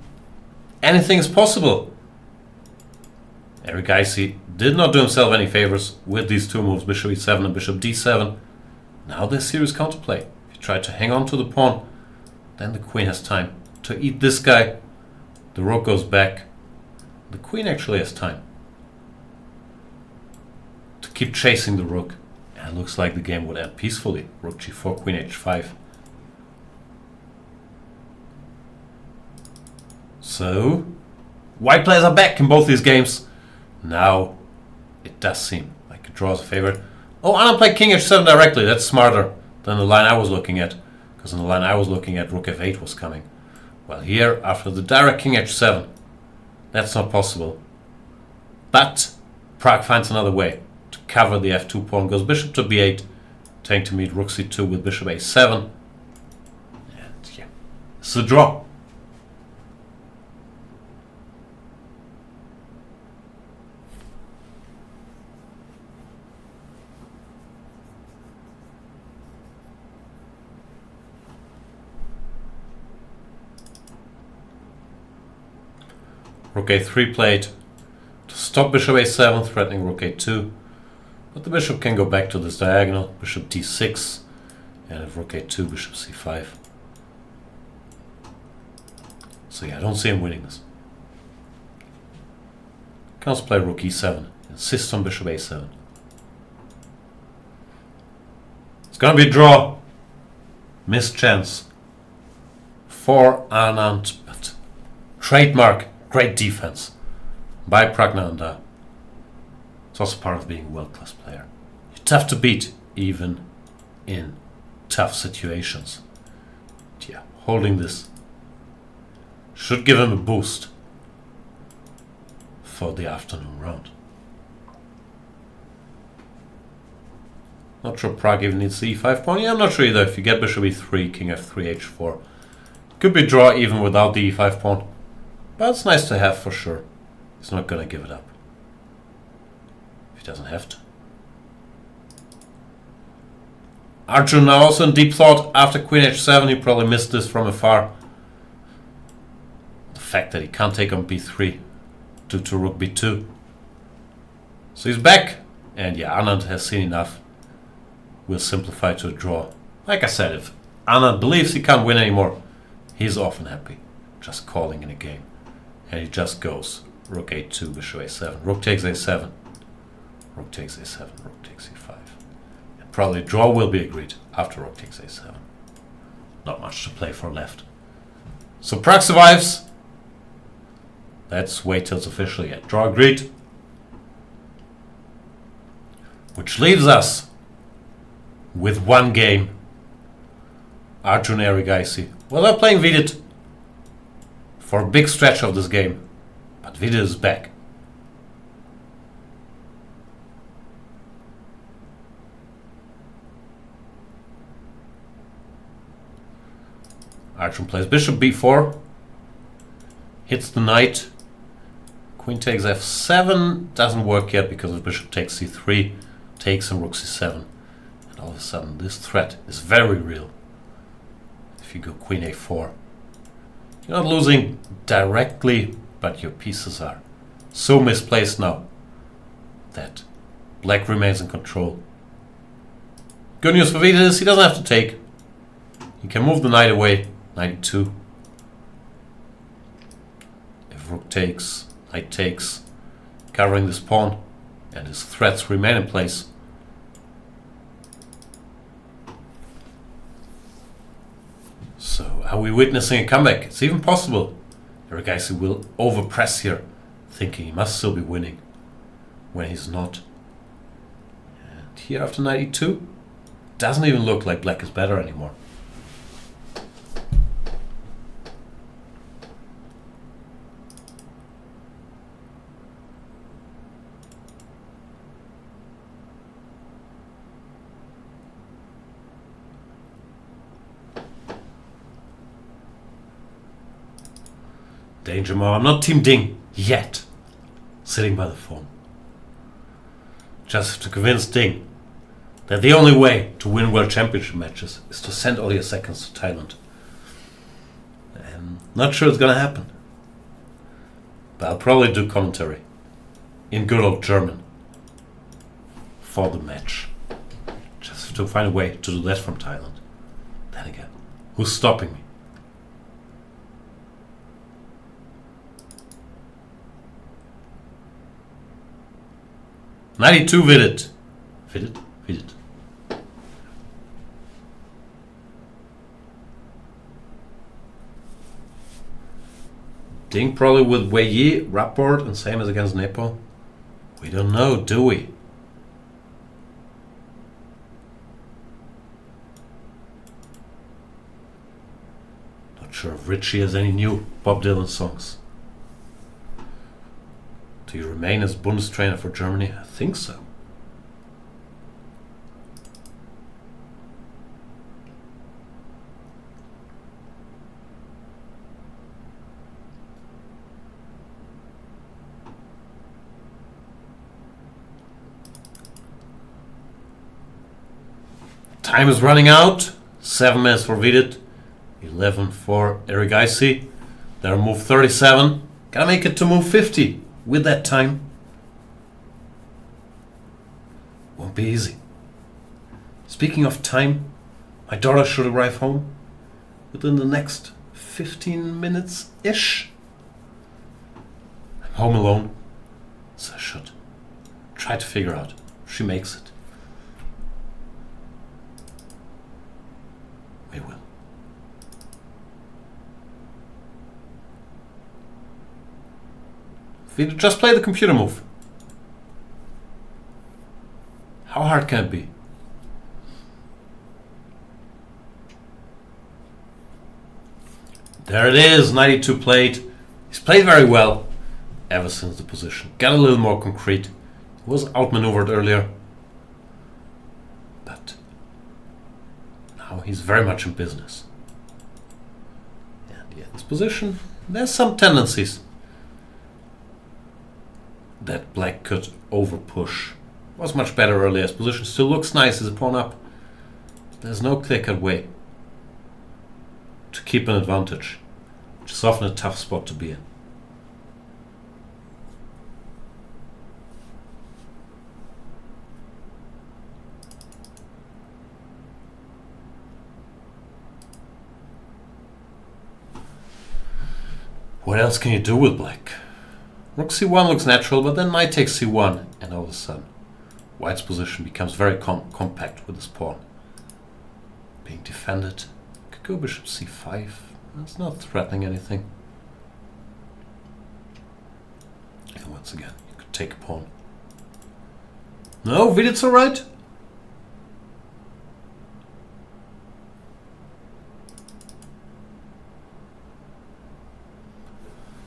anything is possible. Erigaisi did not do himself any favors with these 2 moves, bishop e7 and bishop d7. Now there's serious counterplay. Try to hang on to the pawn, then the queen has time to eat this guy. The rook goes back. The queen actually has time to keep chasing the rook, and it looks like the game would end peacefully. Rook g4, queen h5. So white players are back in both these games. Now it does seem like a draw is a favorite. Oh, Anand played king h7 directly. That's smarter than the line I was looking at, because in the line I was looking at, rook f8 was coming. Well, here, after the direct king h7, that's not possible. But Pragg finds another way to cover the f2 pawn, goes bishop to b8, trying to meet rook c2 with bishop a7. And yeah, it's a draw. Rook a3 played to stop bishop a7, threatening rook a2. But the bishop can go back to this diagonal, bishop d6, and if rook a2, bishop c5. So yeah, I don't see him winning this. Can also play rook e7, insist on bishop a7. It's gonna be a draw. Missed chance for Anand, but trademark, great defense by Praggnanandhaa. It's also part of being a world-class player. You're tough to beat, even in tough situations. Yeah, holding this should give him a boost for the afternoon round. Not sure Pragg even needs the e5 pawn. Yeah, I'm not sure either. If you get bishop e3, king f3, h4, could be draw even without the e5 pawn. But it's nice to have for sure. He's not going to give it up. If he doesn't have to. Arjun now also in deep thought after queen h7. He probably missed this from afar. The fact that he can't take on b3 due to rook b2. So he's back. And yeah, Anand has seen enough. Will simplify to a draw. Like I said, if Anand believes he can't win anymore, he's often happy just calling in a game. And he just goes rook a2, bishop a7, rook takes a7, rook takes a7, rook takes e5. And probably draw will be agreed after rook takes a7. Not much to play for left. So Pragg survives. Let's wait till it's official yet. Draw agreed. Which leaves us with one game. Vidit-Erigaisi. Well, they're playing Vidit for a big stretch of this game. But Vidit is back. Arjun plays bishop b4. Hits the knight. Queen takes f7. Doesn't work yet because if bishop takes c3, takes and rook c7. And all of a sudden this threat is very real. If you go queen a4. You're not losing directly, but your pieces are so misplaced now that black remains in control. Good news for Vidit is he doesn't have to take. He can move the knight away. Knight e2. If rook takes, knight takes, covering this pawn, and his threats remain in place. So, are we witnessing a comeback? It's even possible. Erigaisi will overpress here, thinking he must still be winning, when he's not. And here after knight e2, doesn't even look like black is better anymore. Danger Mo. I'm not Team Ding yet. Sitting by the phone. Just to convince Ding that the only way to win World Championship matches is to send all your seconds to Thailand. And not sure it's gonna happen. But I'll probably do commentary in good old German for the match. Just to find a way to do that from Thailand. Then again, who's stopping me? Knight e2 Vidit. Vidit. Ding probably with Wei Yi, Rapport, and same as against Nepo. We don't know, do we? Not sure if Richie has any new Bob Dylan songs. Do you remain as Bundestrainer for Germany? I think so. Time is running out. 7 minutes for Vidit. 11 for Erigaisi. They're move 37. Gotta make it to move 50. With that time, won't be easy. Speaking of time, my daughter should arrive home within the next 15 minutes-ish. I'm home alone, so I should try to figure out if she makes it. We will. Vidit just play the computer move. How hard can it be? There it is, 92 played. He's played very well ever since the position. Got a little more concrete. He was outmaneuvered earlier. But now he's very much in business. And yeah, this position, there's some tendencies that black could overpush. Was much better earlier. His position still looks nice. He's a pawn up. There's no clear-cut way to keep an advantage, which is often a tough spot to be in. What else can you do with black? Rook c1 looks natural, but then knight takes c1, and all of a sudden white's position becomes very compact with his pawn being defended. Could go bishop c5. That's not threatening anything. And once again, you could take a pawn. No, Vidit's alright.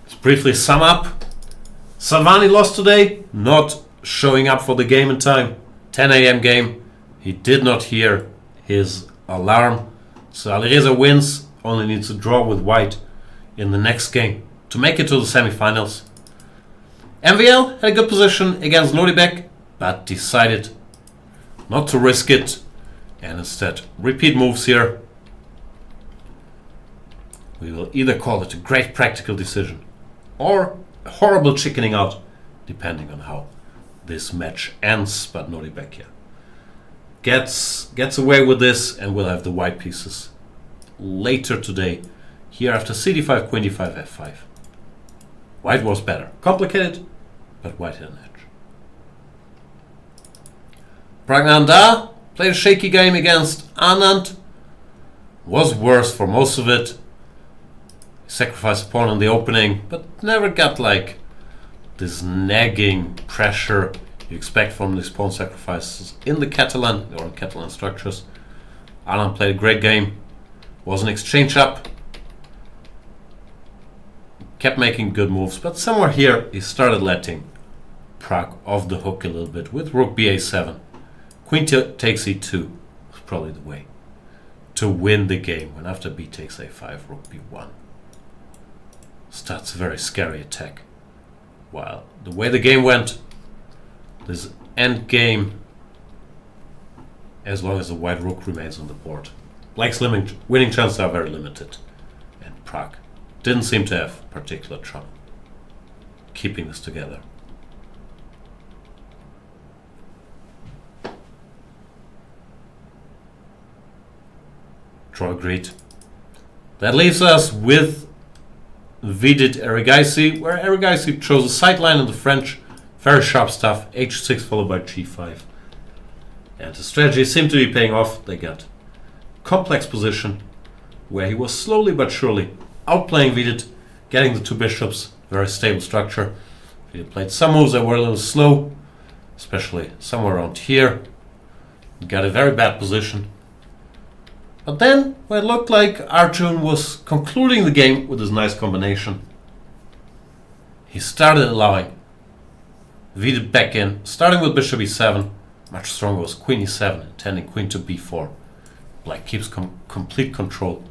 Let's briefly sum up. Sadwhani lost today, not showing up for the game in time. 10 a.m. game. He did not hear his alarm. So Alireza wins, only needs to draw with white in the next game to make it to the semi-finals. MVL had a good position against Lodibek, but decided not to risk it and instead repeat moves here. We will either call it a great practical decision or a horrible chickening out, depending on how this match ends. But Lodibek here gets away with this, and we'll have the white pieces later today. Here after cd5, queen d5, f5. White was better. Complicated, but white had an edge. Praggnanandhaa played a shaky game against Anand. Was worse for most of it. Sacrificed a pawn in the opening, but never got like this nagging pressure you expect from these pawn sacrifices in the Catalan or in Catalan structures. Anand played a great game. Was an exchange up. Kept making good moves, but somewhere here he started letting Pragg off the hook a little bit with rook ba7. Queen takes e2 was probably the way to win the game, when after b takes a5, rook b1 starts a very scary attack. While the way the game went, this endgame, as long as the white rook remains on the board, black's winning chances are very limited, and Pragg didn't seem to have particular trouble keeping this together. Draw agreed. That leaves us with Vidit-Erigaisi, where Erigaisi chose a sideline in the French. Very sharp stuff. h6 followed by g5. And the strategy seemed to be paying off. They got complex position where he was slowly but surely outplaying Vidit, getting the two bishops. Very stable structure. Vidit played some moves that were a little slow, especially somewhere around here. He got a very bad position. But then, when it looked like Arjun was concluding the game with his nice combination, he started allowing Vidit back in, starting with bishop e7. Much stronger was queen e7, intending queen to b4. Black keeps complete control.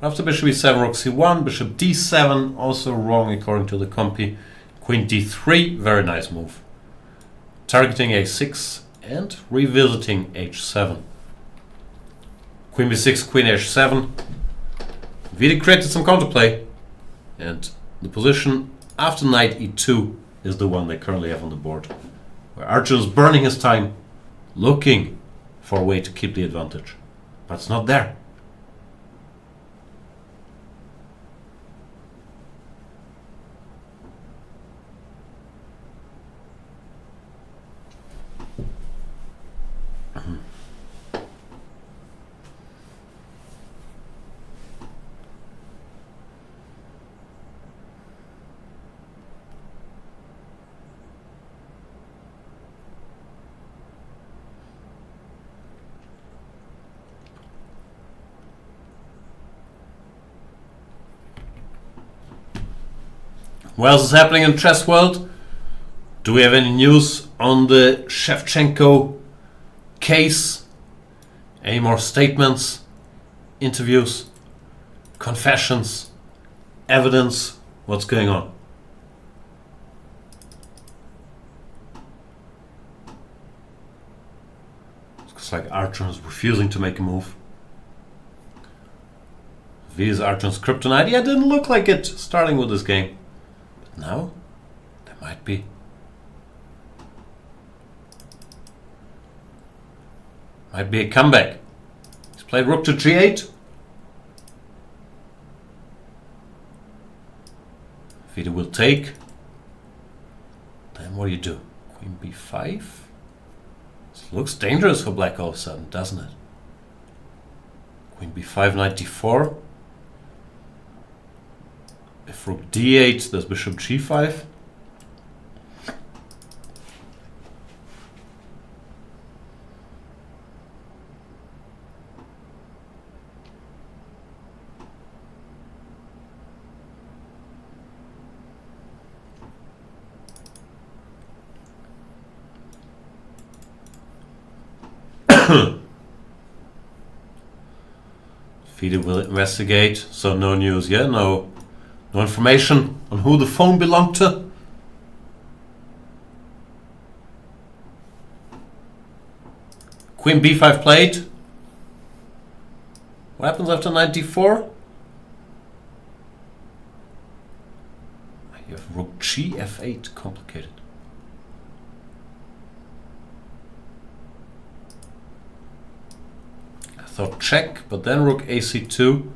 After bishop e7, rook c1, bishop d7, also wrong according to the compy. Queen d3, very nice move. Targeting a6 and revisiting h7. Queen b6, queen h7. Vidit created some counterplay, and the position after knight e2 is the one they currently have on the board, where Arjun is burning his time looking for a way to keep the advantage, but it's not there. What else is happening in chess world? Do we have any news on the Shevchenko case? Any more statements, interviews, confessions, evidence? What's going on? Looks like Archon is refusing to make a move. V is Archon's kryptonite. Yeah, didn't look like it starting with this game. But now, there might be. Might be a comeback. He's played rook to g8. Vidit will take. Then what do? Queen b5. This looks dangerous for black all of a sudden, doesn't it? Queen b5, knight d4. If rook d8, there's bishop g5. Vidit will investigate, so no news, yeah? No information on who the phone belonged to. Queen b5 played. What happens after knight d4? You have rook g f8, complicated. Thought check, but then rook ac2.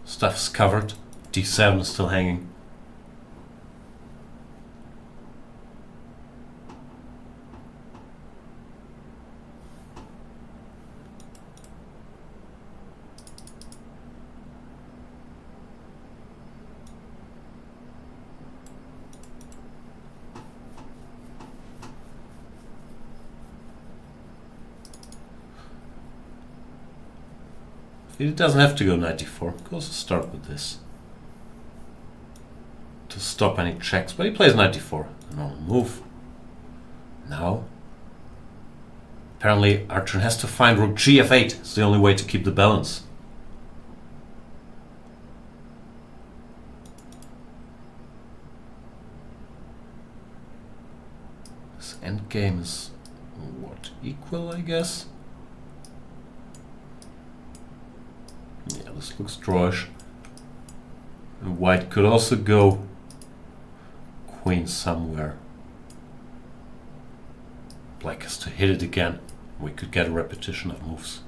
Stuff's covered. d7 is still hanging. It doesn't have to go knight d4. He goes to start with this to stop any checks, but he plays knight d4. A normal move. Now, apparently Archon has to find rook gf8. It's the only way to keep the balance. This endgame is what? Equal, I guess. Yeah, this looks drawish. And white could also go queen somewhere. Black has to hit it again. We could get a repetition of moves.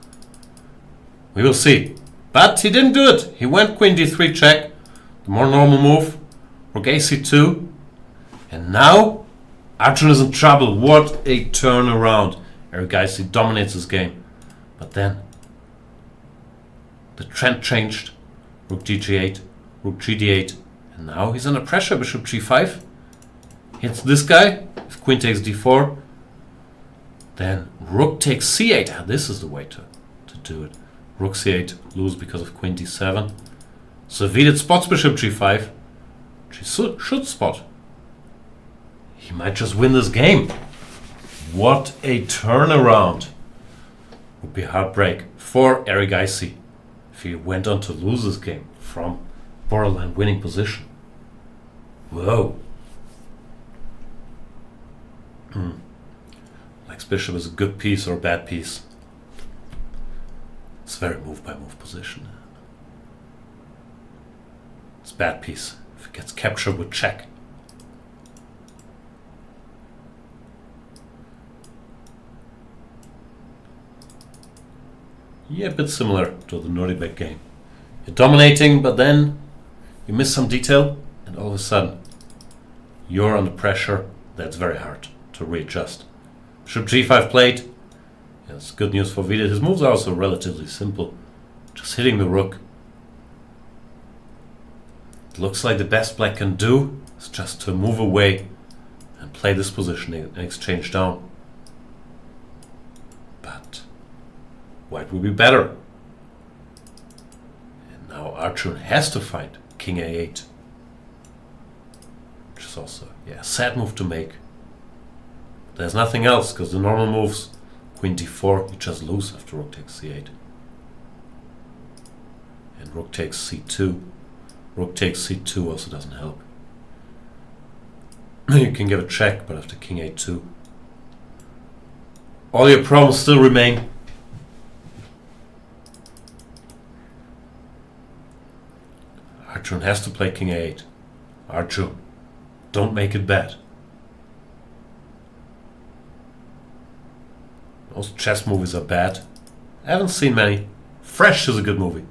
We will see. But he didn't do it. He went queen d3 check. The more normal move. Rook ac2. And now Archon is in trouble. What a turnaround. Erigaisi dominates this game. But then the trend changed. Rook gg8, rook gd8, and now he's under pressure. Bishop g5 hits this guy. If queen takes d4, then rook takes c8. Ah, this is the way to do it. Rook c8, lose because of queen d7. So Vidit spots bishop g5. She should spot. He might just win this game. What a turnaround. Would be heartbreak for Erigaisi if he went on to lose this game from borderline winning position. Whoa. Black's bishop is a good piece or a bad piece. It's very move by move position. It's a bad piece if it gets captured with check. Yeah, a bit similar to the Nuremberg game. You're dominating, but then you miss some detail, and all of a sudden you're under pressure. That's very hard to readjust. Bishop g5 played. That's good news for Vidit. His moves are also relatively simple. Just hitting the rook. It looks like the best Black can do is just to move away and play this position and exchange down. But White will be better. And now Archon has to find king a8. f5's also, yeah, sad move to make. There's nothing else, because the normal moves, queen d4, you just lose after rook takes c8. And rook takes c2. Rook takes c2 also doesn't help. You can give a check, but after king a2, all your problems still remain. Arjun has to play king a8. Arjun, don't make it bad. Most chess movies are bad. I haven't seen many. Fresh is a good movie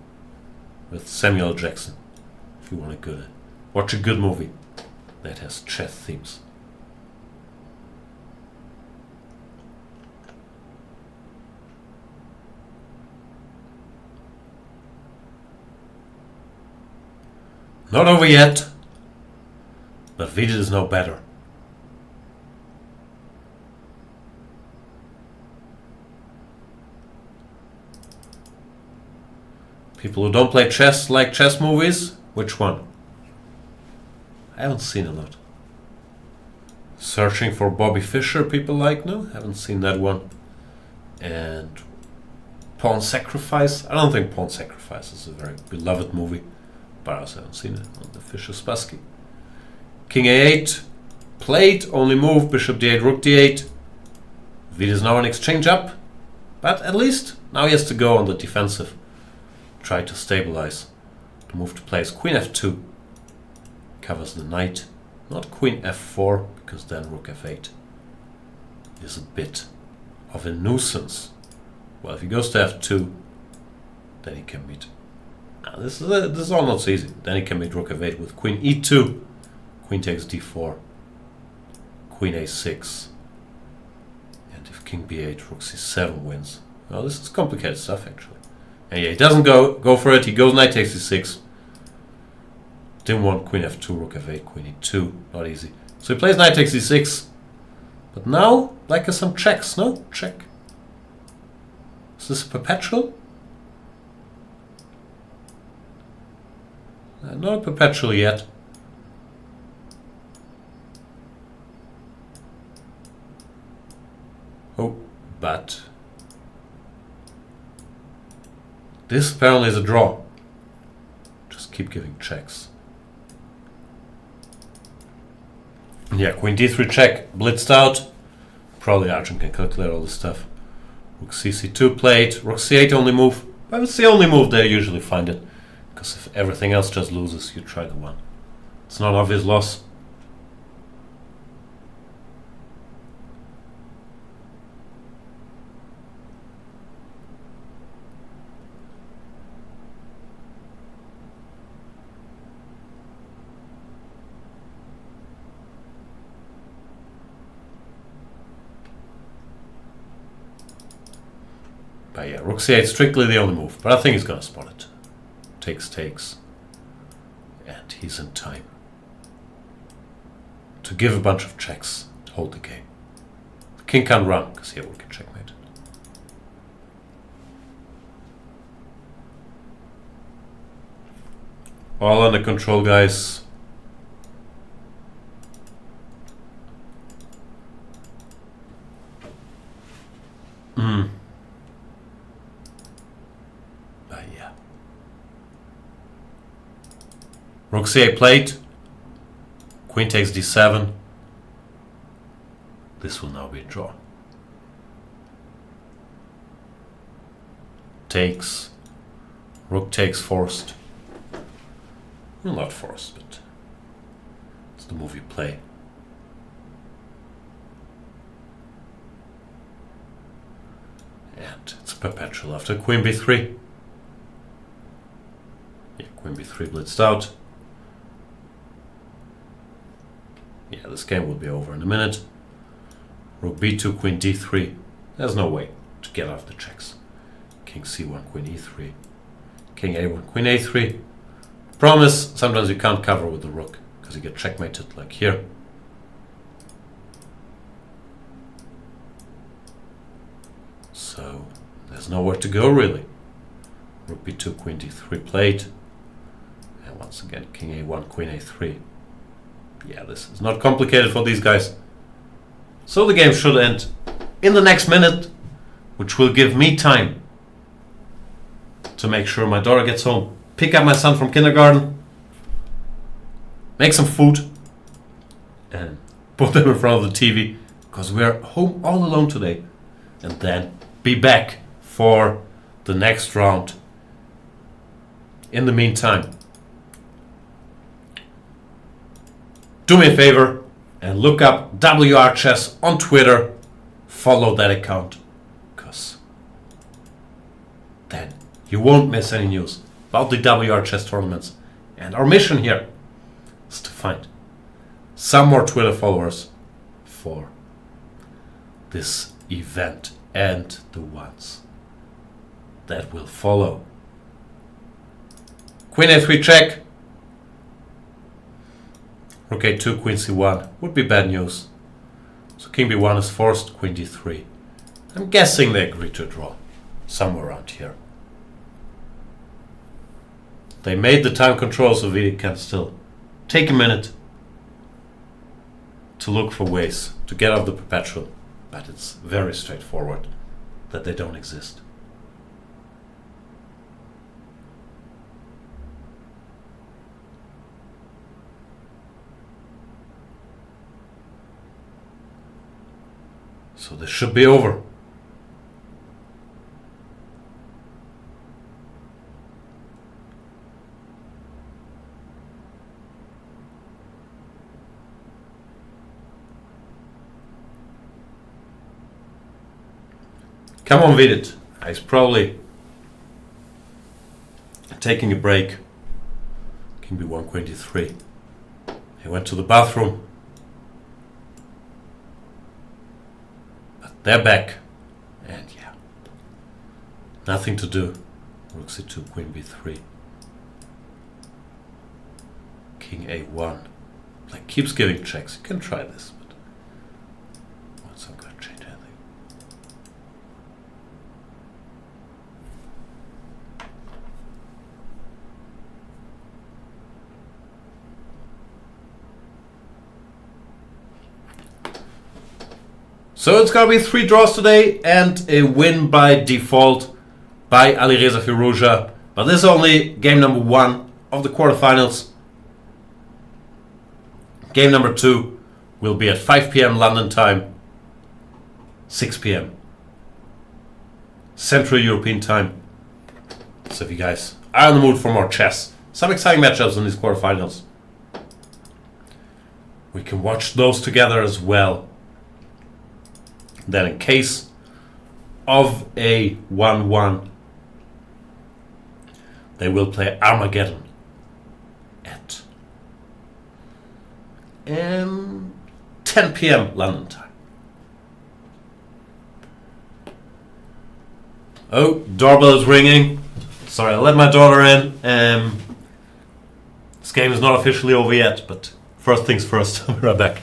with Samuel L. Jackson. If you want watch a good movie that has chess themes. Not over yet, but Vidit is no better. People who don't play chess like chess movies? Which one? I haven't seen a lot. Searching for Bobby Fischer, people like? No, haven't seen that one. And Pawn Sacrifice? I don't think Pawn Sacrifice is a very beloved movie, but I also haven't seen it on the Fischer Spassky. King a8, played, only move, bishop d8, rook d8. Vidit is now an exchange up, but at least now he has to go on the defensive. Try to stabilize. The move to play is queen f2. Covers the knight. Not queen f4, because then rook f8 is a bit of a nuisance. Well, if he goes to f2, then he can meet. Now, this is all not so easy. Then he can meet rook f8 with queen e2. Queen takes d4. Queen a6. And if king b8, rook c7 wins. Well, this is complicated stuff, actually. And yeah, he doesn't go for it. He goes knight takes c6. Didn't want queen f2, rook f8, queen e2. Not easy. So he plays knight takes c6. But now, like some checks, no? Check. Is this a perpetual? Not a perpetual yet. Oh, but this apparently is a draw. Just keep giving checks. Yeah, queen d3 check, blitzed out. Probably Arjun can calculate all this stuff. Rook c2 played, rook c8 only move. But it's the only move they usually find it. Because if everything else just loses, you try the one. It's not an obvious loss. But yeah, rook c8 strictly the only move. But I think he's gonna spot it. Takes. And he's in time to give a bunch of checks to hold the game. The king can't run, because here we can checkmate. All under control, guys. Yeah. Rook c8 played. Queen takes d7. This will now be a draw. Takes. Rook takes forced. Well, not forced, but it's the move you play. And it's perpetual after queen b3. Yeah, queen b3 blitzed out. Yeah, this game will be over in a minute. Rook b2, queen d3. There's no way to get off the checks. King c1, queen e3. King a1, queen a3. Promise, sometimes you can't cover with the rook, because you get checkmated, like here. So, there's nowhere to go, really. Rook b2, queen d3 played. And once again, king a1, queen a3. Yeah, this is not complicated for these guys. So the game should end in the next minute, which will give me time to make sure my daughter gets home, pick up my son from kindergarten, make some food, and put them in front of the TV, because we're home all alone today. And then be back for the next round. In the meantime, do me a favor and look up WR Chess on Twitter. Follow that account, because then you won't miss any news about the WR Chess tournaments. And our mission here is to find some more Twitter followers for this event and the ones that will follow. Queen a3 check. Rook a2, queen c1 would be bad news. So king b1 is forced, queen d3. I'm guessing they agreed to a draw somewhere around here. They made the time control, so Vidit can still take a minute to look for ways to get out of the perpetual, but it's very straightforward that they don't exist. So this should be over. Come on, Vidit. He's probably taking a break. King b1, queen d3. He went to the bathroom. But they're back. And yeah, nothing to do. Rook c2, queen b3. King a1. Like, keeps giving checks. You can try this, but what's not going to change anything. So it's going to be 3 draws today and a win by default by Alireza Firouzja. But this is only game number 1 of the quarterfinals. Game number 2 will be at 5 p.m. London time, 6 p.m. Central European time. So if you guys are in the mood for more chess, some exciting matchups in these quarterfinals, we can watch those together as well. Then in case of a 1-1, they will play Armageddon at 10 p.m. London time. Oh, doorbell is ringing. Sorry, I let my daughter in. This game is not officially over yet, but first things first. I'll be right back.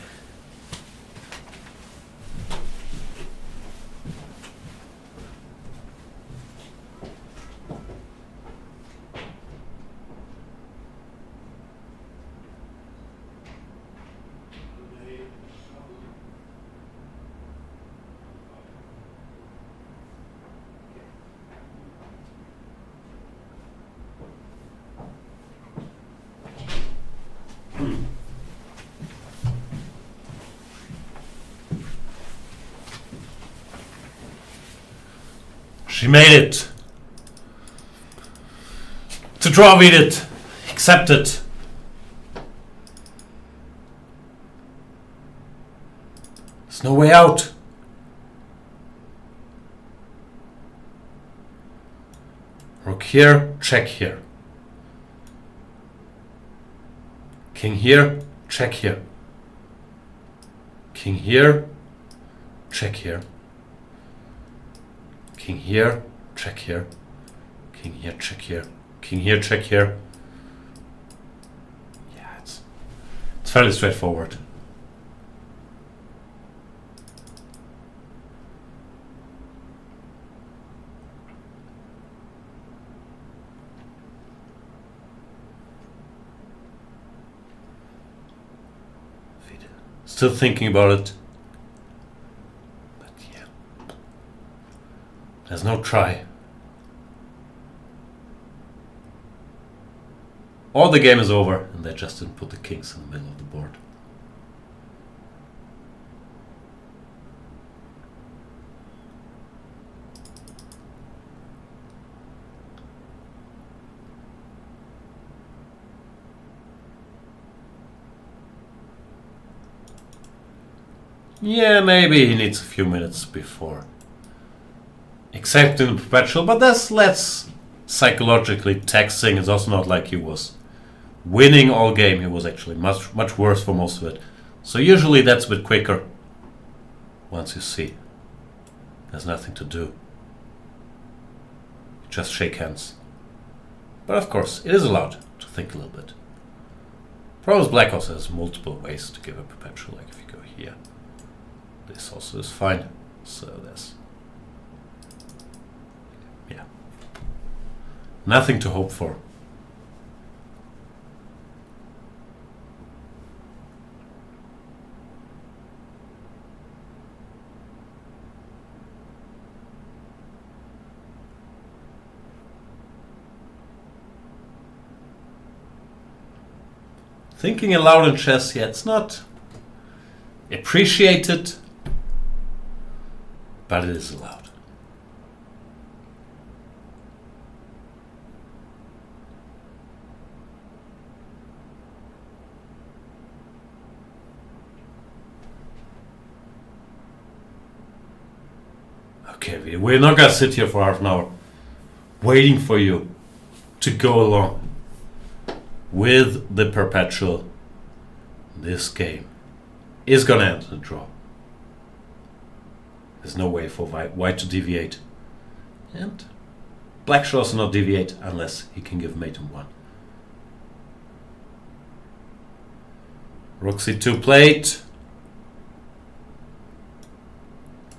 She made it. To draw Vidit. Accept it. There's no way out. Rook here, check here. King here, check here. King here, check here. King here, check here. King here, check here. King here, check here. Yeah, it's fairly straightforward. Still thinking about it. But yeah. There's no try. Or the game is over and they just didn't put the kings in the middle of the board. Yeah, maybe he needs a few minutes before accepting the perpetual, but that's less psychologically taxing. It's also not like he was winning all game. He was actually much worse for most of it. So usually that's a bit quicker once you see there's nothing to do. Just shake hands. But of course, it is allowed to think a little bit. Problem is black also has multiple ways to give a perpetual, like if you go here. This also is fine. So there's, yeah, nothing to hope for. Thinking aloud in chess, yeah, it's not appreciated, but it is allowed. Okay, we're not gonna sit here for half an hour waiting for you to go along with the perpetual. This game is gonna end in a draw. There's no way for white to deviate. And black should also not deviate unless he can give mate in 1. Rook c2 played.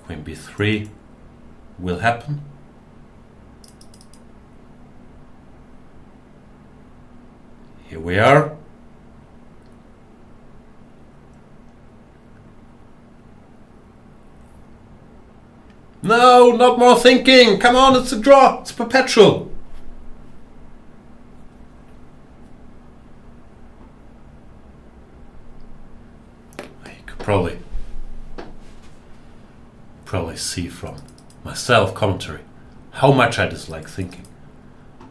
Queen b3 will happen. Here we are. No, not more thinking. Come on, it's a draw. It's perpetual. You could probably see from my self-commentary how much I dislike thinking.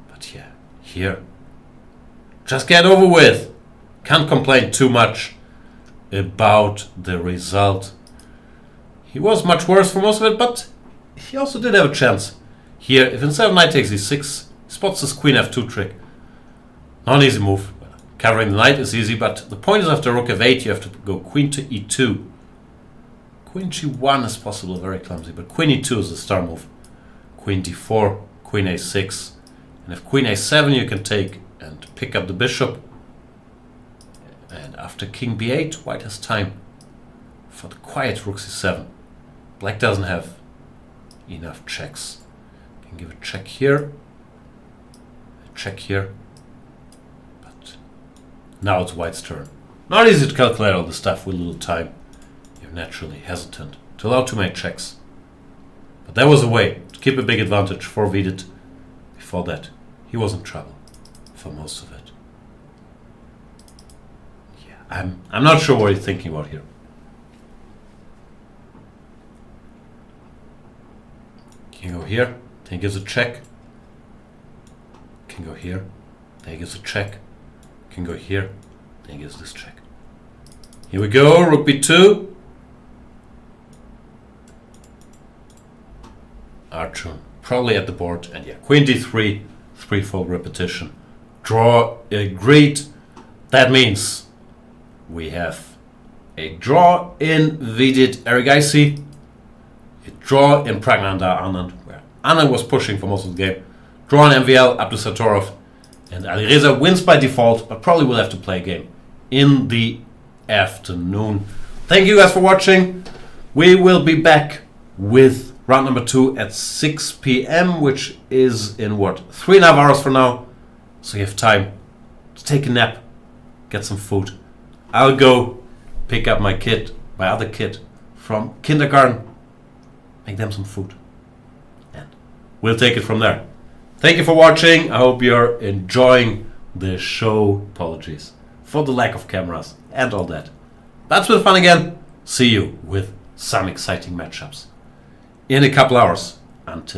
But yeah, here, just get over with. Can't complain too much about the result. He was much worse for most of it, but he also did have a chance. Here, if instead of knight takes e6, he spots this queen f2 trick. Not an easy move. Covering the knight is easy, but the point is after rook f8, you have to go queen to e2. Queen g1 is possible, very clumsy, but queen e2 is the star move. Queen d4, queen a6, and if queen a7 you can take and pick up the bishop. And after king b8, white has time for the quiet rook c7. Black doesn't have enough checks. Can give a check here, a check here, but now it's white's turn. Not easy to calculate all this stuff with little time. You're naturally hesitant to allow too many checks. But there was a way to keep a big advantage for Vidit. Before that, he was in trouble for most of it. Yeah, I'm not sure what he's thinking about here. Can go here, then he gives a check. Can go here, then he gives a check. Can go here, then he gives this check. Here we go, rook b2. Arjun probably at the board, and yeah, queen d3, threefold repetition. Draw agreed. That means we have a draw in Vidit-Erigaisi, a draw in Praggnanandhaa-Anand, where Anand was pushing for most of the game. Draw in MVL-Abdusattorov, and Alireza wins by default, but probably will have to play a game in the afternoon. Thank you guys for watching. We will be back with round number 2 at 6 p.m., which is in what, 3.5 hours from now. So you have time to take a nap, get some food. I'll go pick up my kid my other kid from kindergarten, make them some food. And we'll take it from there. Thank you for watching. I hope you're enjoying the show. Apologies for the lack of cameras and all that. That's been fun again. See you with some exciting matchups in a couple hours. Until